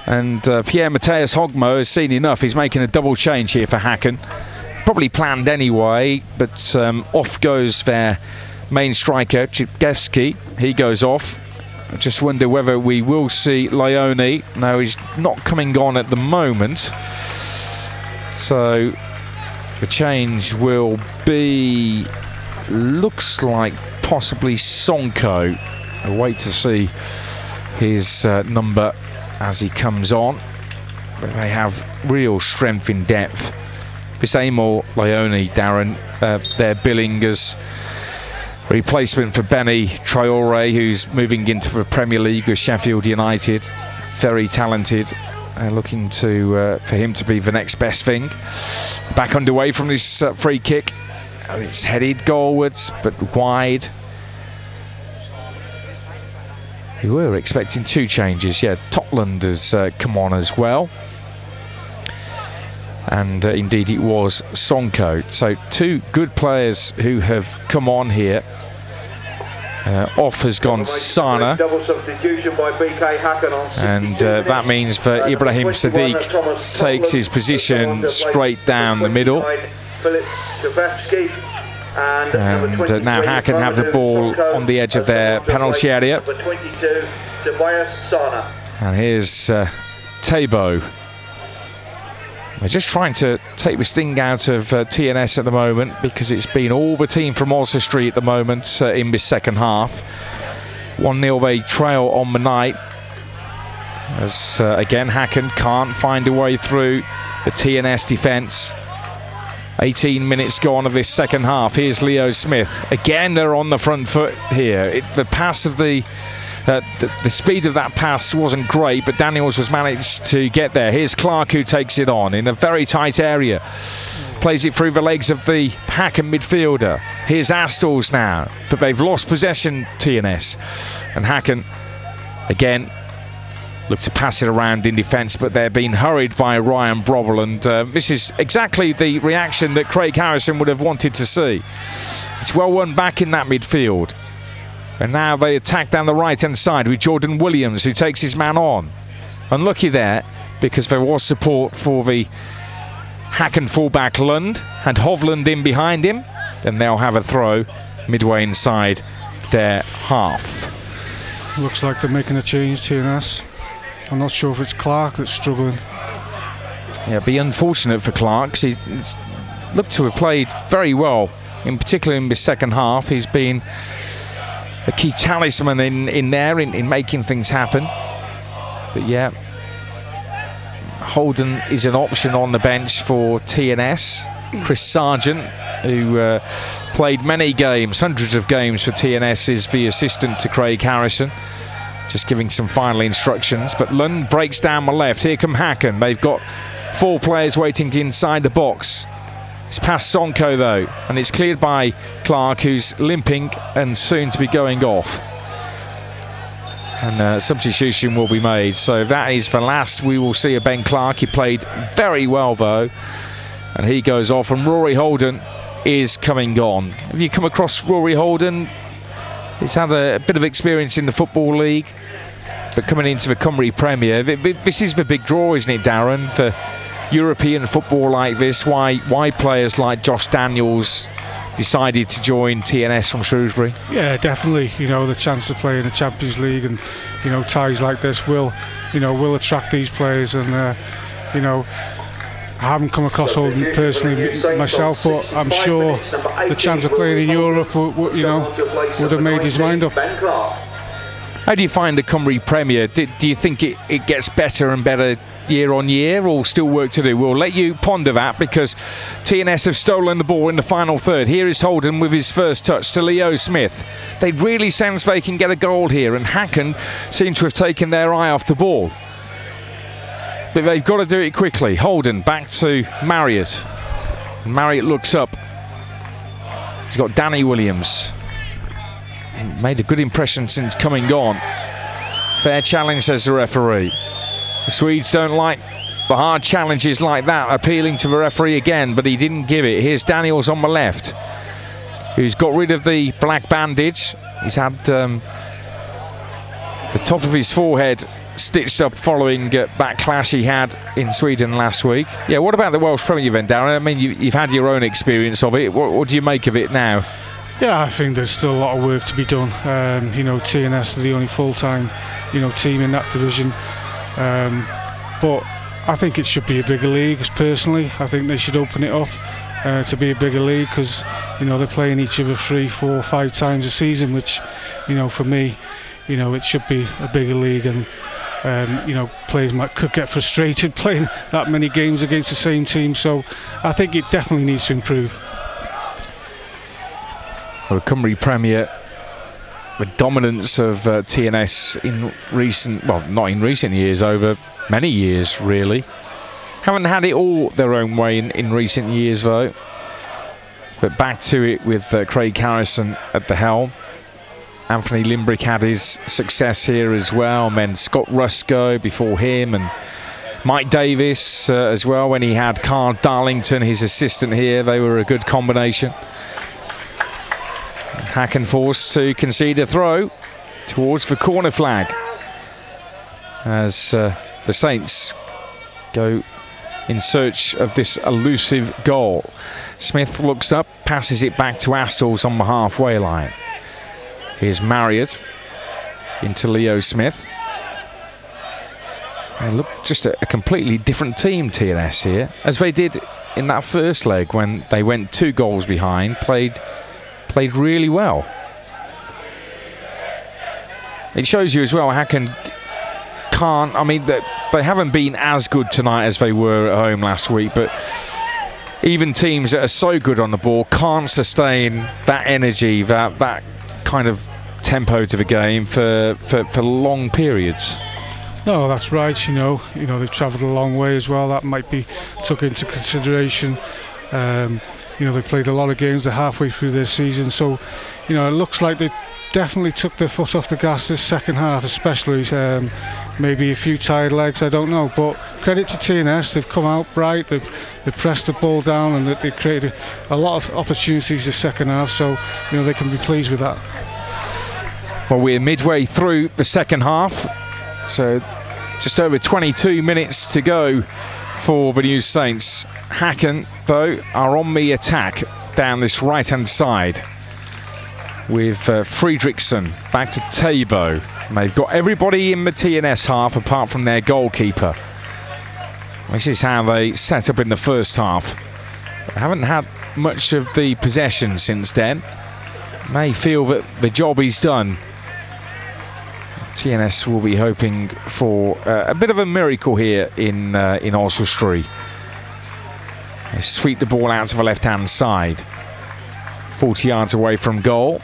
And Pierre Mateus Hogmo has seen enough. He's making a double change here for Häcken. Probably planned anyway, but off goes their main striker, Chipkevsky. He goes off. I just wonder whether we will see Leone. No, he's not coming on at the moment. So the change will be, looks like possibly Sonko. I'll wait to see his number as he comes on. But they have real strength in depth. This Amor Leone, Darren, they're billing as replacement for Benny Traore, who's moving into the Premier League with Sheffield United. Very talented. Looking to for him to be the next best thing. Back underway from this free kick. And it's headed goalwards, but wide. We were expecting 2 changes. Yeah, Totland has come on as well. And indeed it was Sonko. So 2 good players who have come on here. Off has gone Sana, and that means that Ibrahim Sadiq takes his position straight down the middle. And now Häcken have the ball on the edge of their penalty area. And here's Tabo. They're just trying to take the sting out of TNS at the moment, because it's been all the team from Ulster Street at the moment in this second half. 1-0 they trail on the night. As again, Häcken can't find a way through the TNS defence. 18 minutes gone of this second half. Here's Leo Smith. Again, they're on the front foot here. The pass of the speed of that pass wasn't great, but Daniels was managed to get there. Here's Clark, who takes it on in a very tight area. Plays it through the legs of the Häcken midfielder. Here's Astles now, but they've lost possession, TNS. And Häcken, again, look to pass it around in defence, but they're being hurried by Ryan Brovel, and this is exactly the reaction that Craig Harrison would have wanted to see. It's well won back in that midfield. And now they attack down the right-hand side with Jordan Williams, who takes his man on. Unlucky there, because there was support for the Häcken fullback Lund, and Hovland in behind him. And they'll have a throw midway inside their half. Looks like they're making a change, TNS. I'm not sure if it's Clark that's struggling. Yeah, it'd be unfortunate for Clark. He's looked to have played very well, in particular in the second half. He's been a key talisman in there in making things happen. But yeah, Holden is an option on the bench for TNS. Chris Sargent, who played many games, hundreds of games for TNS, is the assistant to Craig Harrison, just giving some final instructions. But Lund breaks down the left. Here come Häcken. They've got 4 players waiting inside the box. It's past Sonko though, and it's cleared by Clark, who's limping and soon to be going off. And substitution will be made. So that is the last we will see of Ben Clark. He played very well though, and he goes off. And Rory Holden is coming on. Have you come across Rory Holden? He's had a bit of experience in the Football League, but coming into the Cymru Premier, this is the big draw, isn't it, Darren, for European football like this? Why players like Josh Daniels decided to join TNS from Shrewsbury? Yeah, definitely. You know, the chance to play in the Champions League, and you know, ties like this will attract these players. And you know, I haven't come across Holden personally myself, but I'm sure the chance of playing in Europe would have made his mind up. How do you find the Cymru Premier? Do you think it gets better and better year on year, or still work to do? We'll let you ponder that, because TNS have stolen the ball in the final third. Here is Holden with his first touch to Leo Smith. They really sense they can get a goal here, and Häcken seem to have taken their eye off the ball. But they've got to do it quickly. Holden back to Marriott. And Marriott looks up. He's got Danny Williams. Made a good impression since coming on. Fair challenge, says the referee. The Swedes don't like the hard challenges like that, appealing to the referee again, but he didn't give it. Here's Daniels on the left, who's got rid of the black bandage. He's had the top of his forehead stitched up following backlash he had in Sweden last week. Yeah, what about the Welsh Premier then, Darren? I mean, you've had your own experience of it. What do you make of it now? Yeah, I think there's still a lot of work to be done. You know, TNS are the only full-time, team in that division. But I think it should be a bigger league. Personally, I think they should open it up to be a bigger league, because they're playing each other 3, 4, 5 times a season, which for me, it should be a bigger league. And players could get frustrated playing that many games against the same team. So I think it definitely needs to improve. Well, Cymru Premier, the dominance of TNS in not in recent years, over many years really. Haven't had it all their own way in recent years though. But back to it with Craig Harrison at the helm. Anthony Limbrick had his success here as well, and then Scott Rusko before him, and Mike Davis as well when he had Carl Darlington, his assistant here. They were a good combination. Häcken forced to concede a throw towards the corner flag as the Saints go in search of this elusive goal. Smith looks up, passes it back to Astles on the halfway line. Here's Marriott into Leo Smith. And look, just a completely different team, TNS here, as they did in that first leg when they went 2 goals behind, played really well. It shows you as well, Häcken can't, I mean, they haven't been as good tonight as they were at home last week, but even teams that are so good on the ball can't sustain that energy, that kind of tempo to the game for long periods. No, that's right. They've travelled a long way as well. That might be took into consideration. They played a lot of games. They're halfway through their season, so it looks like they definitely took their foot off the gas this second half, especially. Maybe a few tired legs, I don't know. But credit to TNS, they've come out bright. They've pressed the ball down, and they created a lot of opportunities this second half. So they can be pleased with that. Well, we're midway through the second half, so just over 22 minutes to go for the New Saints. Häcken, though, are on the attack down this right-hand side with Friedrichsen back to Tabo. And they've got everybody in the TNS half apart from their goalkeeper. This is how they set up in the first half. Haven't had much of the possession since then. May feel that the job is done. TNS will be hoping for a bit of a miracle here in Oswestry. They sweep the ball out to the left-hand side, 40 yards away from goal.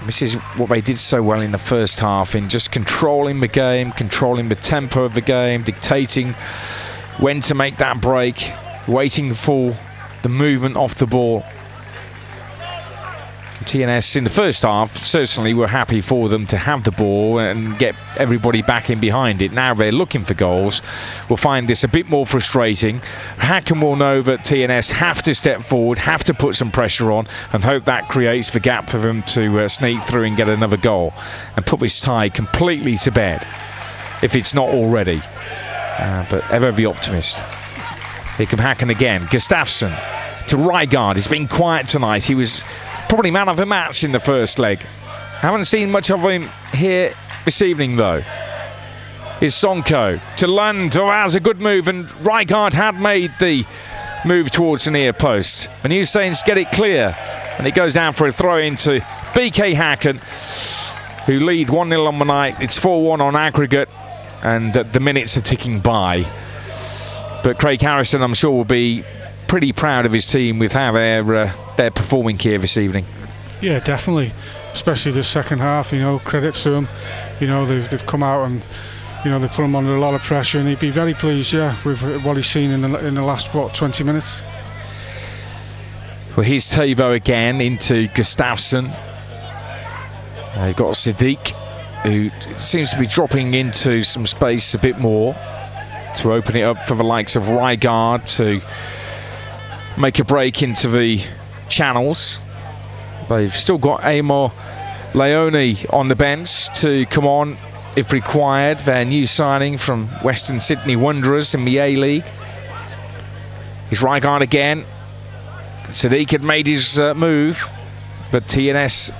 This is what they did so well in the first half, in just controlling the game, controlling the tempo of the game, dictating when to make that break, waiting for the movement off the ball. TNS in the first half certainly were happy for them to have the ball and get everybody back in behind it. Now they're looking for goals. We'll find this a bit more frustrating. Häcken will know that TNS have to step forward, have to put some pressure on, and hope that creates the gap for them to sneak through and get another goal and put this tie completely to bed, if it's not already. But ever the optimist. Here come Häcken again. Gustafsson to Rygaard. He's been quiet tonight. He was probably man of the match in the first leg. Haven't seen much of him here this evening though. Is Sonko to Lund, who has a good move, and Rygaard had made the move towards the near post. The New Saints get it clear, and it goes down for a throw into BK Häcken, who lead 1-0 on the night. It's 4-1 on aggregate, and the minutes are ticking by. But Craig Harrison, I'm sure, will be pretty proud of his team with how they're performing here this evening. Yeah, definitely, especially the second half. You know, credits to them. You know, they've come out and, you know, they put him under a lot of pressure, and he'd be very pleased, yeah, with what he's seen in the last 20 minutes. Well, here's Tabo again into Gustafsson. You've got Sadiq, who seems to be dropping into some space a bit more to open it up for the likes of Rygaard to make a break into the channels. They've still got Amor Leone on the bench to come on if required. Their new signing from Western Sydney Wanderers in the A-League. Here's Rygaard again. Sadiq had made his move, but TNS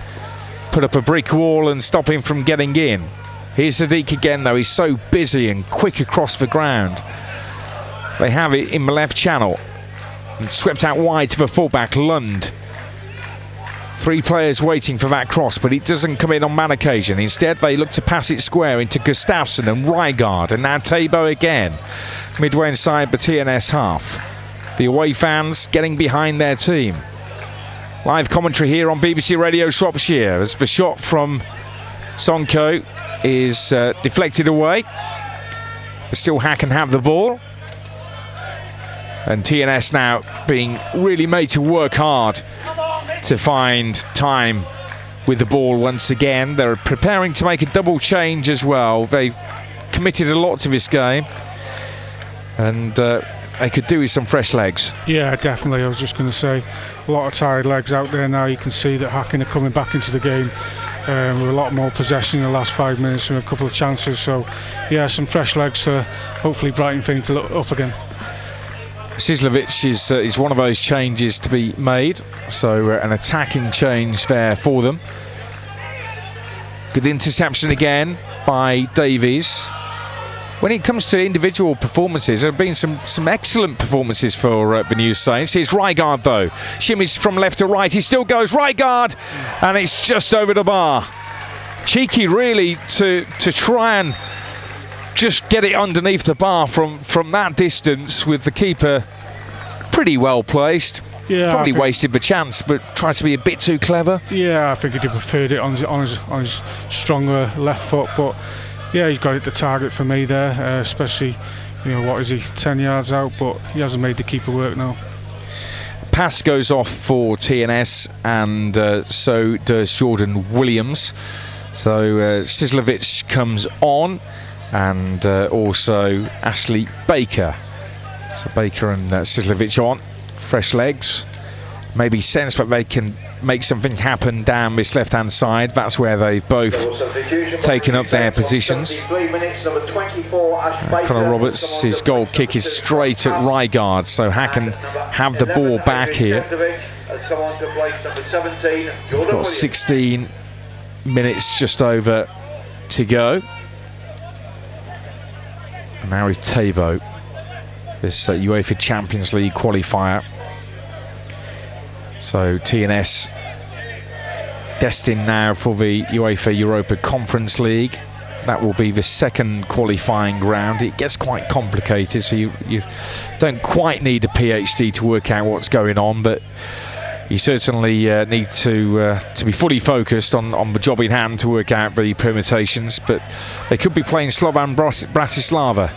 put up a brick wall and stop him from getting in. Here's Sadiq again though. He's so busy and quick across the ground. They have it in the left channel. And swept out wide to the fullback, Lund. 3 players waiting for that cross, but it doesn't come in on that occasion. Instead, they look to pass it square into Gustafsson and Rygaard, and now Tabo again, midway inside the TNS half. The away fans getting behind their team. Live commentary here on BBC Radio Shropshire as the shot from Sonko is deflected away. But still Häcken have the ball. And TNS now being really made to work hard to find time with the ball once again. They're preparing to make a double change as well. They've committed a lot to this game, and they could do with some fresh legs. Yeah, definitely. I was just going to say, a lot of tired legs out there now. You can see that Häcken are coming back into the game with a lot more possession in the last 5 minutes and a couple of chances. So, yeah, some fresh legs to hopefully brighten things to look up again. Sislovic is one of those changes to be made, so an attacking change there for them. Good interception again by Davies. When it comes to individual performances, there have been some excellent performances for the New Saints. Here's Rygaard though, shimmies from left to right, he still goes, Rygaard, and it's just over the bar. Cheeky really to try and just get it underneath the bar from that distance, with the keeper pretty well placed. Yeah, probably wasted the chance, but tried to be a bit too clever. Yeah, I think he'd have preferred it on his stronger left foot, but yeah, he's got it to target for me there, especially, you know, what is he, 10 yards out, but he hasn't made the keeper work now. Pass goes off for TNS, and so does Jordan Williams. So Sislovic comes on, and also Ashley Baker. So Baker and Sislovic on, fresh legs. Maybe sense that they can make something happen down this left-hand side. That's where they've both taken up their positions. Conor Roberts, his goal kick is straight at Rygaard, so Häcken have the ball back here. We've got 16 minutes just over to go. And now with Tabo, this UEFA Champions League qualifier. So TNS destined now for the UEFA Europa Conference League. That will be the second qualifying round. It gets quite complicated, so you don't quite need a PhD to work out what's going on, but you certainly need to be fully focused on the job in hand to work out the permutations. But they could be playing Slovan Bratislava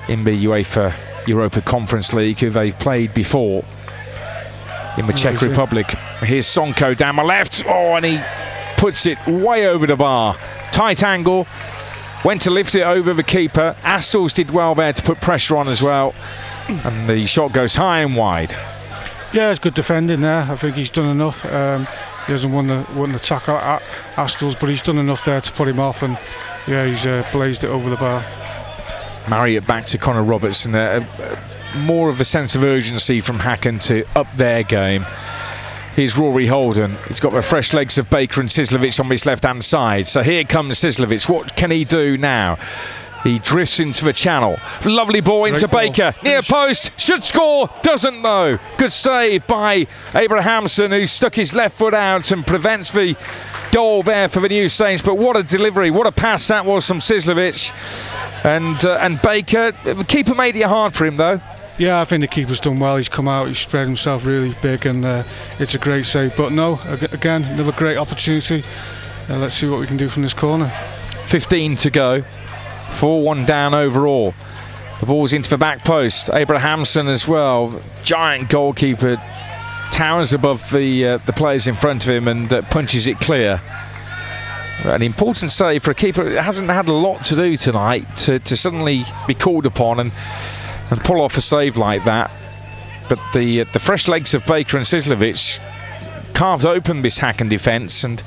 in the UEFA Europa Conference League, who they've played before in the Czech Republic. Here's Sonko down my left. Oh, and he puts it way over the bar. Tight angle. Went to lift it over the keeper. Astles did well there to put pressure on as well. And the shot goes high and wide. Yeah, it's good defending there. I think he's done enough. He hasn't won the tackle at Astles, but he's done enough there to put him off. And yeah, he's blazed it over the bar. Marry it back to Connor Robertson. More of a sense of urgency from Häcken to up their game. Here's Rory Holden. He's got the fresh legs of Baker and Sislovic on his left-hand side. So here comes Sislovic. What can he do now? He drifts into the channel. Lovely ball into Baker. Near post. Should score. Doesn't though. Good save by Abrahamson, who stuck his left foot out and prevents the goal there for the New Saints. But what a delivery. What a pass that was from Sislovic. And Baker. The keeper made it hard for him though. Yeah, I think the keeper's done well. He's come out, he's spread himself really big, and it's a great save. But no, again, another great opportunity. Let's see what we can do from this corner. 15 to go. 4-1 down overall. The ball's into the back post. Abrahamson as well. Giant goalkeeper. Towers above the players in front of him and punches it clear. An important save for a keeper that hasn't had a lot to do tonight to suddenly be called upon and pull off a save like that. But the fresh legs of Baker and Sislovic carved open this Häcken defence, and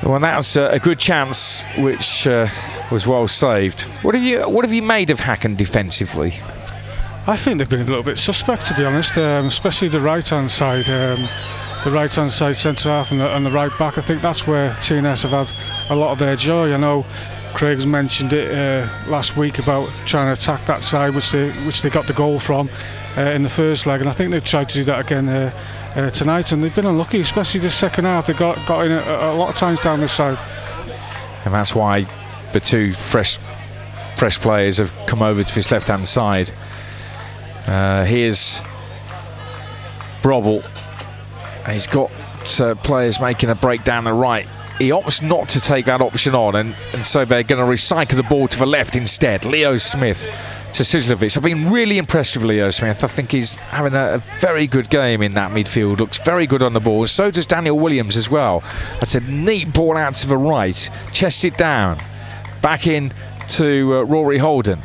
well, that's a good chance which was well saved. What have you made of Häcken defensively? I think they've been a little bit suspect, to be honest, especially the right-hand side. The right-hand side centre half and the right back. I think that's where TNS have had a lot of their joy. I know Craig's mentioned it last week about trying to attack that side, which they got the goal from in the first leg, and I think they've tried to do that again tonight, and they've been unlucky, especially this second half. They got in a lot of times down this side, and that's why the two fresh players have come over to his left-hand side. Here's Brovel. He's got players making a break down the right. He opts not to take that option on, and so they're going to recycle the ball to the left instead. Leo Smith to Sislovic. I've been really impressed with Leo Smith. I think he's having a very good game in that midfield. Looks very good on the ball. So does Daniel Williams as well. That's a neat ball out to the right. Chest it down. Back in to Rory Holden.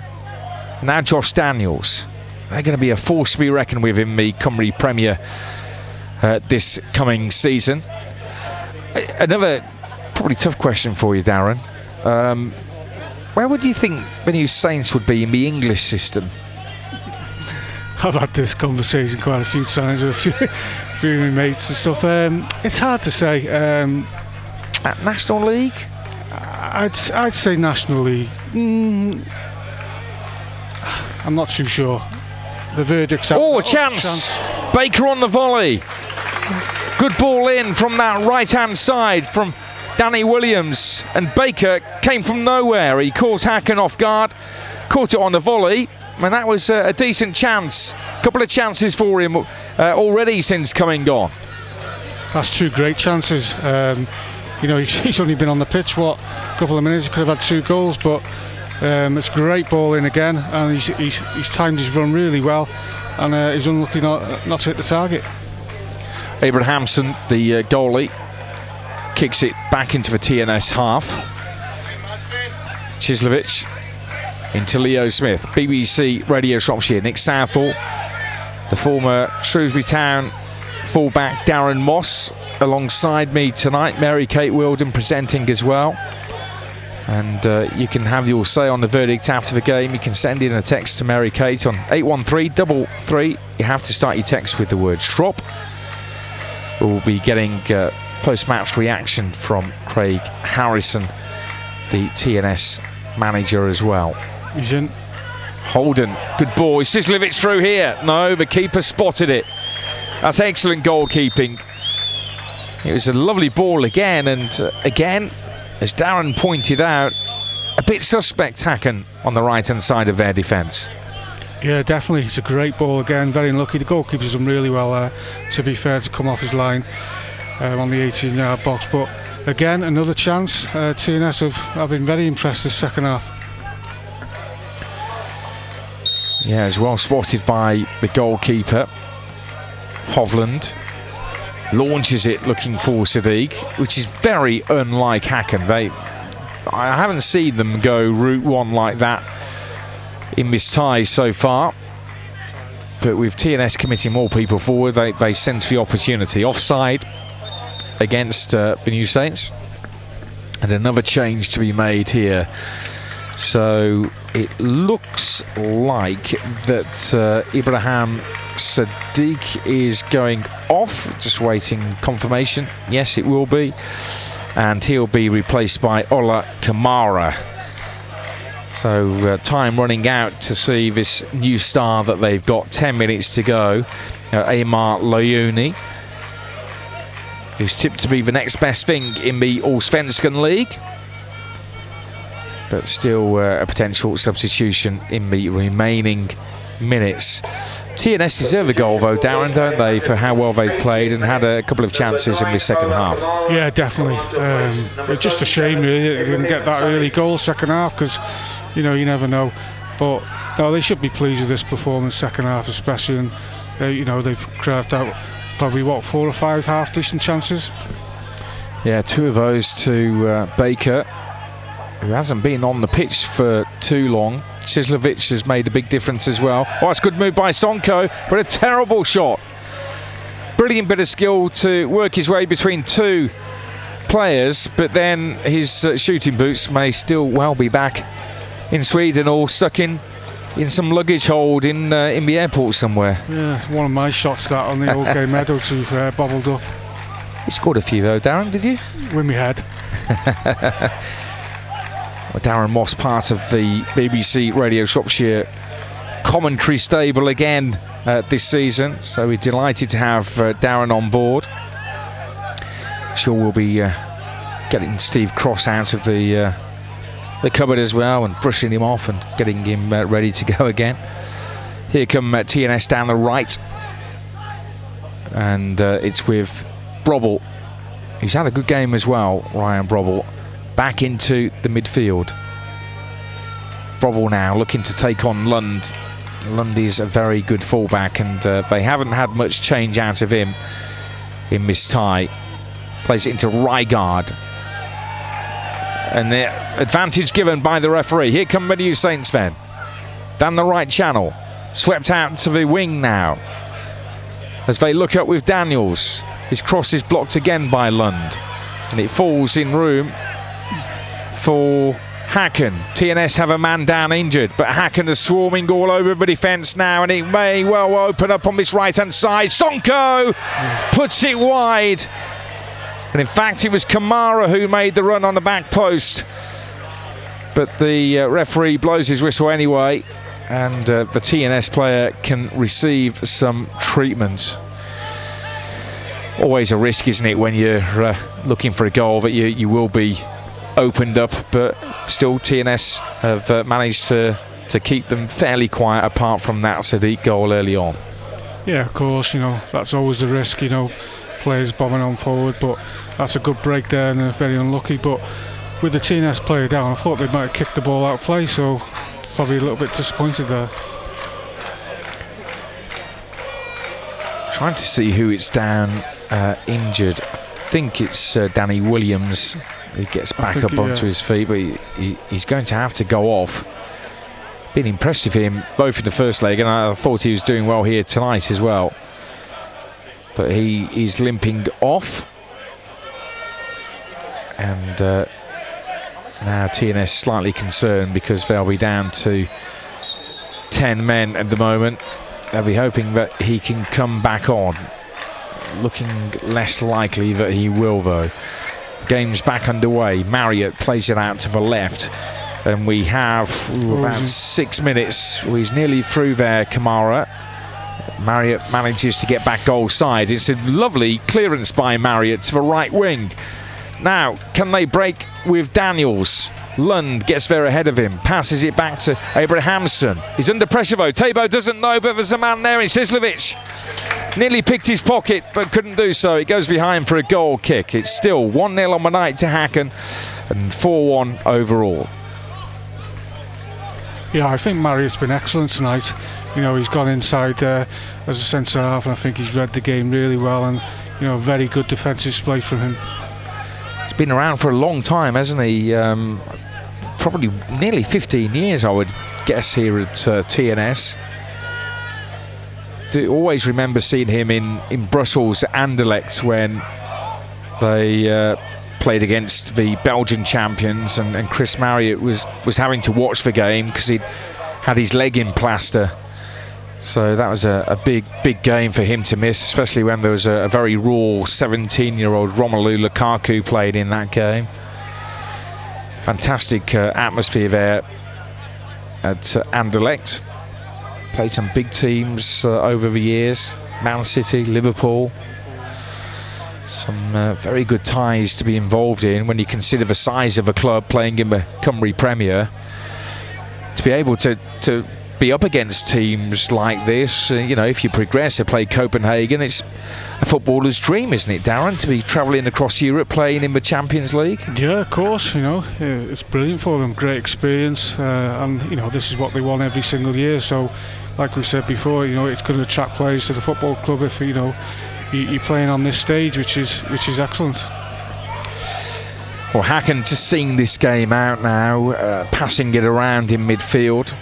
Now Josh Daniels. They're going to be a force to be reckoned with in the Cymru Premier this coming season. Another probably tough question for you, Darren. Where would you think the New Saints would be in the English system? I've had this conversation quite a few times with a few of my mates and stuff. It's hard to say. At National League? I'd say National League. I'm not too sure. The verdict's out. Oh, a chance! Baker on the volley. Good ball in from that right-hand side from Danny Williams, and Baker came from nowhere. He caught Häcken off guard, caught it on the volley, and that was a decent chance. A couple of chances for him already since coming on. That's two great chances. He's only been on the pitch a couple of minutes. He could have had 2 goals, but it's a great ball in again, and he's timed his run really well, and he's unlucky not to hit the target. Abrahamson, the goalie, kicks it back into the TNS half. Sislovic into Leo Smith. BBC Radio Shropshire. Nick Southall, the former Shrewsbury Town fullback Darren Moss, alongside me tonight. Mary Kate Wilden presenting as well. And you can have your say on the verdict after the game. You can send in a text to Mary Kate on 81333. You have to start your text with the word Shrop. We'll be getting post-match reaction from Craig Harrison, the TNS manager, as well. He's in. Holden, good ball. Sislovic through here. No, the keeper spotted it. That's excellent goalkeeping. It was a lovely ball again, and again, as Darren pointed out, a bit suspect Häcken on the right-hand side of their defence. Yeah, definitely. It's a great ball again. Very unlucky. The goalkeeper's done really well there, to be fair, to come off his line on the 18-yard box. But again, another chance. TNS have been very impressed this second half. Yeah, as well spotted by the goalkeeper. Hovland launches it looking for Sadiq, which is very unlike Häcken. I haven't seen them go route one like that in this tie so far, but with TNS committing more people forward, they sense the opportunity. Offside against the New Saints, and another change to be made here. So it looks like that Ibrahim Sadiq is going off, just waiting confirmation. Yes, it will be, and he'll be replaced by Ola Kamara. So time running out to see this new star that they've got. 10 minutes to go. Amar Loyuni, who's tipped to be the next best thing in the Allsvenskan League, but still a potential substitution in the remaining minutes. TNS deserve a goal though, Darren, don't they, for how well they've played and had a couple of chances in the second half. Yeah, definitely. It's just a shame really that they didn't get that early goal second half, because you never know. But no, they should be pleased with this performance second half especially, and they've carved out probably 4 or 5 half decent chances. Yeah, 2 of those to Baker, who hasn't been on the pitch for too long. Cislovic has made a big difference as well. Oh, it's a good move by Sonko, but a terrible shot. Brilliant bit of skill to work his way between 2 players, but then his shooting boots may still well be back in Sweden, or stuck in some luggage hold in the airport somewhere. Yeah, one of my shots that on the old game meadow to bobbled up. You scored a few though, Darren, did you? With me head. Well, Darren Moss, part of the BBC Radio Shropshire commentary stable again this season, so we're delighted to have Darren on board. Sure we'll be getting Steve Cross out of the cupboard as well, and brushing him off and getting him ready to go again. Here come TNS down the right, and it's with Brobble, who's had a good game as well. Ryan Brobble back into the midfield. Brobble now looking to take on Lund. Lund is a very good fullback, and they haven't had much change out of him in this tie. Plays it into Rygaard, and the advantage given by the referee. Here come the New Saints then, down the right channel, swept out to the wing now as they look up with Daniels. His cross is blocked again by Lund, and it falls in room for Häcken. TNS have a man down injured, but Häcken is swarming all over the defence now, and it may well open up on this right hand side. Sonko puts it wide, and in fact it was Kamara who made the run on the back post, but the referee blows his whistle anyway, and the TNS player can receive some treatment. Always a risk, isn't it, when you're looking for a goal that you will be opened up, but still TNS have managed to keep them fairly quiet apart from that Sadiq goal early on. Yeah, of course, that's always the risk, players bombing on forward, but that's a good break there, and they're very unlucky. But with the TNS player down, I thought they might have kicked the ball out of play, so probably a little bit disappointed there. Trying to see who it's down injured. I think it's Danny Williams who gets back up onto his feet, but he's going to have to go off. Been impressed with him both in the first leg, and I thought he was doing well here tonight as well, but he is limping off, and now TNS slightly concerned because they'll be down to 10 men at the moment. They'll be hoping that he can come back on. Looking less likely that he will though. Game's back underway. Marriott plays it out to the left, and we have about 6 minutes. He's nearly through there, Kamara. Marriott manages to get back goal side. It's a lovely clearance by Marriott to the right wing. Now, can they break with Daniels? Lund gets there ahead of him, passes it back to Abrahamson. He's under pressure though. Tabo doesn't know, but there's a man there in Sislovic. Nearly picked his pocket, but couldn't do so. It goes behind for a goal kick. It's still 1-0 on the night to Häcken and 4-1 overall. Yeah, I think Marriott's been excellent tonight. You know, he's gone inside there as a centre half, and I think he's read the game really well, and you know, very good defensive display from him. He's been around for a long time, hasn't he? Probably nearly 15 years, I would guess, here at TNS. Do always remember seeing him in Brussels at Anderlecht when they played against the Belgian champions, and Chris Marriott was having to watch the game because he'd had his leg in plaster. So that was a big game for him to miss, especially when there was a very raw 17-year-old Romelu Lukaku played in that game. Fantastic atmosphere there at Anderlecht. Played some big teams over the years. Man City, Liverpool. Some very good ties to be involved in when you consider the size of a club playing in the Cymru Premier. To be able to be up against teams like this, you know, if you progress to play Copenhagen, it's a footballer's dream, isn't it, Darren, to be travelling across Europe playing in the Champions League? Yeah, of course. You know, it's brilliant for them, great experience, and you know, this is what they want every single year. So, like we said before, you know, it's going to attract players to the football club if you know you're playing on this stage, which is excellent. Well, Häcken just seeing this game out now, passing it around in midfield.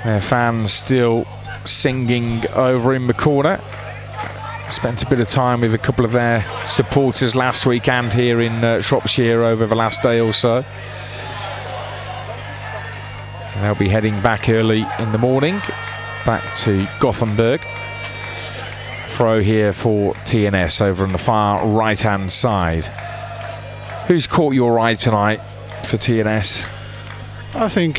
Their fans still singing over in the corner. Spent a bit of time with a couple of their supporters last week and here in Shropshire over the last day or so. They'll be heading back early in the morning, back to Gothenburg. Throw here for TNS over on the far right-hand side. Who's caught your eye tonight for TNS? I think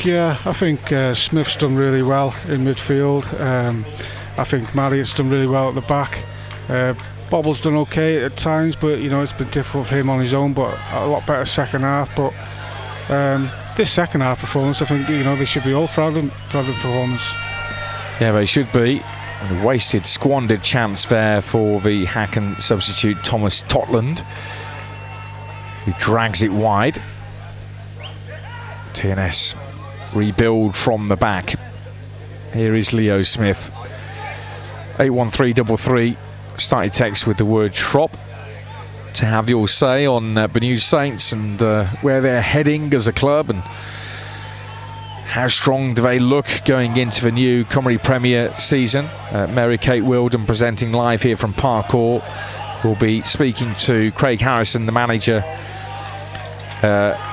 Smith's done really well in midfield. I think Marriott's done really well at the back. Bobble's done okay at times, but you know, it's been difficult for him on his own, but a lot better second half. But this second half performance, I think, you know, they should be all proud of the performance. Yeah, they should be. And a wasted, squandered chance there for the Häcken substitute Thomas Totland, who drags it wide. TNS rebuild from the back. Here is Leo Smith. 81333. Started text with the word Shrop to have your say on the New Saints and where they're heading as a club and how strong do they look going into the new Cymru Premier season. Mary Kate Wilden presenting live here from Parkour. We'll be speaking to Craig Harrison, the manager,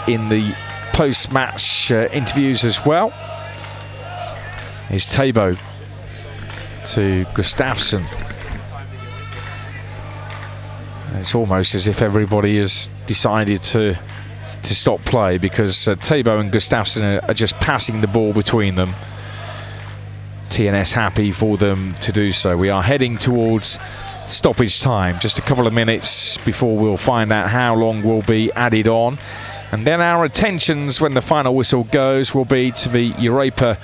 in the post-match interviews as well. Here's Tabo to Gustafsson. It's almost as if everybody has decided to stop play because Tabo and Gustafsson are just passing the ball between them. TNS happy for them to do so. We are heading towards stoppage time, just a couple of minutes before we'll find out how long will be added on, and then our attentions when the final whistle goes will be to the UEFA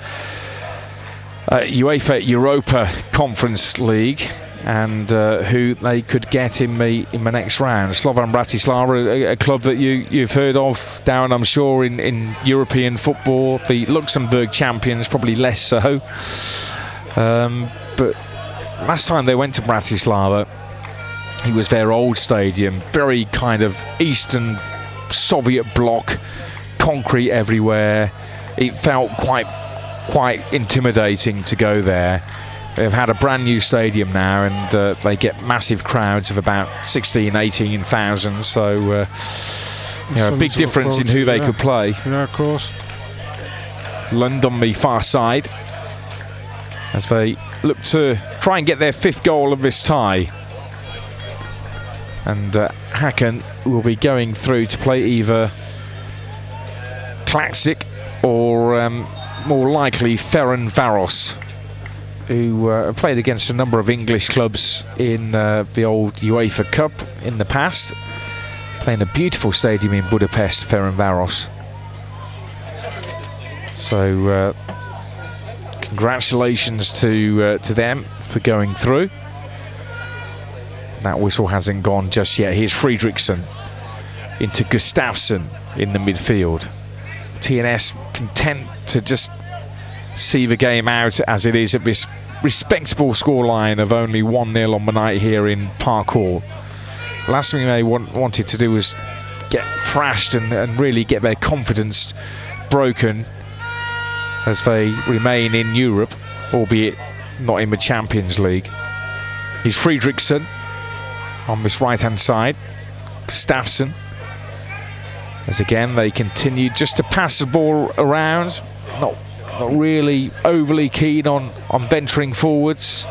Europa Conference League and who they could get in the next round. Slovan Bratislava, a club that you've heard of, Darren, I'm sure, in European football. The Luxembourg champions, probably less so. But last time they went to Bratislava, it was their old stadium, very kind of Eastern Soviet bloc, concrete everywhere. It felt quite intimidating to go there. They've had a brand new stadium now, and they get massive crowds of about 18,000. So, you know, a big difference in who they could play. Yeah, of course. Lund on the far side as they look to try and get their fifth goal of this tie. And Häcken will be going through to play either Classic or more likely Ferencvaros. who have played against a number of English clubs in the old UEFA Cup in the past, playing a beautiful stadium in Budapest, Ferencváros. So congratulations to them for going through. That whistle hasn't gone just yet. Here's Fredriksson into Gustafsson in the midfield. TNS content to just see the game out as it is at this respectable scoreline of only 1-0 on the night here in Park Hall. Last thing they wanted to do was get thrashed and really get their confidence broken as they remain in Europe, albeit not in the Champions League. He's Fredriksson on this right-hand side. Gustafsson, as again they continue just to pass the ball around, not really overly keen on venturing forwards,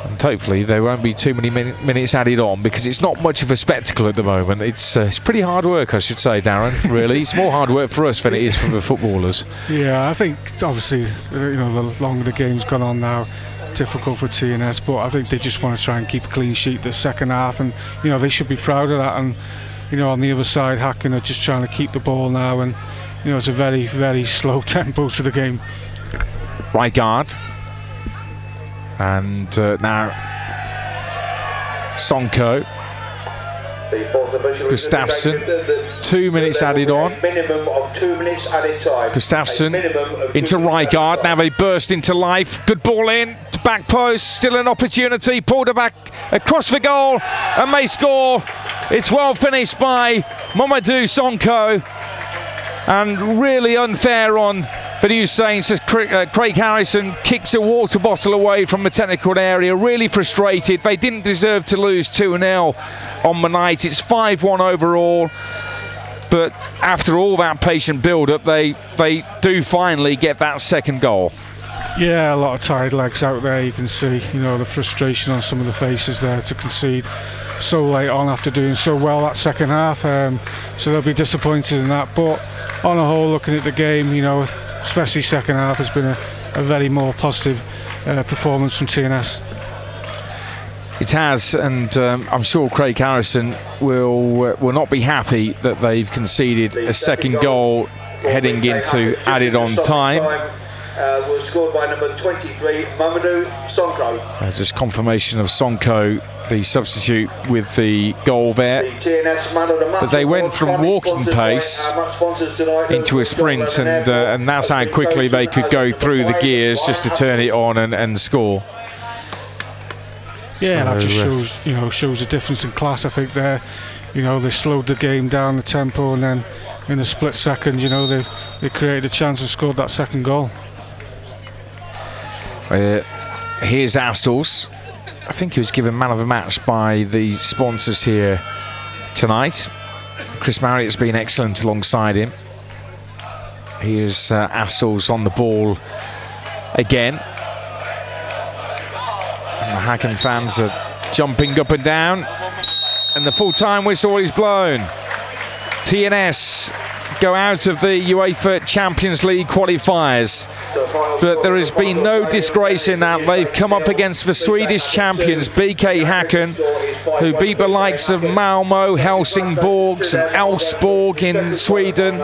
and hopefully there won't be too many minutes added on, because it's not much of a spectacle at the moment. It's pretty hard work, I should say, Darren. Really, it's more hard work for us than it is for the footballers. Yeah, I think obviously the longer the game's gone on now, difficult for TNS, but I think they just want to try and keep a clean sheet the second half, and they should be proud of that. And on the other side, Häcken are just trying to keep the ball now, and it's a very, very slow tempo to the game. Right guard, and now Sonko, Gustafsson, 2 minutes added on. Minimum of 2 minutes added time. Gustafsson into right guard. Now they burst into life. Good ball in to back post. Still an opportunity. Pulled it back across the goal, and they score. It's well finished by Mamadou Sonko, and really unfair on the New Saints as Craig Harrison kicks a water bottle away from the technical area. Really frustrated. They didn't deserve to lose 2-0 on the night. It's 5-1 overall, but after all that patient build-up, they do finally get that second goal. Yeah, a lot of tired legs out there. You can see the frustration on some of the faces there to concede so late on after doing so well that second half, so they'll be disappointed in that. But on a whole, looking at the game, especially second half, has been a very more positive performance from TNS. It has, and I'm sure Craig Harrison will not be happy that they've conceded a second goal heading into added on time. Was scored by number 23, Mamadou Sonko. Just confirmation of Sonko, the substitute, with the goal there. But they went from walking pace into a sprint, and that's how quickly they could go through the gears just to turn it on and score. Yeah, that just shows a difference in class. I think there, they slowed the game down, the tempo, and then in a split second, they created a chance and scored that second goal. Here's Astles. I think he was given man of the match by the sponsors here tonight. Chris Marriott's been excellent alongside him. Here's Astles on the ball again. And the Häcken fans are jumping up and down, and the full-time whistle is blown. TNS go out of the UEFA Champions League qualifiers, but there has been no disgrace in that. They've come up against the Swedish champions BK Häcken, who beat the likes of Malmö, Helsingborgs and Elfsborg in Sweden.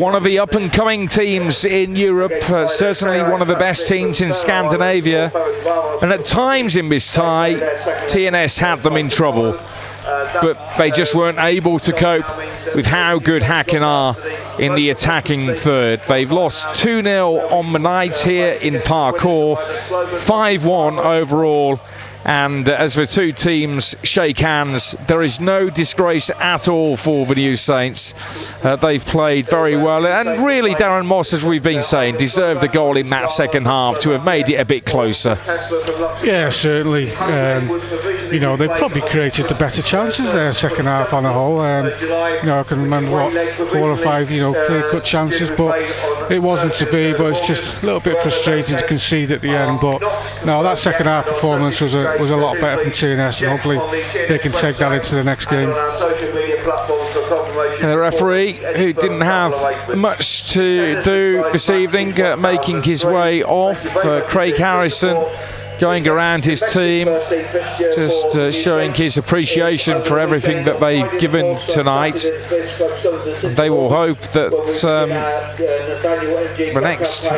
One of the up-and-coming teams in Europe, certainly one of the best teams in Scandinavia, and at times in this tie TNS had them in trouble, but they just weren't able to cope with how good Häcken are in the attacking third. They've lost 2-0 on the night here in Park Hall, 5-1 overall, and as the two teams shake hands, there is no disgrace at all for the New Saints. They've played very well, and really Darren Moss, as we've been saying, deserved a goal in that second half to have made it a bit closer. Yeah, certainly. They probably created the better chances there second half on a whole. I can remember 4 or 5 clear-cut chances, but it wasn't to be. But it's just a little bit frustrating to concede at the end. But no, that second half performance was a was a lot better from TNS, and hopefully they can take that into the next game. The referee, who didn't have much to do this evening, making his way off, Craig Harrison, going around his team, just showing his appreciation for everything that they've given tonight. And they will hope that the next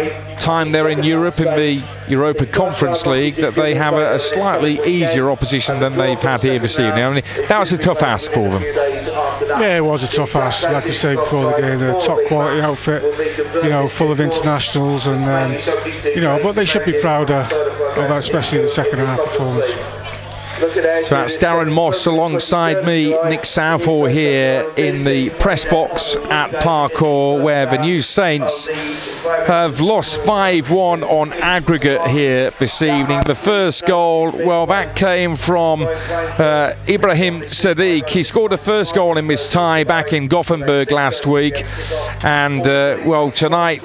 time they're in Europe, in the Europa Conference League, that they have a slightly easier opposition than they've had here this evening. I mean, that was a tough ask for them. Yeah, it was a tough ask. Like I said before the game, a top quality outfit, full of internationals, and but they should be proud of that, especially the second half performance. So that's Darren Moss alongside me, Nick Southall, here in the press box at Parkour, where the New Saints have lost 5-1 on aggregate here this evening. The first goal, well, that came from Ibrahim Sadiq. He scored the first goal in this tie back in Gothenburg last week, and tonight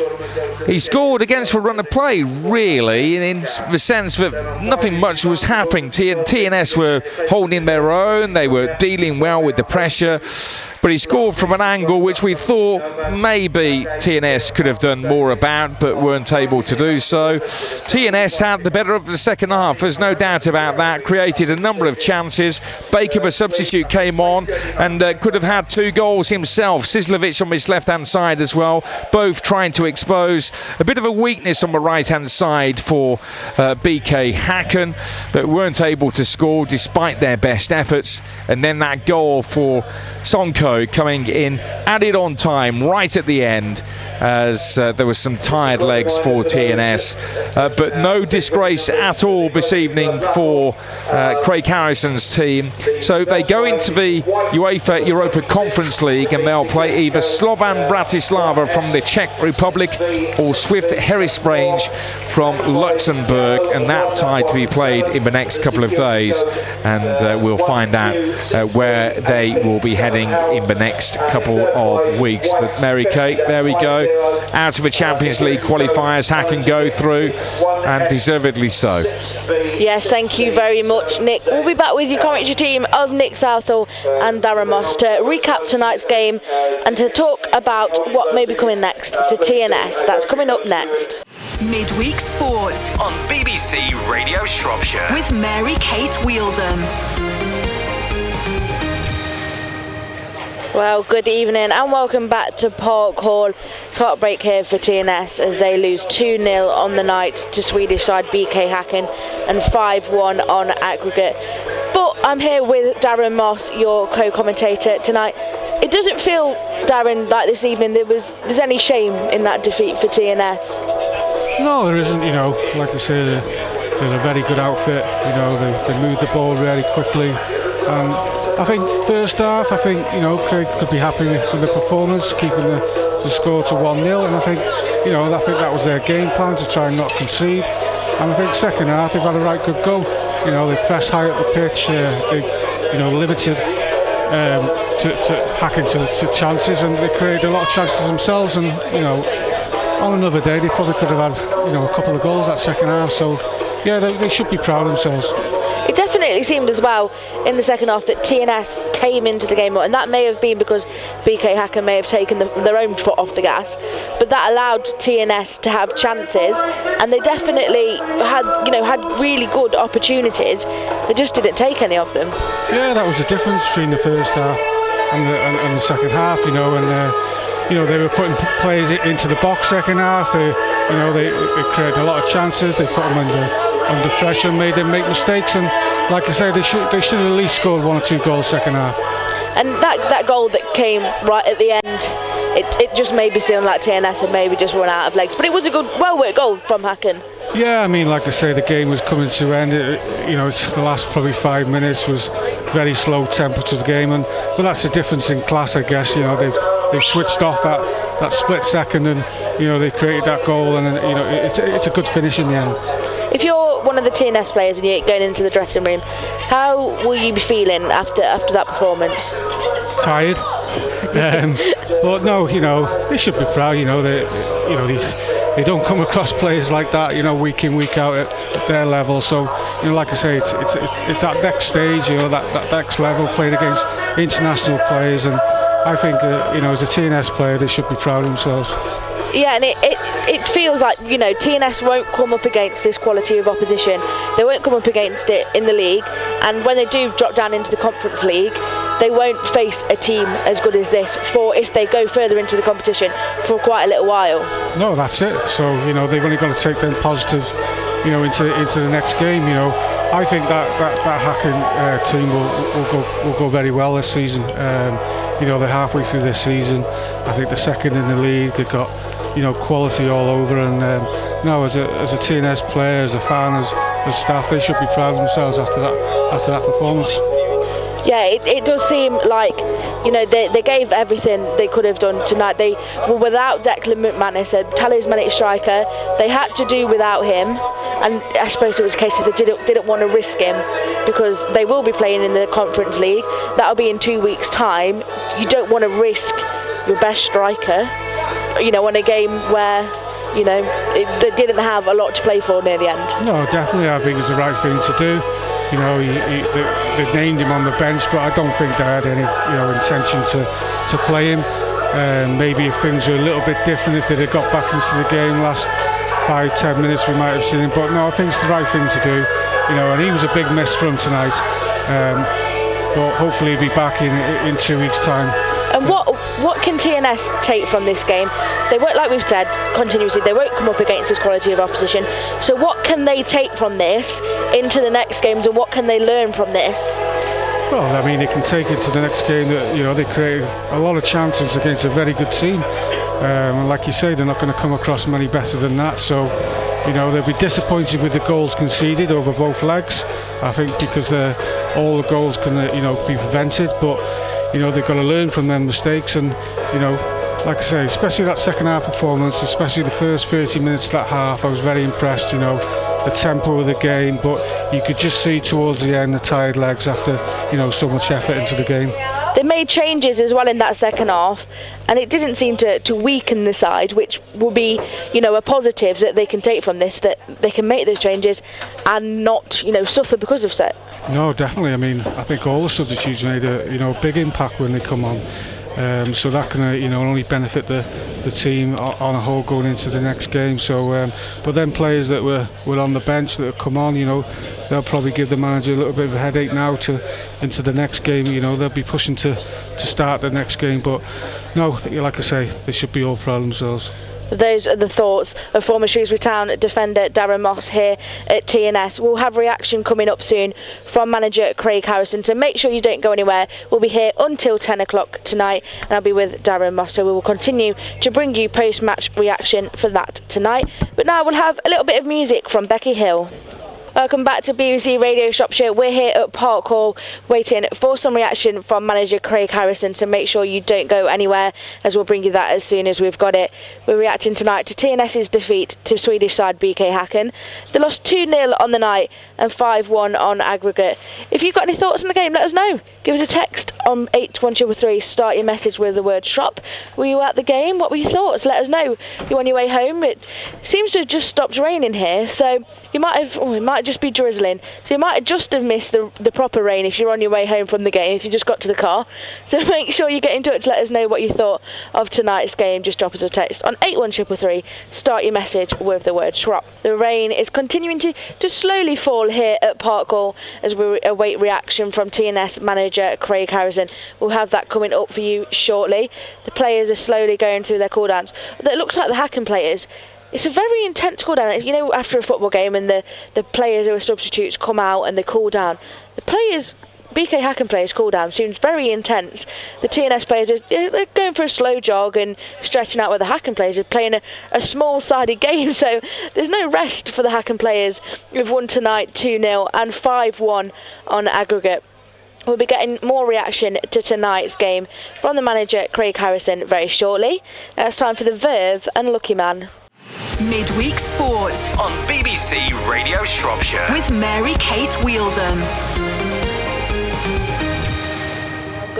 he scored against the run of play, really, in the sense that nothing much was happening. TNS were holding their own, they were dealing well with the pressure, but he scored from an angle which we thought maybe TNS could have done more about, but weren't able to do so. TNS had the better of the second half, there's no doubt about that, created a number of chances. Baker, the substitute, came on and could have had 2 goals himself. Sislovic on his left-hand side as well, both trying to expose a bit of a weakness on the right-hand side for BK Häcken, but weren't able to score despite their best efforts. And then that goal for Sonko coming in, added on time right at the end, as there was some tired legs for TNS, but no disgrace at all this evening for Craig Harrison's team. So they go into the UEFA Europa Conference League and they'll play either Slovan Bratislava from the Czech Republic or Swift Herisprange from Luxembourg, and that tie to be played in the next couple of days, and we'll find out where they will be heading in the next couple of weeks. But Mary Kate, there we go, out of the Champions League qualifiers. Häcken go through, and deservedly so. Yes, thank you very much, Nick. We'll be back with your commentary team of Nick Southall and Darren Moss to recap tonight's game and to talk about what may be coming next for TNS. That's coming up next. Midweek Sport on BBC Radio Shropshire with Mary Kate Wheeldon. Well, good evening and welcome back to Park Hall. It's heartbreak here for TNS as they lose 2-0 on the night to Swedish side BK Häcken and 5-1 on aggregate. But I'm here with Darren Moss, your co-commentator tonight. It doesn't feel, Darren, like this evening there's any shame in that defeat for TNS. No, there isn't. Like I say, they're a very good outfit. They move the ball really quickly. I think first half, Craig could be happy with the performance, keeping the score to 1-0, and I think that was their game plan, to try and not concede. And I think second half they've had a right good go. They pressed high up the pitch, they limited to Häcken to chances, and they created a lot of chances themselves. And on another day they probably could have had a couple of goals that second half. So yeah, they should be proud of themselves. It definitely seemed as well in the second half that TNS came into the game, and that may have been because BK Häcken may have taken their own foot off the gas, but that allowed TNS to have chances, and they definitely had really good opportunities. They just didn't take any of them. Yeah, that was the difference between the first half and the second half. They were putting players into the box second half. They created a lot of chances. They put them under pressure, made them make mistakes, and like I say, they should have at least scored 1 or 2 goals second half. And that goal that came right at the end, it just maybe seemed like TNS had maybe just run out of legs, but it was a good, well-worked goal from Häcken. Yeah, like I say, the game was coming to end. It's the last probably 5 minutes was very slow tempo to the game, but that's the difference in class, I guess. They've switched off that split second, and they've created that goal, and it's a good finish in the end. If you're one of the TNS players and you're going into the dressing room, how will you be feeling after that performance? Tired. But no, they should be proud. you don't come across players like that, week in, week out at their level. So, like I say, it's that next stage, that next level, playing against international players, and I think, as a TNS player, they should be proud of themselves. Yeah, and it feels like, TNS won't come up against this quality of opposition. They won't come up against it in the league, and when they do drop down into the Conference League, they won't face a team as good as this for if they go further into the competition for quite a little while. No, that's it. So, they've only got to take them positives, into the next game. I think that Häcken team will go very well this season. They're halfway through this season. I think they're second in the league. They've got quality all over, and as a TNS player, as a fan, as staff, they should be proud of themselves after that performance. Yeah, it does seem like, they gave everything they could have done tonight. They were without Declan McManus, a talismanic striker. They had to do without him, and I suppose it was a case of they didn't want to risk him, because they will be playing in the Conference League. That'll be in 2 weeks' time. You don't want to risk your best striker, on a game where, they didn't have a lot to play for near the end. No, definitely, I think it's the right thing to do. They named him on the bench, but I don't think they had any, intention to play him. Maybe if things were a little bit different, if they'd have got back into the game last 5-10 minutes, we might have seen him. But no, I think it's the right thing to do. And he was a big miss for him tonight. But hopefully he'll be back in 2 weeks' time. And what can TNS take from this game? They won't, like we've said continuously, they won't come up against this quality of opposition. So what can they take from this into the next games, and what can they learn from this? Well, I mean, they can take it to the next game. That they created a lot of chances against a very good team. And like you say, they're not going to come across many better than that. So, they'll be disappointed with the goals conceded over both legs. I think because all the goals can, be prevented, but. They've got to learn from their mistakes, and like I say, especially that second half performance, especially the first 30 minutes of that half, I was very impressed. The tempo of the game, but you could just see towards the end the tired legs after so much effort into the game. They made changes as well in that second half, and it didn't seem to weaken the side, which will be a positive that they can take from this, that they can make those changes and not suffer because of it. No, definitely. I mean, I think all the substitutes made a big impact when they come on. So that can only benefit the team on a whole going into the next game. So, but then players that were on the bench that have come on, they'll probably give the manager a little bit of a headache now into the next game. They'll be pushing to start the next game. But no, like I say, they should be all proud of themselves. Those are the thoughts of former Shrewsbury Town defender Darren Moss here at TNS. We'll have reaction coming up soon from manager Craig Harrison, so make sure you don't go anywhere. We'll be here until 10 o'clock tonight, and I'll be with Darren Moss, so we will continue to bring you post-match reaction for that tonight. But now we'll have a little bit of music from Becky Hill. Welcome back to BBC Radio Shropshire. We're here at Park Hall waiting for some reaction from manager Craig Harrison, so make sure you don't go anywhere, as we'll bring you that as soon as we've got it. We're reacting tonight to TNS's defeat to Swedish side BK Häcken. They lost 2-0 on the night and 5-1 on aggregate. If you've got any thoughts on the game, let us know. Give us a text on 81333. Start your message with the word shop. Were you at the game? What were your thoughts? Let us know. You're on your way home. It seems to have just stopped raining here, so you might have, it might just be drizzling, so you might just have missed the proper rain if you're on your way home from the game, if you just got to the car. So make sure you get in touch, let us know what you thought of tonight's game. Just drop us a text on 81333. Start your message with the word Shrop. The rain is continuing to slowly fall here at Park Hall as we await reaction from TNS manager Craig Harrison. We'll have that coming up for you shortly. The players are slowly going through their cool downs. It looks like the Häcken players, it's a very intense cool down. After a football game and the players who are substitutes come out and they cool down, the players, BK Häcken players, cool down seems very intense. The TNS players they're going for a slow jog and stretching out, where the Häcken players are playing a small-sided game, so there's no rest for the Häcken players. We've won tonight 2-0 and 5-1 on aggregate. We'll be getting more reaction to tonight's game from the manager Craig Harrison very shortly. Now it's time for the Verve and Lucky Man. Midweek Sport on BBC Radio Shropshire with Mary Kate Wielden.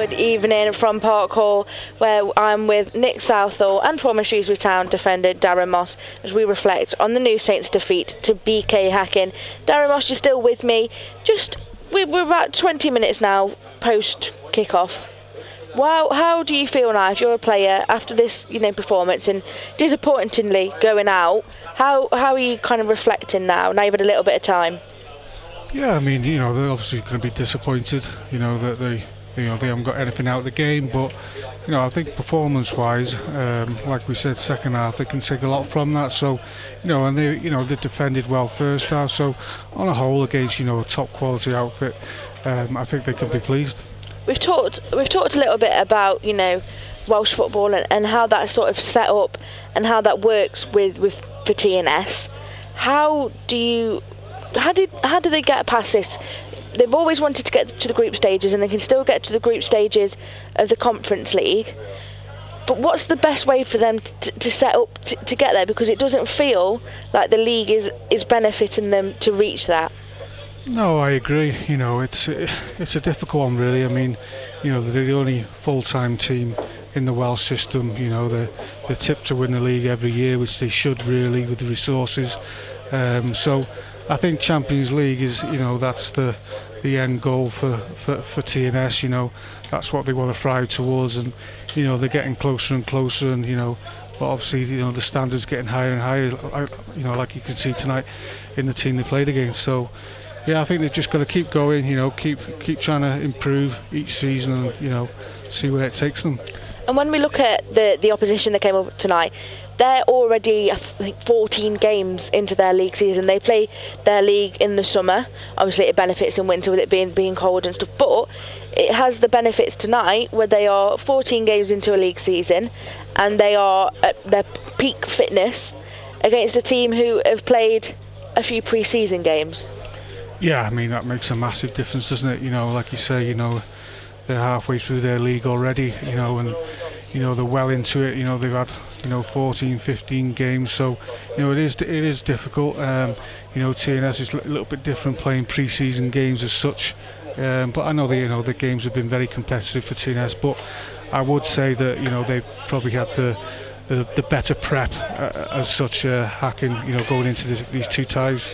Good evening from Park Hall, where I'm with Nick Southall and former Shrewsbury Town defender Darren Moss as we reflect on the New Saints' defeat to BK Häcken. Darren Moss, you're still with me. We're about 20 minutes now post kick-off. Wow, how do you feel now if you're a player after this, performance and disappointingly going out? How are you kind of reflecting now you've had a little bit of time? Yeah, I mean, they're obviously going to be disappointed, that they haven't got anything out of the game, but I think performance-wise, like we said, second half they can take a lot from that. So, and they defended well first half. So, on a whole, against a top quality outfit, I think they can be pleased. We've talked a little bit about Welsh football and how that's sort of set up and how that works for TNS. How did they get past this? They've always wanted to get to the group stages, and they can still get to the group stages of the Conference League. But what's the best way for them to set up to get there? Because it doesn't feel like the league is benefiting them to reach that. No, I agree. It's a difficult one, really. I mean, they're the only full-time team in the Welsh system. They're tipped to win the league every year, which they should really with the resources. So I think Champions League is, that's the end goal for TNS. That's what they want to thrive towards, and they're getting closer and closer, and but obviously the standards getting higher and higher. Like you can see tonight in the team they played against. So. Yeah, I think they've just got to keep going, keep trying to improve each season and, see where it takes them. And when we look at the opposition that came up tonight, they're already, I think, 14 games into their league season. They play their league in the summer. Obviously, it benefits in winter with it being cold and stuff, but it has the benefits tonight where they are 14 games into a league season and they are at their peak fitness against a team who have played a few pre-season games. Yeah, I mean, that makes a massive difference, doesn't it? Like you say, they're halfway through their league already, and they're well into it. They've had 14, 15 games, so it is difficult. TNS is a little bit different playing pre-season games as such, but I know the games have been very competitive for TNS. But I would say that they've probably had the better prep as such, Häcken, going into these two ties.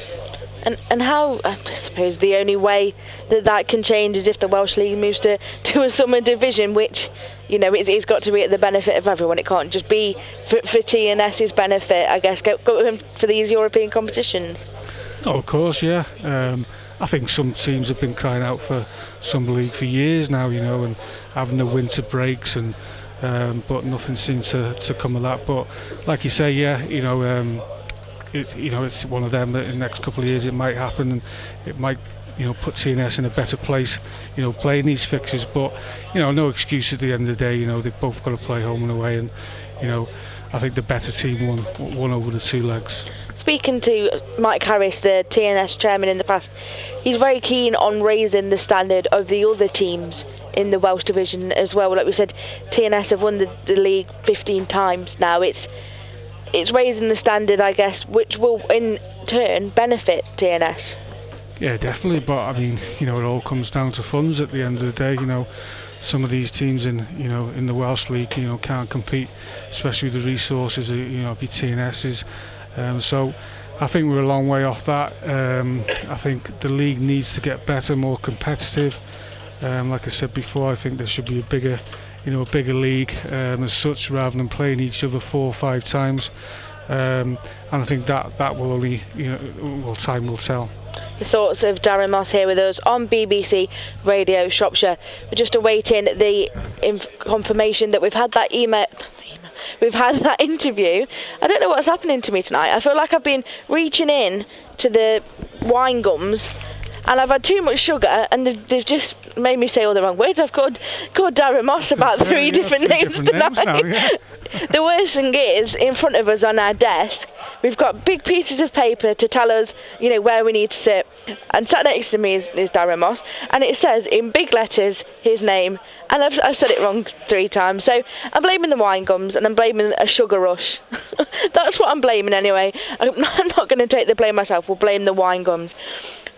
And how, I suppose the only way that can change is if the Welsh League moves to a summer division, which, it's got to be at the benefit of everyone. It can't just be for TNS's benefit, I guess, go for these European competitions. Oh, of course, yeah. I think some teams have been crying out for Summer League for years now, and having the winter breaks, and but nothing seems to come of that. But like you say, yeah, it's one of them that in the next couple of years it might happen, and it might put TNS in a better place playing these fixtures, but no excuse at the end of the day. They've both got to play home and away, and I think the better team won over the two legs. Speaking to Mike Harris, the TNS chairman in the past, he's very keen on raising the standard of the other teams in the Welsh division as well. Like we said, TNS have won the league 15 times now. It's raising the standard, I guess, which will in turn benefit TNS. Yeah, definitely. But I mean, it all comes down to funds at the end of the day. Some of these teams in the Welsh League, can't compete, especially with the resources of your TNS's. So I think we're a long way off that. I think the league needs to get better, more competitive. Like I said before, I think there should be a bigger league as such, rather than playing each other 4 or 5 times. And I think that will only, time will tell. The thoughts of Darren Moss here with us on BBC Radio Shropshire. We're just awaiting the confirmation that we've had that we've had that interview. I don't know what's happening to me tonight. I feel like I've been reaching in to the wine gums and I've had too much sugar, and they've just made me say all the wrong words. I've called Darren Moss about 3 different names tonight. Now, yeah. The worst thing is, in front of us on our desk, we've got big pieces of paper to tell us, where we need to sit. And sat next to me is Darren Moss, and it says in big letters his name, and I've said it wrong 3 times. So I'm blaming the wine gums, and I'm blaming a sugar rush. That's what I'm blaming anyway. I'm not going to take the blame myself. We'll blame the wine gums.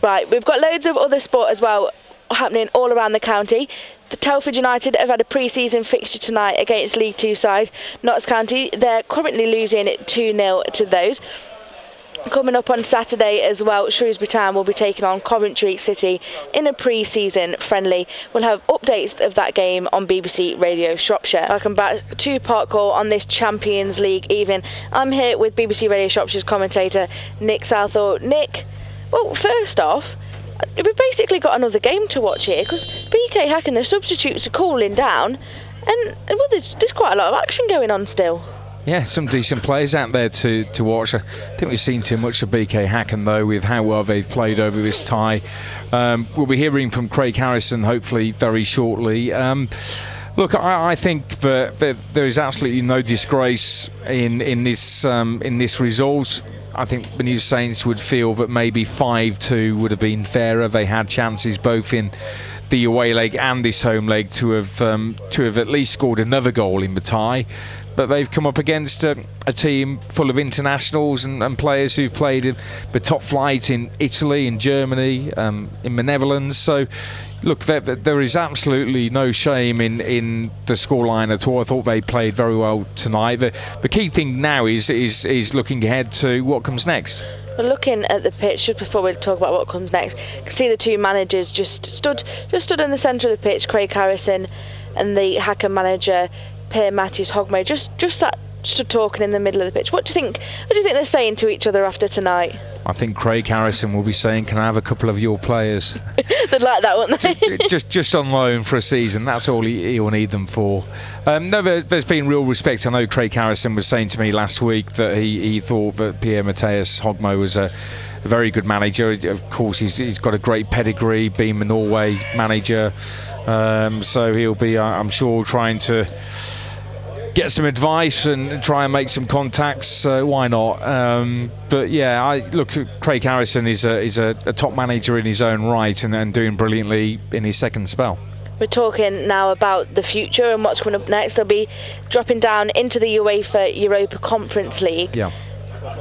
Right, we've got loads of other sport as well happening all around the county. The Telford United have had a pre-season fixture tonight against League 2 side Notts County. They're currently losing 2-0 to those. Coming up on Saturday as well, Shrewsbury Town will be taking on Coventry City in a pre-season friendly. We'll have updates of that game on BBC Radio Shropshire. Welcome back to Park Hall on this Champions League evening. I'm here with BBC Radio Shropshire's commentator Nick Southall. Nick, well, first off, we've basically got another game to watch here because BK Häcken, the substitutes are cooling down, and well, there's quite a lot of action going on still. Yeah, some decent players out there to watch. I think we've seen too much of BK Häcken, though, with how well they've played over this tie. We'll be hearing from Craig Harrison, hopefully, very shortly. Look, I think that there is absolutely no disgrace in this result. I think the New Saints would feel that maybe 5-2 would have been fairer. They had chances both in the away leg and this home leg to have at least scored another goal in the tie. But they've come up against a team full of internationals and players who've played in the top flight in Italy, in Germany, in the Netherlands. So, look, there is absolutely no shame in the scoreline at all. I thought they played very well tonight. The key thing now is looking ahead to what comes next. We're looking at the pitch just before we talk about what comes next. You can see the two managers just stood in the centre of the pitch, Craig Harrison and the Häcken manager Per Matthews Hogmo just stood talking in the middle of the pitch. What do you think they're saying to each other after tonight? I think Craig Harrison will be saying, "Can I have a couple of your players?" They'd like that, wouldn't they? just on loan for a season. That's all he'll need them for. No, there's been real respect. I know Craig Harrison was saying to me last week that he thought that Pierre Mathias Hogmo was a very good manager. Of course, he's got a great pedigree, being the Norway manager. So he'll be, I'm sure, trying to get some advice and try and make some contacts. Why not? But yeah, look, Craig Harrison is a top manager in his own right and doing brilliantly in his second spell. We're talking now about the future and what's coming up next. They'll be dropping down into the UEFA Europa Conference League. Yeah.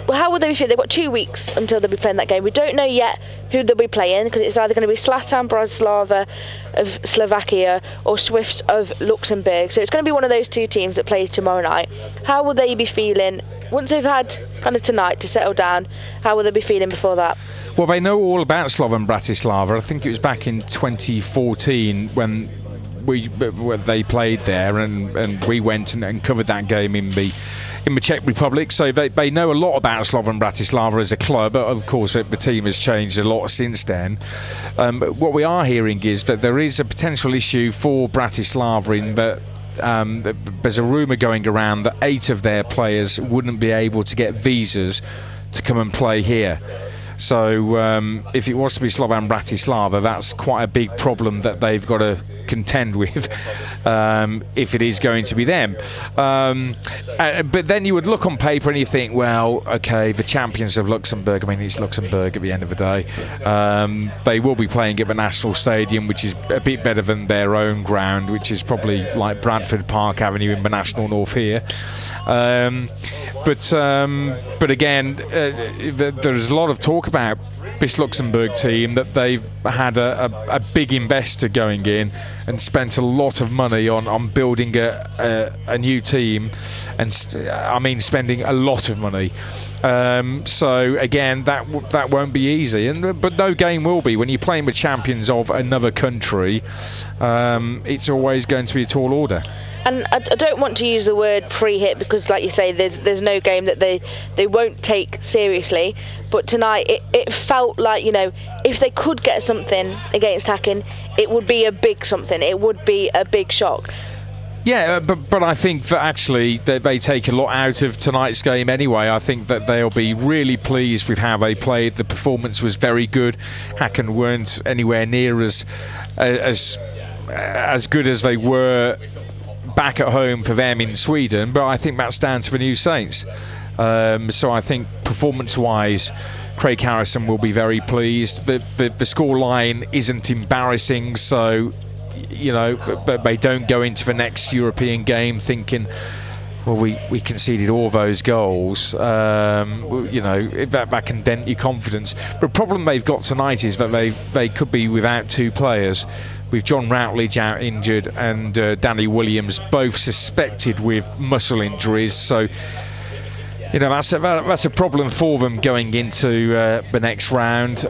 Well, how will they be feeling? They've got 2 weeks until they'll be playing that game. We don't know yet who they'll be playing because it's either going to be Zlatan Bratislava of Slovakia or Swifts of Luxembourg. So it's going to be one of those two teams that plays tomorrow night. How will they be feeling once they've had kind of tonight to settle down? How will they be feeling before that? Well, they know all about Slovan Bratislava. I think it was back in 2014 when they played there, and we went and covered that game in the Czech Republic. So they know a lot about Slovan Bratislava as a club. Of course, the team has changed a lot since then. But what we are hearing is that there is a potential issue for Bratislava in that there's a rumour going around that 8 of their players wouldn't be able to get visas to come and play here. So if it was to be Slovan Bratislava, that's quite a big problem that they've got to contend with if it is going to be them. But then you would look on paper and you think, well, okay, the champions of Luxembourg, I mean, it's Luxembourg at the end of the day. They will be playing at the National Stadium, which is a bit better than their own ground, which is probably like Bradford Park Avenue in the National North here. But again, there's a lot of talk about this Luxembourg team, that they've had a big investor going in and spent a lot of money on building a new team, and I mean spending a lot of money. So again, that won't be easy, but no game will be. When you're playing with champions of another country, it's always going to be a tall order. And I don't want to use the word pre-hit because, like you say, there's no game that they won't take seriously. But tonight, it felt like, you know, if they could get something against Häcken, it would be a big something. It would be a big shock. Yeah, but I think that actually they take a lot out of tonight's game anyway. I think that they'll be really pleased with how they played. The performance was very good. Häcken weren't anywhere near as good as they were back at home for them in Sweden, but I think that's down to the New Saints. So I think performance-wise, Craig Harrison will be very pleased. The score line isn't embarrassing, so you know, but they don't go into the next European game thinking well, we conceded all those goals. That can dent your confidence. But the problem they've got tonight is that they could be without two players, with John Routledge out injured and Danny Williams both suspected with muscle injuries. So, that's a problem for them going into the next round.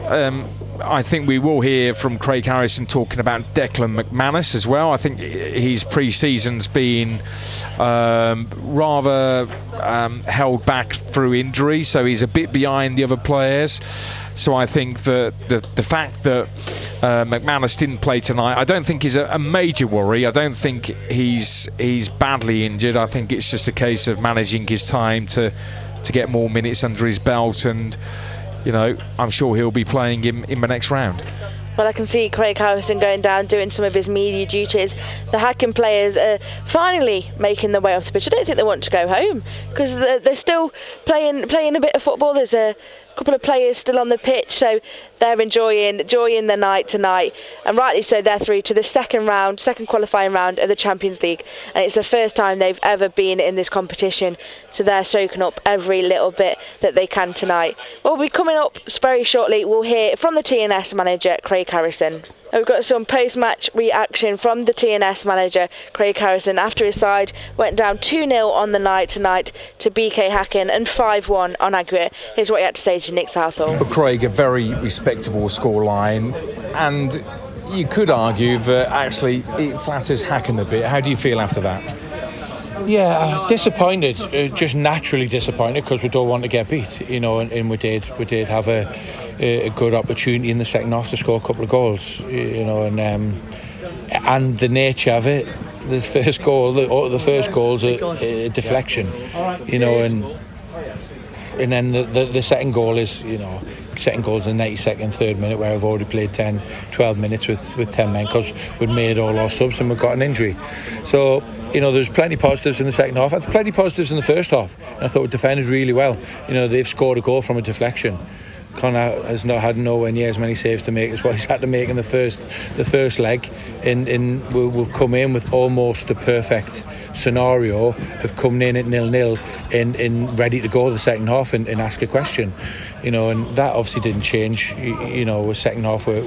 I think we will hear from Craig Harrison talking about Declan McManus as well. I think his pre-season's been rather held back through injury, so he's a bit behind the other players. So I think that the fact that McManus didn't play tonight, I don't think is a major worry. I don't think he's badly injured. I think it's just a case of managing his time to get more minutes under his belt, and I'm sure he'll be playing him in the next round. Well, I can see Craig Harrison going down, doing some of his media duties. The Häcken players are finally making their way off the pitch. I don't think they want to go home, because they're still playing a bit of football. There's a couple of players still on the pitch, so they're enjoying the night tonight, and rightly so. They're through to the second qualifying round of the Champions League, and it's the first time they've ever been in this competition, so they're soaking up every little bit that they can tonight. We'll be coming up very shortly. We'll hear from the TNS manager, Craig Harrison. We've got some post-match reaction from the TNS manager, Craig Harrison, after his side went down 2-0 on the night tonight to BK Häcken and 5-1 on aggregate. Here's what he had to say to Nick Southall. Well, Craig, a very respectable scoreline, and you could argue that actually it flatters Häcken a bit. How do you feel after that? Yeah, disappointed, just naturally disappointed, because we don't want to get beat, and we did have a good opportunity in the second half to score a couple of goals, and the nature of it, the first goal's a deflection, and then the second goal is, second goal's in the 92nd, third minute, where I've already played 12 minutes with 10 men, because we'd made all our subs and we've got an injury. So, there's plenty of positives in the second half. There's plenty of positives in the first half. And I thought we defended really well. They've scored a goal from a deflection. Connor has had nowhere near as many saves to make as what he's had to make in the first leg, and we've come in with almost a perfect scenario of coming in at 0-0 and ready to go the second half and ask a question, and that obviously didn't change. The second half we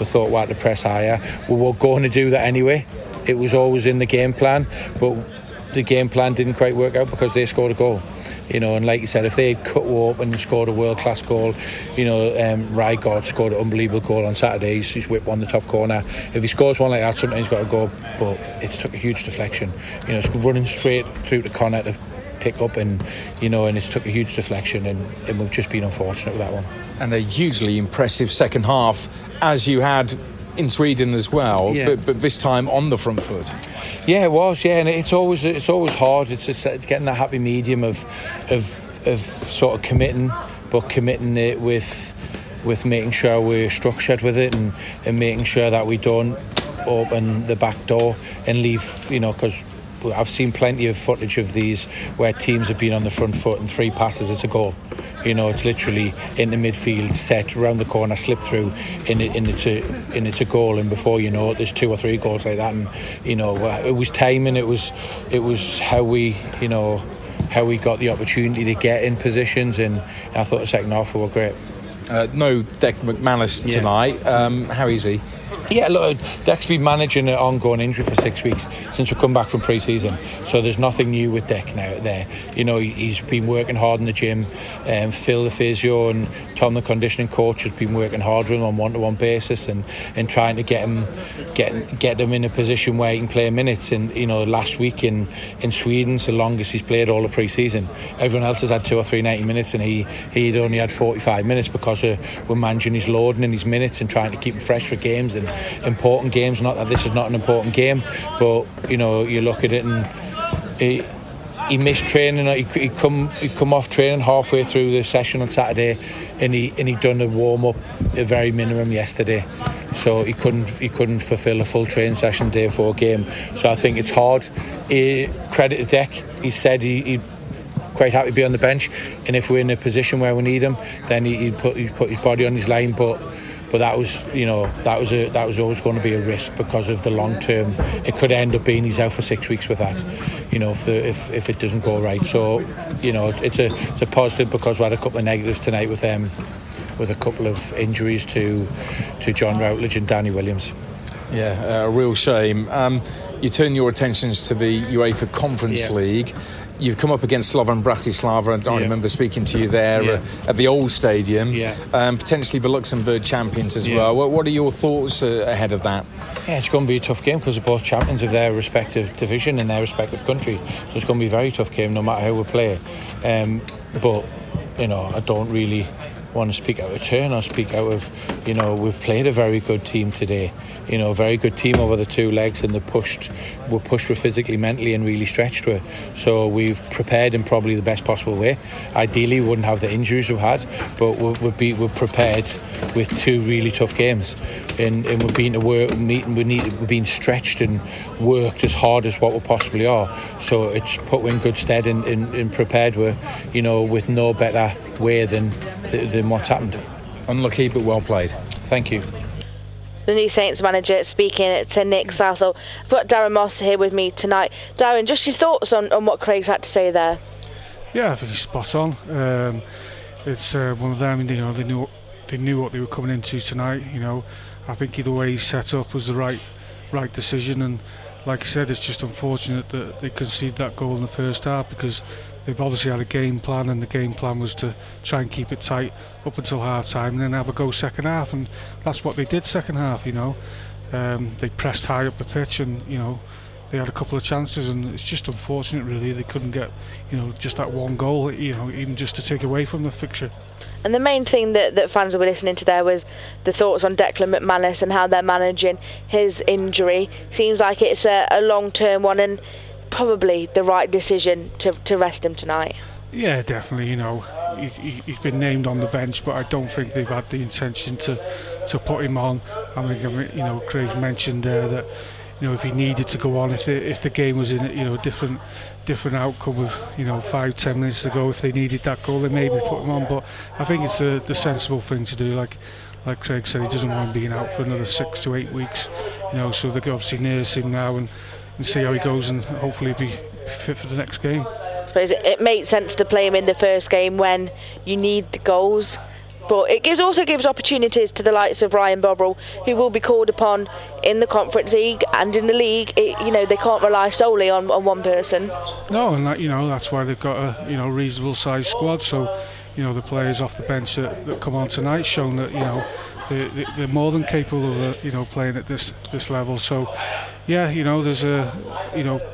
thought we had to press higher. We were going to do that anyway. It was always in the game plan, but the game plan didn't quite work out because they scored a goal. And like you said, if they had cut open and scored a world-class goal, Rijgaard scored an unbelievable goal on Saturday. He's whipped on the top corner. If he scores one like that, sometimes he's got to go. But it's took a huge deflection. It's running straight through to Connor to pick up, and it's took a huge deflection, and we've just been unfortunate with that one. And a hugely impressive second half, as you had in Sweden as well, yeah. but this time on the front foot. Yeah, it was. Yeah, and it's always hard. It's getting that happy medium of sort of committing it with making sure we're structured with it, and making sure that we don't open the back door and leave. Because I've seen plenty of footage of these where teams have been on the front foot and 3 passes, it's a goal. It's literally into midfield, set around the corner, slip through, and it's a goal. And before you know it, there's 2 or 3 goals like that. And it was timing. It was how we got the opportunity to get in positions. And I thought the second half were great. No Declan McManus tonight. How is he? Yeah, look, Dec's been managing an ongoing injury for 6 weeks since we come back from pre-season, so there's nothing new with Dec now there. He's been working hard in the gym, Phil the physio and Tom the conditioning coach has been working hard with him on one-to-one basis and trying to get him in a position where he can play minutes. And last week in Sweden's the longest he's played all of pre-season. Everyone else has had 2 or 3 90 minutes, and he'd only had 45 minutes because we're managing his loading and his minutes and trying to keep him fresh for games and important games. Not that this is not an important game, but you look at it and he missed training. He come off training halfway through the session on Saturday, and he done a warm up, a very minimum yesterday. So he couldn't fulfil a full training session day before a game. So I think it's hard. Credit to Dec. He said he'd quite happy to be on the bench, and if we're in a position where we need him, then he'd put his body on his line. But but that was always going to be a risk because of the long term. It could end up being he's out for 6 weeks with that, if it doesn't go right. So it's a positive because we had a couple of negatives tonight with a couple of injuries to John Routledge and Danny Williams. Yeah, a real shame. You turn your attentions to the UEFA Conference League. You've come up against Slovan Bratislava, and I remember speaking to you there at the old stadium. Potentially the Luxembourg champions as well. What are your thoughts ahead of that? Yeah, it's going to be a tough game because they're both champions of their respective division in their respective country. So it's going to be a very tough game no matter how we play. But I don't really want to speak out of turn or speak out of, we've played a very good team today. A very good team over the 2 legs, and we're pushed with physically, mentally, and really stretched with. So we've prepared in probably the best possible way. Ideally, we wouldn't have the injuries we've had, but we're prepared with 2 really tough games, and we're being we're being stretched and worked as hard as what we possibly are. So it's put in good stead and prepared with no better way than what's happened. Unlucky, but well played. Thank you. The new Saints manager speaking to Nick Southall. I've got Darren Moss here with me tonight. Darren, just your thoughts on what Craig's had to say there? Yeah, I think he's spot on. It's one of them, they knew what they were coming into tonight. I think the way he set up was the right decision, and like I said, it's just unfortunate that they conceded that goal in the first half because they've obviously had a game plan, and the game plan was to try and keep it tight up until half time and then have a go second half, and that's what they did second half. They pressed high up the pitch, and they had a couple of chances, and it's just unfortunate really they couldn't get just that one goal, even just to take away from the fixture. And the main thing that fans were listening to there was the thoughts on Declan McManus and how they're managing his injury. Seems like it's a long-term one, and probably the right decision to rest him tonight. Yeah, definitely. He's been named on the bench, but I don't think they've had the intention to put him on. I mean, Craig mentioned that if he needed to go on, if the game was in a different outcome with 5-10 minutes to go, if they needed that goal, they maybe put him on. But I think it's the sensible thing to do. Like Craig said, he doesn't want him being out for another 6 to 8 weeks. So they can obviously nurse him now and see how he goes, and hopefully be fit for the next game. I suppose it makes sense to play him in the first game when you need the goals, but it also gives opportunities to the likes of Ryan Bobbrell, who will be called upon in the Conference League and in the league. They can't rely solely on one person. No, and that's why they've got a reasonable sized squad. So the players off the bench that come on tonight shown that they're more than capable of playing at this level. So yeah, there's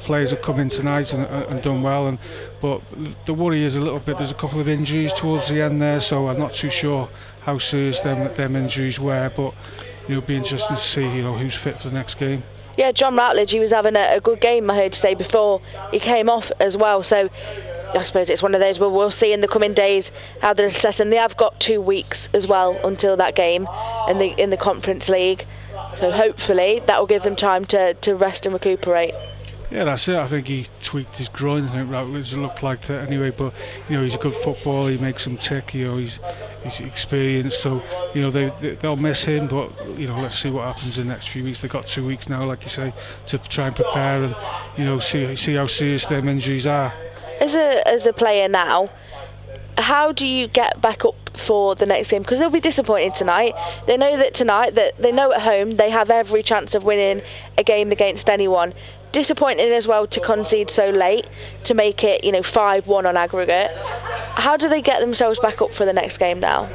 players have come in tonight and done well, but the worry is a little bit, there's a couple of injuries towards the end there, so I'm not too sure how serious them injuries were, but it'll be interesting to see who's fit for the next game. Yeah, John Routledge, he was having a good game, I heard you say, before he came off as well, so I suppose it's one of those where we'll see in the coming days how they're assessing. They have got 2 weeks as well until that game in the Conference League, so hopefully that will give them time to rest and recuperate. Yeah, that's it. I think he tweaked his groin. I think Routledge looked like that anyway, but he's a good footballer. He makes them tick. He's experienced, so they'll miss him. But let's see what happens in the next few weeks. They've got 2 weeks now, like you say, to try and prepare and see how serious their injuries are. As a player now, how do you get back up for the next game? Because they'll be disappointed tonight. They know that tonight, that they know at home they have every chance of winning a game against anyone. Disappointing as well to concede so late, to make it 5-1 on aggregate. How do they get themselves back up for the next game now?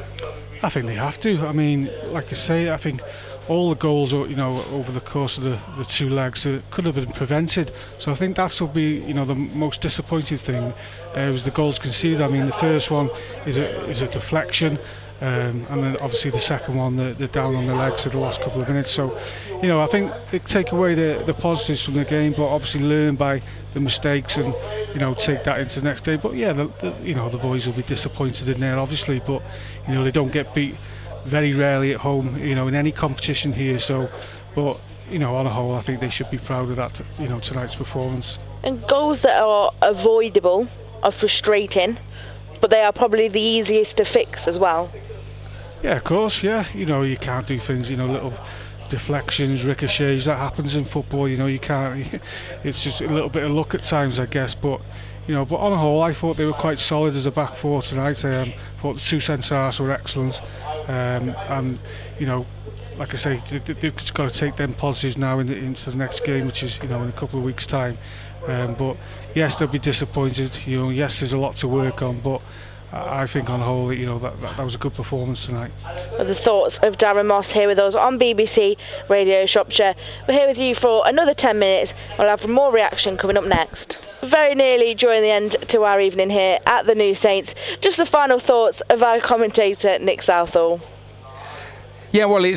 I think they have to. I mean, like I say, I think all the goals over the course of the 2 legs could have been prevented. So I think that will be the most disappointing thing was the goals conceded. I mean, the first one is a deflection, and then obviously the second one, they're down on the legs at the last couple of minutes. So I think they take away the positives from the game, but obviously learn by the mistakes and take that into the next day. But yeah, the boys will be disappointed in there obviously, but they don't get beat very rarely at home in any competition here. So but on a whole, I think they should be proud of that tonight's performance. And goals that are avoidable are frustrating, but they are probably the easiest to fix as well. Yeah, of course, yeah. You can't do things, little deflections, ricochets, that happens in football, you can't, it's just a little bit of luck at times, I guess, but on the whole I thought they were quite solid as a back four tonight. Thought the two centre-halves were excellent, and like I say, they've just got to take them positives now into the next game, which is in a couple of weeks' time. But yes, they'll be disappointed. Yes, there's a lot to work on, but I think on the whole, that was a good performance tonight. The thoughts of Darren Moss here with us on BBC Radio Shropshire. We're here with you for another 10 minutes. We'll have more reaction coming up next. Very nearly drawing the end to our evening here at the New Saints. Just the final thoughts of our commentator Nick Southall. Yeah, well, I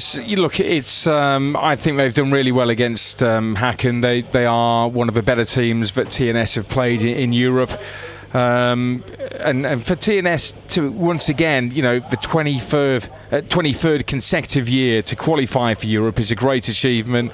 think they've done really well against Häcken. They are one of the better teams that TNS have played in Europe. And for TNS to once again, the 23rd consecutive year to qualify for Europe is a great achievement.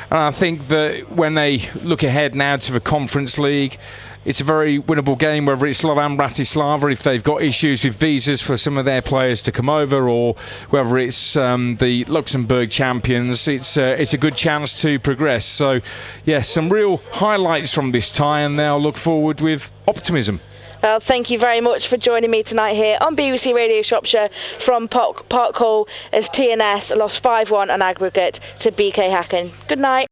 And I think that when they look ahead now to the Conference League, it's a very winnable game, whether it's Slovan Bratislava, if they've got issues with visas for some of their players to come over, or whether it's the Luxembourg champions. It's a good chance to progress. So, yes, some real highlights from this tie, and they'll look forward with optimism. Well, thank you very much for joining me tonight here on BBC Radio Shropshire from Park Hall as TNS lost 5-1 on aggregate to BK Häcken. Good night.